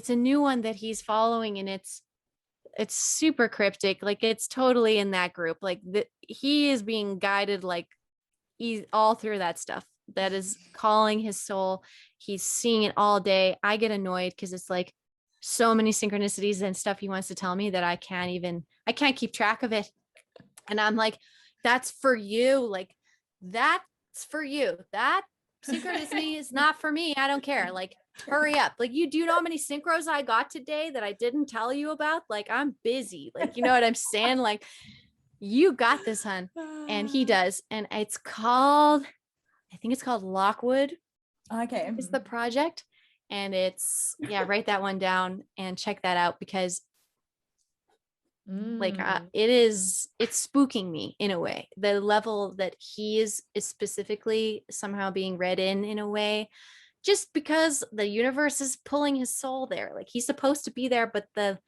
new one that he's following, and it's super cryptic. Like it's totally in that group. Like he is being guided, like he's all through that stuff that is calling his soul. He's seeing it all day. I get annoyed because it's like so many synchronicities and stuff he wants to tell me that I can't keep track of it. And I'm like, that's for you. Like, that's for you. That synchronicity is not for me. I don't care. Like, hurry up. Like, do you know how many synchros I got today that I didn't tell you about? Like, I'm busy. Like, you know what I'm saying? Like, you got this, hun. And he does. And I think it's called Lockwood Okay. is the project. And write that one down and check that out, because like it's spooking me in a way, the level that he is specifically somehow being read in a way, just because the universe is pulling his soul there. Like he's supposed to be there, but the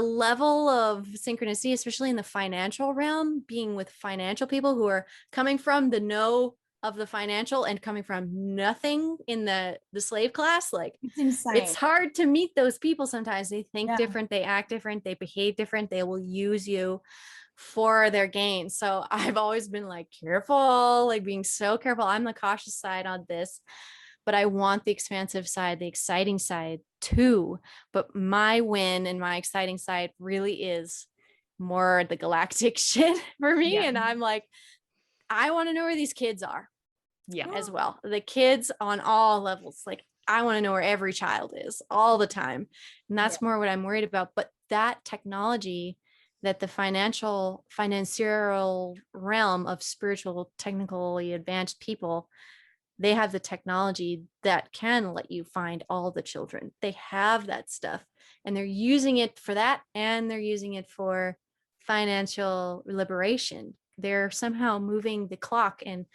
level of synchronicity, especially in the financial realm, being with financial people who are coming from the know of the financial and coming from nothing in the slave class, like It's insane. it's hard to meet those people sometimes. They think Yeah. different, they act different, they behave different, they will use you for their gain. So I've always been like careful, like being so careful. I'm the cautious side on this, but I want the expansive side, the exciting side too. But my win and my exciting side really is more the galactic shit for me. Yeah. And I'm like, I want to know where these kids are. Yeah. As well, the kids on all levels. Like I want to know where every child is all the time, and that's more what I'm worried about. But that technology that the financial realm of spiritual, technically advanced people, they have the technology that can let you find all the children. They have that stuff, and they're using it for that, and they're using it for financial liberation. They're somehow moving the clock and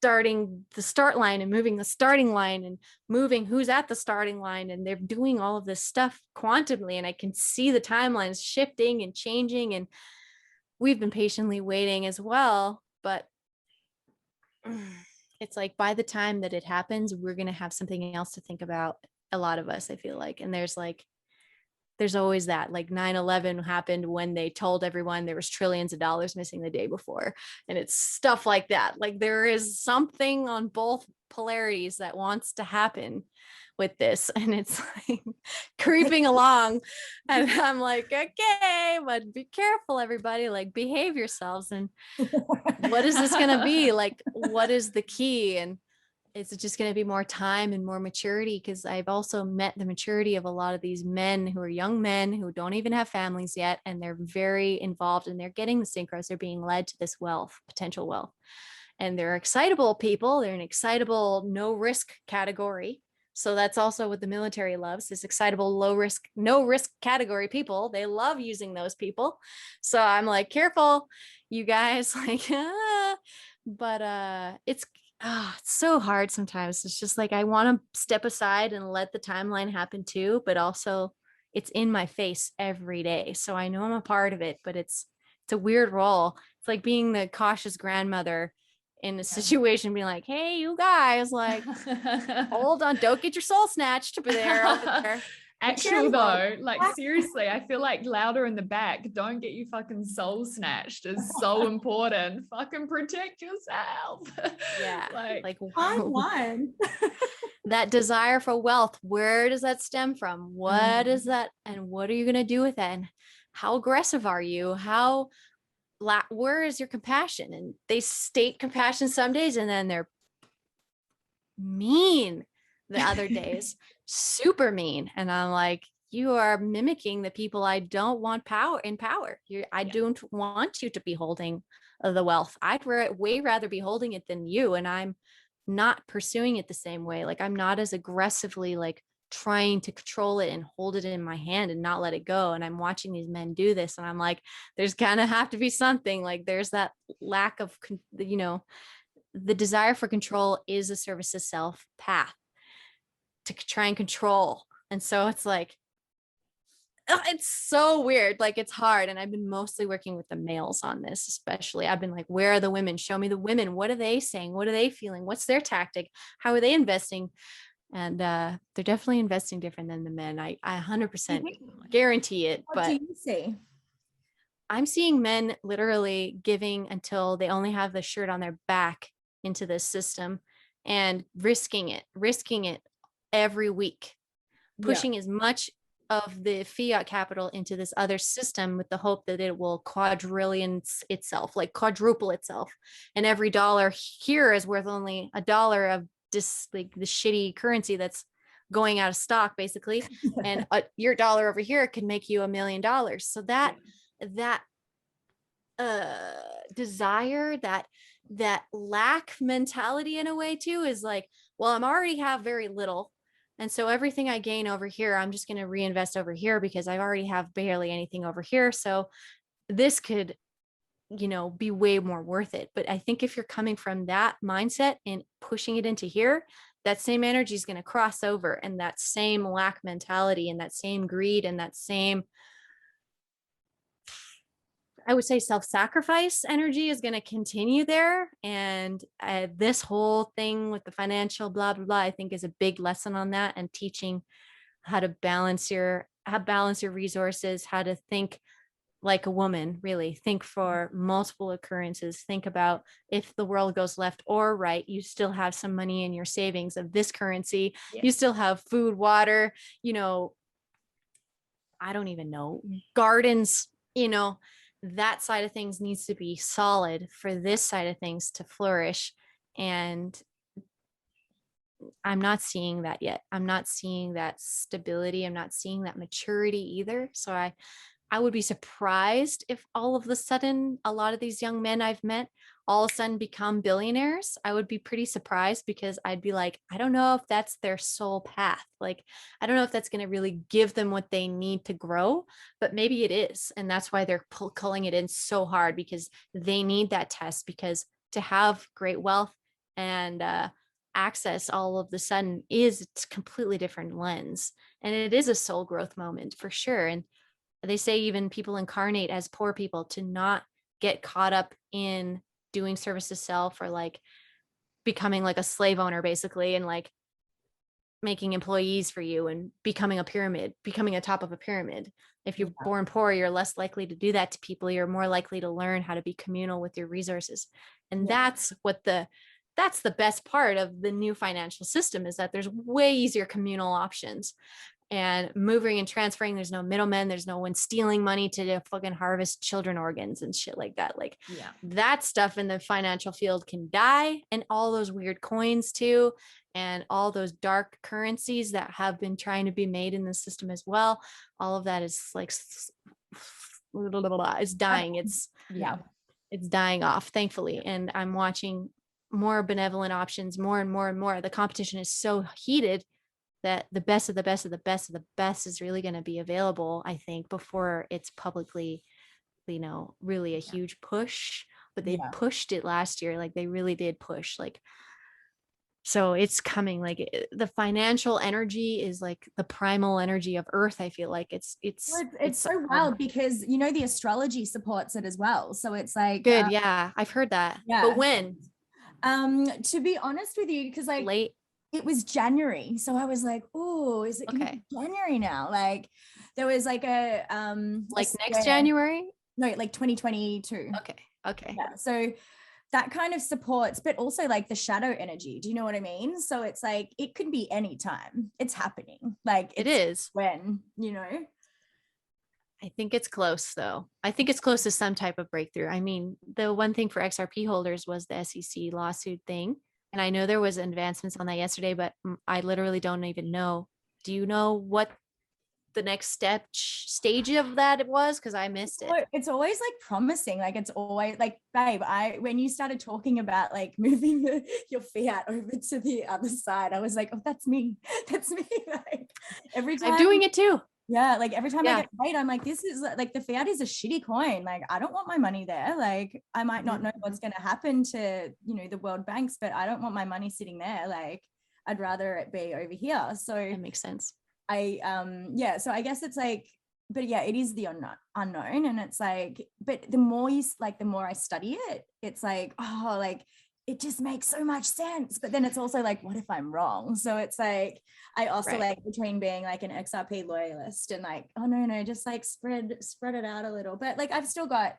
starting the start line and moving the starting line and moving who's at the starting line. And they're doing all of this stuff quantumly. And I can see the timelines shifting and changing. And we've been patiently waiting as well. But it's like by the time that it happens, we're going to have something else to think about, a lot of us, I feel like. And there's always that, like 9/11 happened when they told everyone there was trillions of dollars missing the day before. And it's stuff like that. Like there is something on both polarities that wants to happen with this. And it's like creeping along. And I'm like, okay, but be careful, everybody, like behave yourselves. And what is this going to be? Like, what is the key? And it's just going to be more time and more maturity, because I've also met the maturity of a lot of these men who are young men who don't even have families yet, and they're very involved and they're getting the synchros. They're being led to this wealth, potential wealth, and they're excitable people. They're an excitable, no risk category. So that's also what the military loves, this excitable, low risk, no risk category people. They love using those people. So I'm like, careful, you guys, like, but it's so hard sometimes. It's just like I want to step aside and let the timeline happen too, but also it's in my face every day. So I know I'm a part of it, but it's a weird role. It's like being the cautious grandmother in a situation, being like, hey, you guys, like, hold on, don't get your soul snatched over there. Actual though, like seriously, I feel like louder in the back, don't get you fucking soul snatched is so important. Fucking protect yourself. Yeah. like One. That desire for wealth, where does that stem from? What is that? And what are you going to do with that? And how aggressive are you? Where is your compassion? And they state compassion some days, and then they're mean the other days, super mean. And I'm like, you are mimicking the people I don't want in power. I don't want you to be holding the wealth. I'd way rather be holding it than you. And I'm not pursuing it the same way. Like I'm not as aggressively like trying to control it and hold it in my hand and not let it go. And I'm watching these men do this, and I'm like, there's gonna have to be something. Like there's that lack of, the desire for control is a service to self path to try and control. And so it's like, it's so weird. Like it's hard. And I've been mostly working with the males on this, especially. I've been like, where are the women? Show me the women. What are they saying? What are they feeling? What's their tactic? How are they investing? And they're definitely investing different than the men. I 100% guarantee it. What But do you see? I'm seeing men literally giving until they only have the shirt on their back into this system, and risking it every week, pushing as much of the fiat capital into this other system with the hope that it will quadrillion itself, like quadruple itself. And every dollar here is worth only a dollar of just like the shitty currency that's going out of stock, basically. And your dollar over here could make you $1 million. So that desire, that lack mentality in a way too, is like, well, I'm already have very little, and so everything I gain over here, I'm just going to reinvest over here because I already have barely anything over here. So this could, be way more worth it. But I think if you're coming from that mindset and pushing it into here, that same energy is going to cross over, and that same lack mentality and that same greed and that same, I would say, self-sacrifice energy is going to continue there. And this whole thing with the financial blah, blah, blah, I think is a big lesson on that, and teaching how to balance your resources, how to think like a woman, really think for multiple occurrences. Think about if the world goes left or right, you still have some money in your savings of this currency. Yeah. You still have food, water, I don't even know, gardens, that side of things needs to be solid for this side of things to flourish. And I'm not seeing that yet. I'm not seeing that stability. I'm not seeing that maturity either. So I would be surprised if all of a sudden a lot of these young men I've met all of a sudden become billionaires. I would be pretty surprised, because I'd be like, I don't know if that's their soul path. Like, I don't know if that's going to really give them what they need to grow, but maybe it is. And that's why they're culling it in so hard, because they need that test, because to have great wealth and access all of the sudden is a completely different lens. And it is a soul growth moment for sure. And they say even people incarnate as poor people to not get caught up in doing service to self, or like becoming like a slave owner basically, and like making employees for you and becoming a pyramid, becoming a top of a pyramid. If you're born poor, you're less likely to do that to people. You're more likely to learn how to be communal with your resources. And that's the best part of the new financial system, is that there's way easier communal options, and moving and transferring. There's no middlemen. There's no one stealing money to fucking harvest children organs and shit like that. Like that stuff in the financial field can die, and all those weird coins too, and all those dark currencies that have been trying to be made in the system as well. All of that is like it's dying. It's dying off, thankfully. And I'm watching more benevolent options, more and more and more. The competition is so heated that the best of the best of the best of the best is really going to be available, I think, before it's publicly, really a huge push. But they pushed it last year. Like they really did push, like, so it's coming. Like the financial energy is like the primal energy of Earth. I feel like it's so wild, because the astrology supports it as well. So it's like good. I've heard that. But when? To be honest with you, because like late. It was January. So I was like, oh, is it gonna be January now? Like there was like a next January? No, like 2022. Okay. Yeah. So that kind of supports, but also like the shadow energy. Do you know what I mean? So it's like it could be any time. It's happening. Like it is when, I think it's close though. I think it's close to some type of breakthrough. I mean, the one thing for XRP holders was the SEC lawsuit thing. And I know there was advancements on that yesterday, but I literally don't even know. Do you know what the next stage of that it was? Because I missed it. It's always like promising. Like it's always like, babe, when you started talking about like moving your fiat over to the other side, I was like, oh, that's me. That's me. Like every time I'm doing it too. Yeah, like every time I get paid, I'm like, this is like the fiat is a shitty coin. Like, I don't want my money there. Like, I might not know what's going to happen to, the world banks, but I don't want my money sitting there. Like, I'd rather it be over here. So that makes sense. So I guess it's like, but yeah, it is the unknown. And it's like, but the more I study it, it's like, oh, like, it just makes so much sense. But then it's also like, what if I'm wrong? So it's like, I also like between being like an XRP loyalist and like, oh no, just like spread it out a little. But like, I've still got,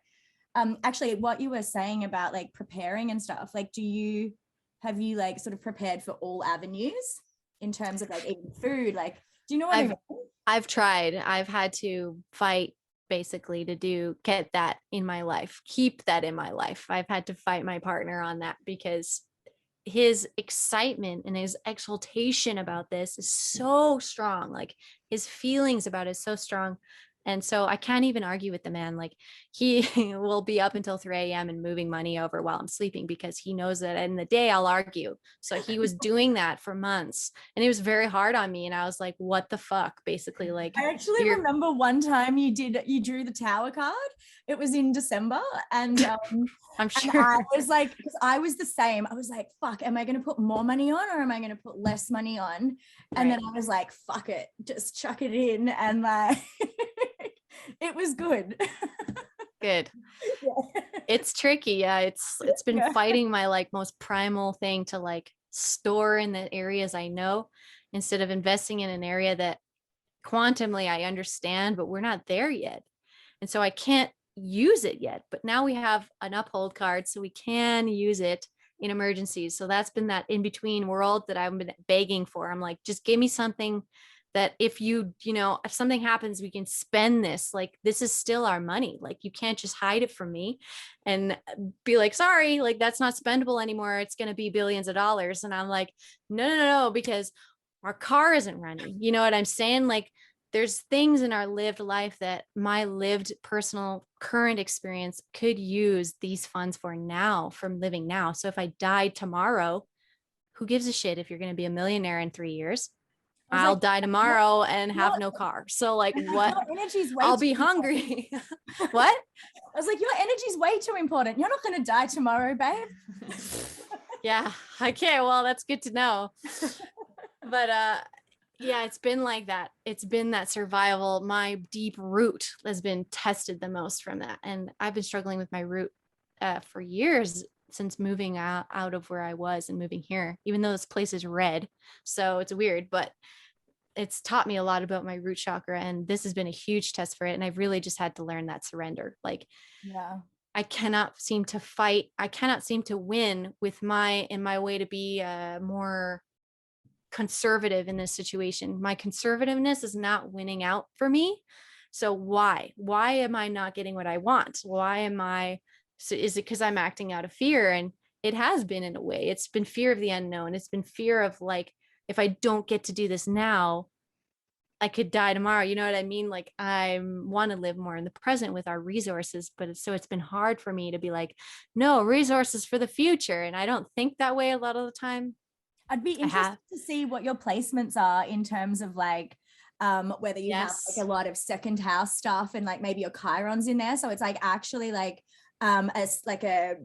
actually what you were saying about like preparing and stuff, like, have you like sort of prepared for all avenues in terms of like eating food? Like, do you know what I mean? I've tried. I've had to fight basically to get that in my life, keep that in my life. I've had to fight my partner on that because his excitement and his exaltation about this is so strong. Like his feelings about it is so strong. And so I can't even argue with the man. Like he will be up until 3 a.m. and moving money over while I'm sleeping because he knows that in the day I'll argue. So he was doing that for months and it was very hard on me. And I was like, what the fuck? Basically, like I actually remember one time you drew the tower card. It was in December. And I'm sure. And I was like, because I was the same. I was like, fuck, am I going to put more money on or am I going to put less money on? And then I was like, fuck it, just chuck it in. And like, it was good. Good. Yeah. It's tricky. Yeah. It's been fighting my like most primal thing to like store in the areas I know instead of investing in an area that quantumly I understand, but we're not there yet. And so I can't use it yet, but now we have an uphold card so we can use it in emergencies. So that's been that in between world that I've been begging for. I'm like, just give me something that if if something happens, we can spend this. Like, this is still our money. Like, you can't just hide it from me and be like, sorry, like that's not spendable anymore. It's going to be billions of dollars. And I'm like, no, because our car isn't running. You know what I'm saying? Like, there's things in our lived life that my lived personal current experience could use these funds for now, from living now. So if I died tomorrow, who gives a shit if you're going to be a millionaire in 3 years? I'll die tomorrow and have no car. So like what? I'll be hungry. What? I was like, your energy's way too important. You're not going to die tomorrow, babe. Yeah. Okay. Well, that's good to know. But yeah, it's been like that. It's been that survival. My deep root has been tested the most from that. And I've been struggling with my root for years since moving out of where I was and moving here, even though this place is red. So it's weird, but it's taught me a lot about my root chakra, and this has been a huge test for it. And I've really just had to learn that surrender. Like, Yeah. I cannot seem to fight. I cannot seem to win with in my way to be more conservative in this situation. My conservativeness is not winning out for me. So why am I not getting what I want? So is it because I'm acting out of fear? And it has been, in a way, it's been fear of the unknown. It's been fear of like, if I don't get to do this now, I could die tomorrow. You know what I mean? Like, I want to live more in the present with our resources, but it's been hard for me to be like, no, resources for the future. And I don't think that way a lot of the time. I'd be interested to see what your placements are in terms of like whether you have like a lot of second house stuff and like maybe your Chiron's in there. So it's like actually like a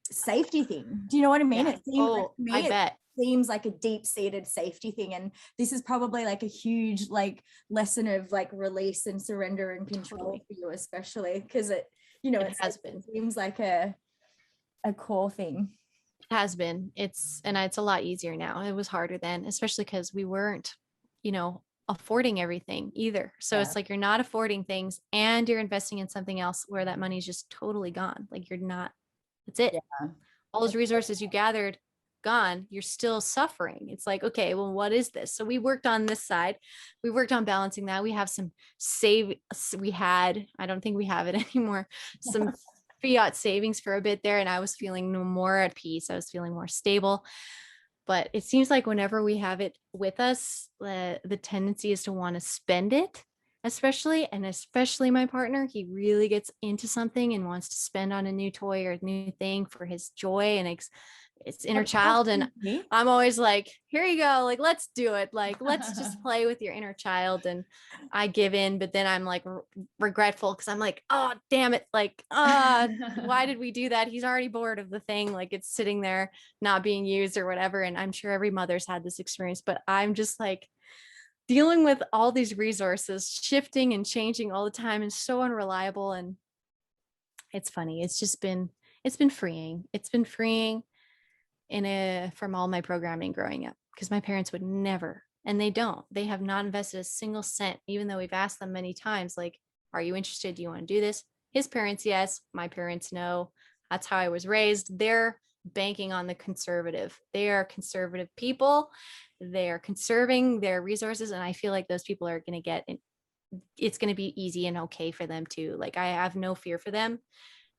safety thing. Do you know what I mean? Yeah. It seems like, to me, I bet. Seems like a deep-seated safety thing, and this is probably like a huge like lesson of like release and surrender and control for you, especially because it seems like a core thing. It has been. It's a lot easier now. It was harder then, especially because we weren't, affording everything either. So it's like you're not affording things and you're investing in something else where that money's just totally gone. Like you're not, that's it. Yeah. All those resources you gathered, gone, you're still suffering. It's like, okay, well, what is this? So we worked on this side. We worked on balancing that. We have some I don't think we have it anymore, some fiat savings for a bit there. And I was feeling more at peace. I was feeling more stable. But it seems like whenever we have it with us, the tendency is to want to spend it, especially my partner. He really gets into something and wants to spend on a new toy or a new thing for his joy and it's inner child. And I'm always like, here you go. Like, let's do it. Like, let's just play with your inner child. And I give in, but then I'm like regretful because I'm like, oh, damn it. Like, why did we do that? He's already bored of the thing. Like it's sitting there not being used or whatever. And I'm sure every mother's had this experience, but I'm just like dealing with all these resources shifting and changing all the time and so unreliable. And it's funny. It's been freeing. It's been freeing from all my programming growing up, because my parents would never, and they have not invested a single cent, even though we've asked them many times, like, are you interested? Do you want to do this? His parents, yes. My parents, no. That's how I was raised. They're banking on the conservative. They are conservative people. They are conserving their resources. And I feel like those people are going to it's going to be easy and okay for them too. Like I have no fear for them.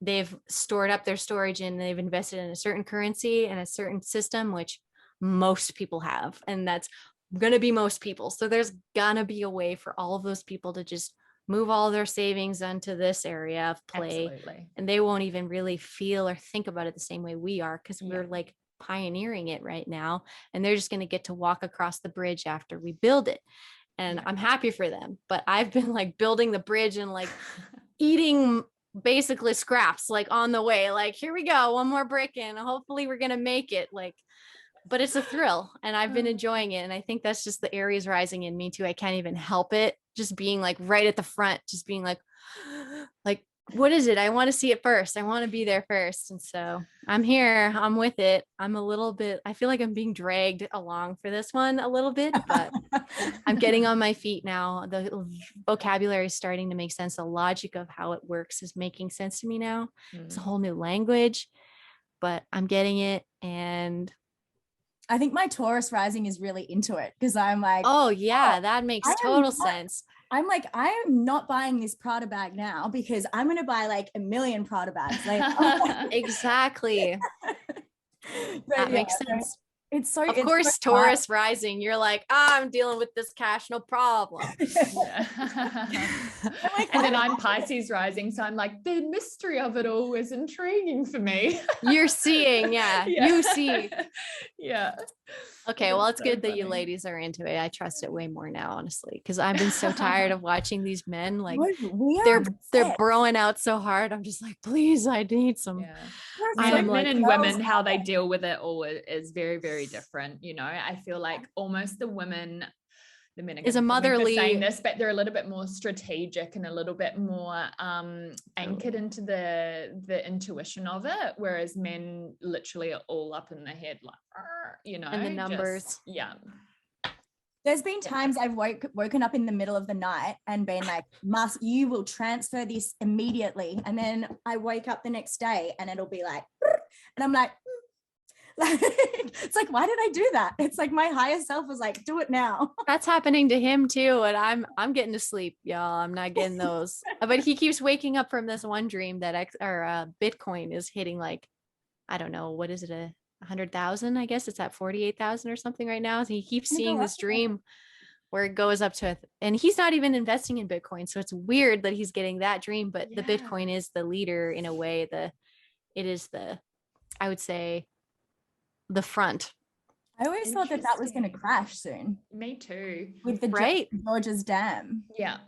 They've stored up their storage and they've invested in a certain currency and a certain system, which most people have. And that's going to be most people. So there's going to be a way for all of those people to just move all their savings onto this area of play. Absolutely. And they won't even really feel or think about it the same way we are, because we're like pioneering it right now. And they're just going to get to walk across the bridge after we build it. And I'm happy for them. But I've been like building the bridge and like eating basically scraps like on the way, like here we go, one more brick in, hopefully we're gonna make it, like, but it's a thrill and I've been enjoying it. And I think that's just the Aries rising in me too. I can't even help it, just being like right at the front, just being like what is it? I want to see it first. I want to be there first. And so I'm here, I'm with it. I feel like I'm being dragged along for this one a little bit, but I'm getting on my feet now. The vocabulary is starting to make sense. The logic of how it works is making sense to me now. It's a whole new language, but I'm getting it. And I think my Taurus rising is really into it because I'm like, oh yeah, that makes total sense. I'm like, I am not buying this Prada bag now because I'm going to buy like a million Prada bags later. Exactly. That makes sense. It's so, of course, so Taurus rising, you're like, I'm dealing with this cash, no problem. And then I'm Pisces rising. So I'm like, the mystery of it all is intriguing for me. You're seeing, you see. Yeah. Okay, well, it's so good that you ladies are into it. I trust it way more now, honestly, because I've been so tired of watching these men. Like they're broing out so hard. I'm just like, please, I need some. Yeah. I think men and women, how they deal with it all is very, very different. You know, I feel like almost the women the men are Is a gonna kill me for motherly- saying this, but they're a little bit more strategic and a little bit more anchored into the intuition of it, whereas men literally are all up in the head, like, you know, And the numbers. just, yeah. There's been times I've woken up in the middle of the night and been like, you will transfer this immediately. And then I wake up the next day and it'll be like, and I'm like, it's like, why did I do that? It's like my higher self was like, do it now. That's happening to him too. And I'm getting to sleep, y'all. I'm not getting those. But he keeps waking up from this one dream that Bitcoin is hitting, like, I don't know, what is it, 100,000? I guess it's at 48,000 or something right now. So he keeps seeing this dream where it goes up to, and he's not even investing in Bitcoin. So it's weird that he's getting that dream, but the Bitcoin is the leader in a way. I would say, the front. I always thought that was going to crash soon. Me too. With the George's Dam. Yeah,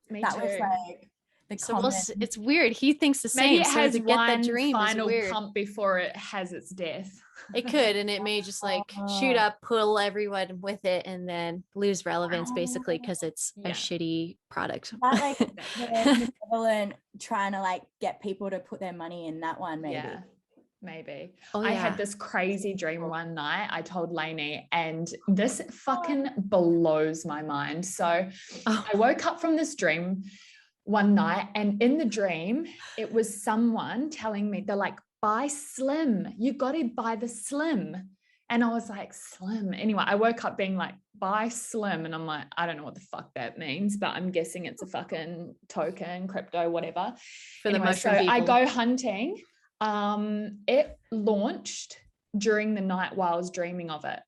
me that too. was like the common. It's weird. He thinks the same. Maybe it has to get one that dream final is weird. pump before it has its death. It could, and it may just like shoot up, pull everyone with it, and then lose relevance basically because it's a shitty product. That, like the benevolent trying to like get people to put their money in that one, maybe. Yeah. Maybe. Oh, I yeah. had this crazy dream one night. I told Lainey, and this fucking blows my mind. So I woke up from this dream one night, and in the dream, it was someone telling me, they're like, buy Slim. You got to buy the Slim. And I was like, Slim. Anyway, I woke up being like, buy Slim. And I'm like, I don't know what the fuck that means, but I'm guessing it's a fucking token, crypto, whatever. For the mushroom people. I go hunting. It launched during the night while I was dreaming of it.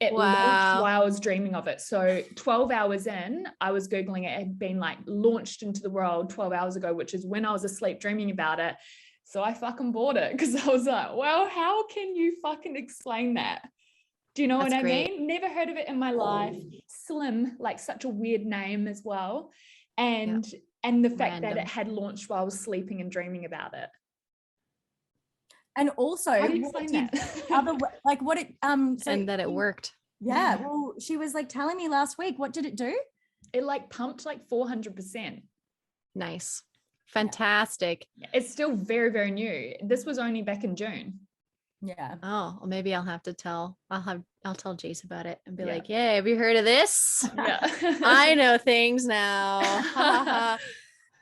It launched while I was dreaming of it. So 12 hours in, I was Googling it. It had been like launched into the world 12 hours ago, which is when I was asleep dreaming about it. So I fucking bought it because I was like, well, how can you fucking explain that? Do you know what I mean? Never heard of it in my life. Slim, like such a weird name as well. And the fact that it had launched while I was sleeping and dreaming about it. And also, how do you explain that? And that it worked. Yeah. Well, she was like telling me last week. What did it do? It like pumped like 400%. Nice. Fantastic. It's still very, very new. This was only back in June. Yeah. Oh, well, maybe I'll tell Jace about it and be like, yeah, have you heard of this? Yeah. I know things now.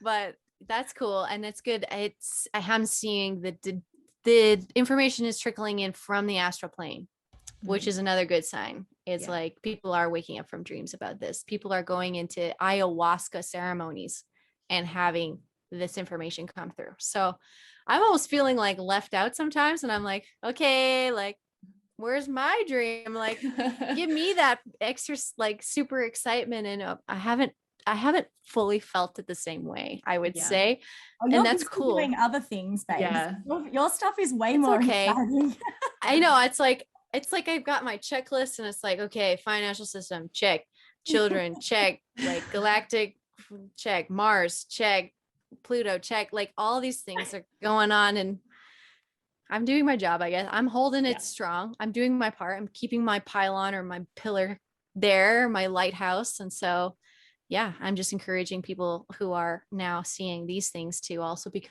But that's cool. And it's good. I am seeing the information is trickling in from the astral plane, which is another good sign. It's like people are waking up from dreams about this. People are going into ayahuasca ceremonies and having this information come through. So I'm almost feeling like left out sometimes. And I'm like, okay, like, where's my dream? Like, give me that extra, like, super excitement. And I haven't fully felt it the same way, I would say. And that's cool. Doing other things, babe. Yeah. Your stuff is way more exciting. I know. It's like I've got my checklist and it's like, okay, financial system, check. Children, check. Like galactic, check. Mars, check. Pluto, check. Like all these things are going on and I'm doing my job, I guess. I'm holding it strong. I'm doing my part. I'm keeping my pylon or my pillar there, my lighthouse. And so I'm just encouraging people who are now seeing these things to also become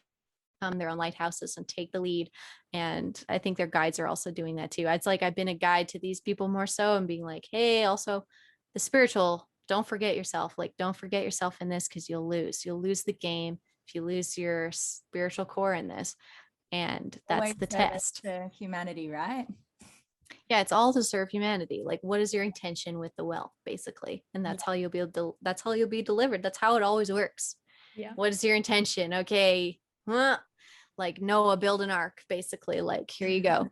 their own lighthouses and take the lead. And I think their guides are also doing that too. It's like I've been a guide to these people more so and being like, hey, also the spiritual, don't forget yourself. Like, don't forget yourself in this because you'll lose the game if you lose your spiritual core in this. And that's the test. To humanity, right? Yeah, it's all to serve humanity. Like, what is your intention with the wealth, basically? And that's how you'll be that's how you'll be delivered. That's how it always works. Yeah. What is your intention? Okay. Like Noah, build an ark, basically. Like, here you go.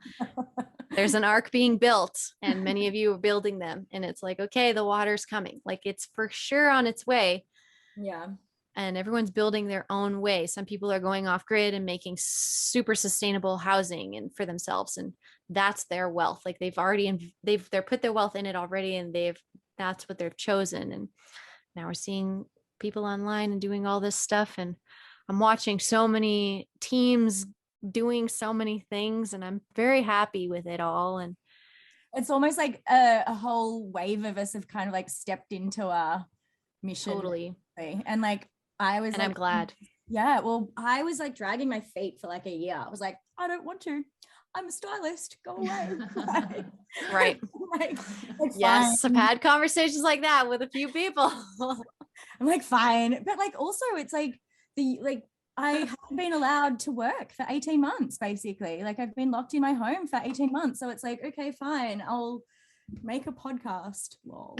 There's an ark being built, and many of you are building them. And it's like, okay, the water's coming. Like, it's for sure on its way. Yeah. And everyone's building their own way. Some people are going off grid and making super sustainable housing and for themselves. And that's their wealth. Like they're put their wealth in it already. And that's what they've chosen. And now we're seeing people online and doing all this stuff. And I'm watching so many teams doing so many things and I'm very happy with it all. And it's almost like a whole wave of us have kind of like stepped into our mission. Totally. And like I was And like, I'm glad. yeah, well, I was like dragging my feet for like a year. I was like, I don't want to. I'm a stylist. Go away. Right. like, Yes, fine. I've had conversations like that with a few people. I'm like, fine. But like also it's like I haven't been allowed to work for 18 months, basically. Like I've been locked in my home for 18 months. So it's like, okay, fine. I'll make a podcast. Lol.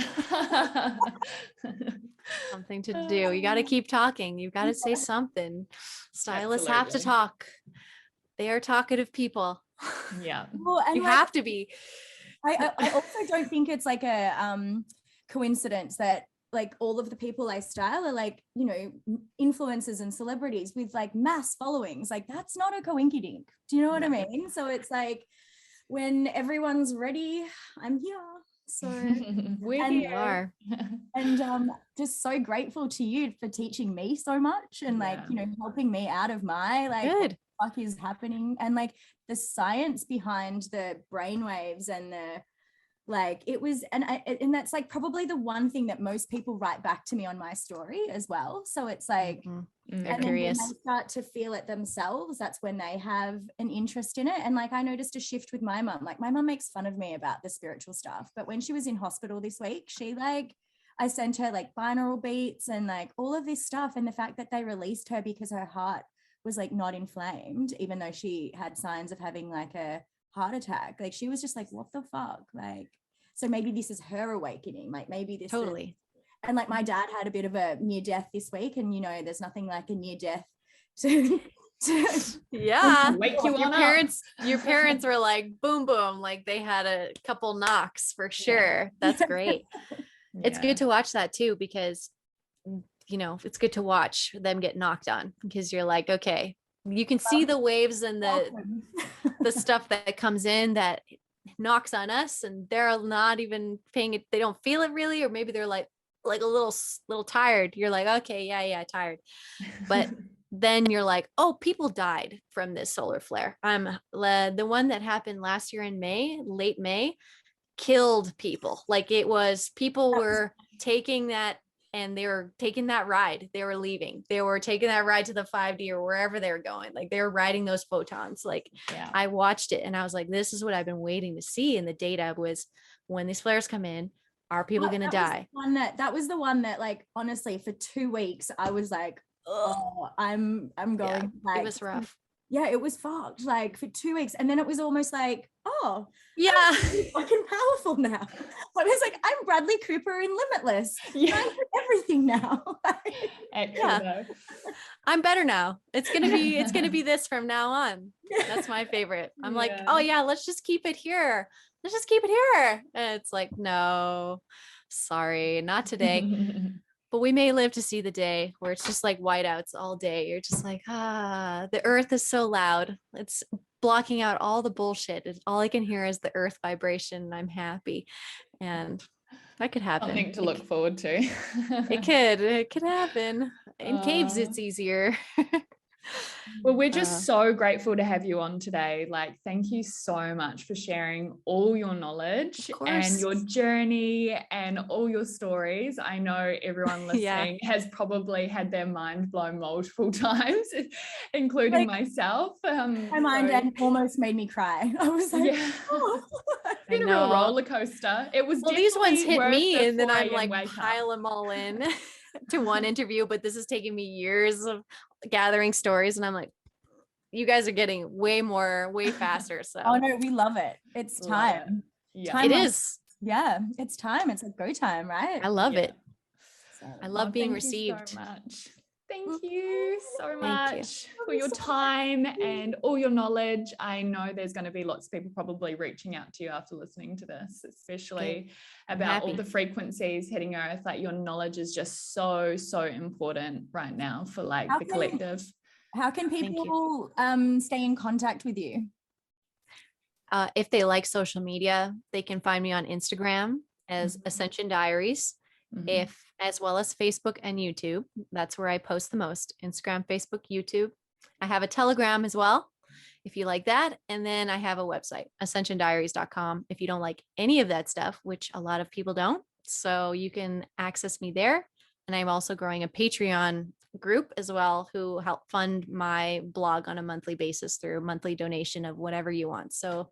Something to do. You got to keep talking. You got to say something. Stylists have to Absolutely. talk. They are talkative people. Yeah. Well, and You like, have to be. I also don't think it's like a coincidence that like all of the people I style are like, you know, influencers and celebrities with like mass followings. Like that's not a coinkydink. Do you know what I mean? So it's like when everyone's ready, I'm here. So We're and- You here. are. and just so grateful to you for teaching me so much and like, Yeah. you know, helping me out of my like what Good. the fuck is happening and like the science behind the brainwaves and the like it was and that's like probably the one thing that most people write back to me on my story as well. So it's like Mhm. Mm. They're and then curious. when they start to feel it themselves, that's when they have an interest in it. And like I noticed a shift with my mum. Like my mum makes fun of me about the spiritual stuff, but when she was in hospital this week, she like I sent her like binaural beats and like all of this stuff, and the fact that they released her because her heart was like not inflamed, even though she had signs of having like a heart attack. Like she was just like, what the fuck? Like, so maybe this is her awakening. Like maybe this is Totally. and like my dad had a bit of a near death this week, and you know, there's nothing like a near death to Yeah. Wake you Your on your parents were like boom boom, like they had a couple knocks for sure. That's great. It's good to watch that too, because you know, it's good to watch them get knocked on, because you're like, okay, you can see the waves and the stuff that comes in that knocks on us, and they're not even paying it. They don't feel it really, or maybe they're like a little tired. You're like, okay, yeah, tired. But then you're like, oh, people died from this solar flare. The one that happened last year in May, late May, killed people. Like it was, people were taking that, and they were taking that ride. They were leaving. They were taking that ride to the 5D or wherever they were going. Like they were riding those photons. Like I watched it and I was like, this is what I've been waiting to see. And the data was, when these flares come in, are people going to die? That was the one that like, honestly, for 2 weeks, I was like, oh, I'm going. Yeah, like, it was rough. Yeah, it was fucked like for 2 weeks. And then it was almost like, oh, Yeah. I'm really fucking powerful now. But it's like, I'm Bradley Cooper in Limitless. Yeah. I do everything now. Yeah. I'm better now. It's gonna be this from now on. That's my favorite. I'm like, oh yeah, let's just keep it here. Let's just keep it here. And it's like, no, sorry, not today. But we may live to see the day where it's just like whiteouts all day. You're just like, the earth is so loud. It's blocking out all the bullshit. All I can hear is the earth vibration, and I'm happy. And that could happen. Something to look forward to. It could happen. In caves, it's easier. Well, we're just so grateful to have you on today. Like, thank you so much for sharing all your knowledge and your journey and all your stories. I know everyone listening has probably had their mind blown multiple times, including myself. My mind almost made me cry. I was like, oh. It's been a real roller coaster. It was these ones hit me, and then I'm 4 a.m. like pile them all in to one interview, but this is taking me years of gathering stories, and I'm like, you guys are getting way faster. So oh no, we love it. It's time. Yeah, it is. Yeah, it's time. It's like go time, right? I love it. So, I love being thank you received. so much. Thank you so Thank much for your time and all your knowledge. I know there's going to be lots of people probably reaching out to you after listening to this, especially about all the frequencies hitting Earth. Like your knowledge is just so important right now for like the collective. How can people stay in contact with you? If they like social media, they can find me on Instagram as Ascension Diaries, as well as Facebook and YouTube. That's where I post the most. Instagram, Facebook, YouTube. I have a Telegram as well. if you like that. And then I have a website, ascensiondiaries.com, if you don't like any of that stuff, which a lot of people don't. So you can access me there. And I'm also growing a Patreon group as well, who help fund my blog on a monthly basis through a monthly donation of whatever you want. So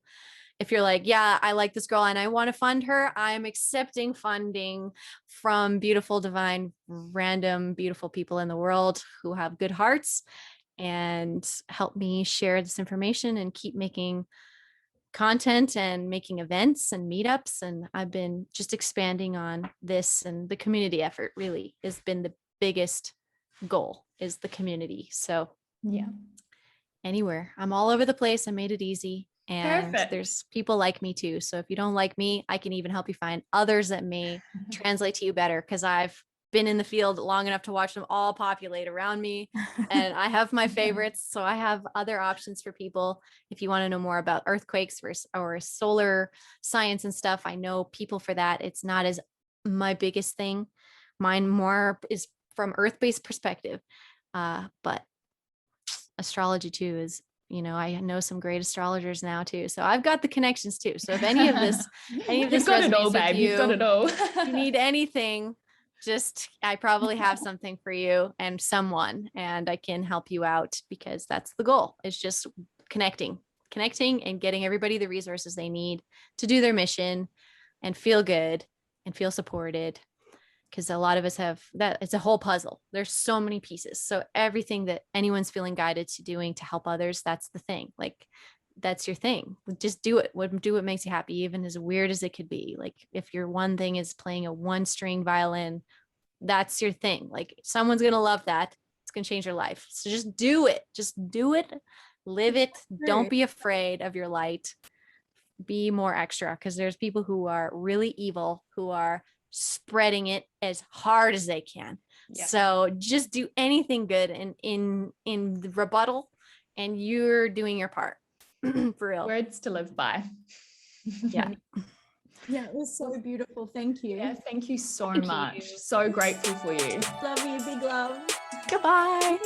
if you're like, yeah, I like this girl and I want to fund her, I'm accepting funding from beautiful, divine, random, beautiful people in the world who have good hearts and help me share this information and keep making content and making events and meetups. And I've been just expanding on this, and the community effort really has been the biggest goal, is the community. So Yeah. anywhere, I'm all over the place. I made it easy. And Perfect. there's people like me too. So if you don't like me, I can even help you find others that may translate to you better, because I've been in the field long enough to watch them all populate around me. And I have my favorites. So I have other options for people. If you want to know more about earthquakes or solar science and stuff, I know people for that. It's not as my biggest thing. Mine more is from earth-based perspective. But astrology too is, I know some great astrologers now too. So I've got the connections too. So if any of this You've got it all, resonates with babe. You've got it all. if you need anything, I probably have something for you and someone, and I can help you out, because that's the goal. It's just connecting and getting everybody the resources they need to do their mission and feel good and feel supported. Because a lot of us have that. It's a whole puzzle. There's so many pieces. So everything that anyone's feeling guided to doing to help others, that's the thing. Like, that's your thing. Just do it. Do what makes you happy, even as weird as it could be. Like, if your one thing is playing a 1-string violin, that's your thing. Like, someone's going to love that. It's going to change your life. So just do it. Just do it. Live it. Don't be afraid of your light. Be more extra, because there's people who are really evil, who are spreading it as hard as they can. Yeah. So just do anything good in the rebuttal, and you're doing your part. For real. Words to live by. Yeah. Yeah, it was so beautiful. Thank you. Yeah, thank you so Thank much. you. So grateful for you. Love you. Big love. Goodbye.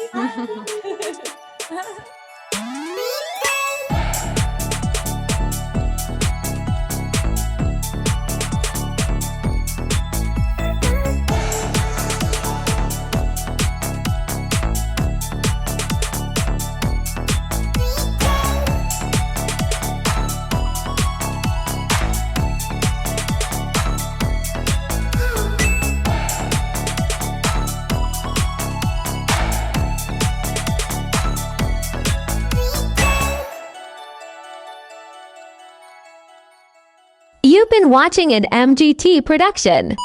You've been watching an MGT production.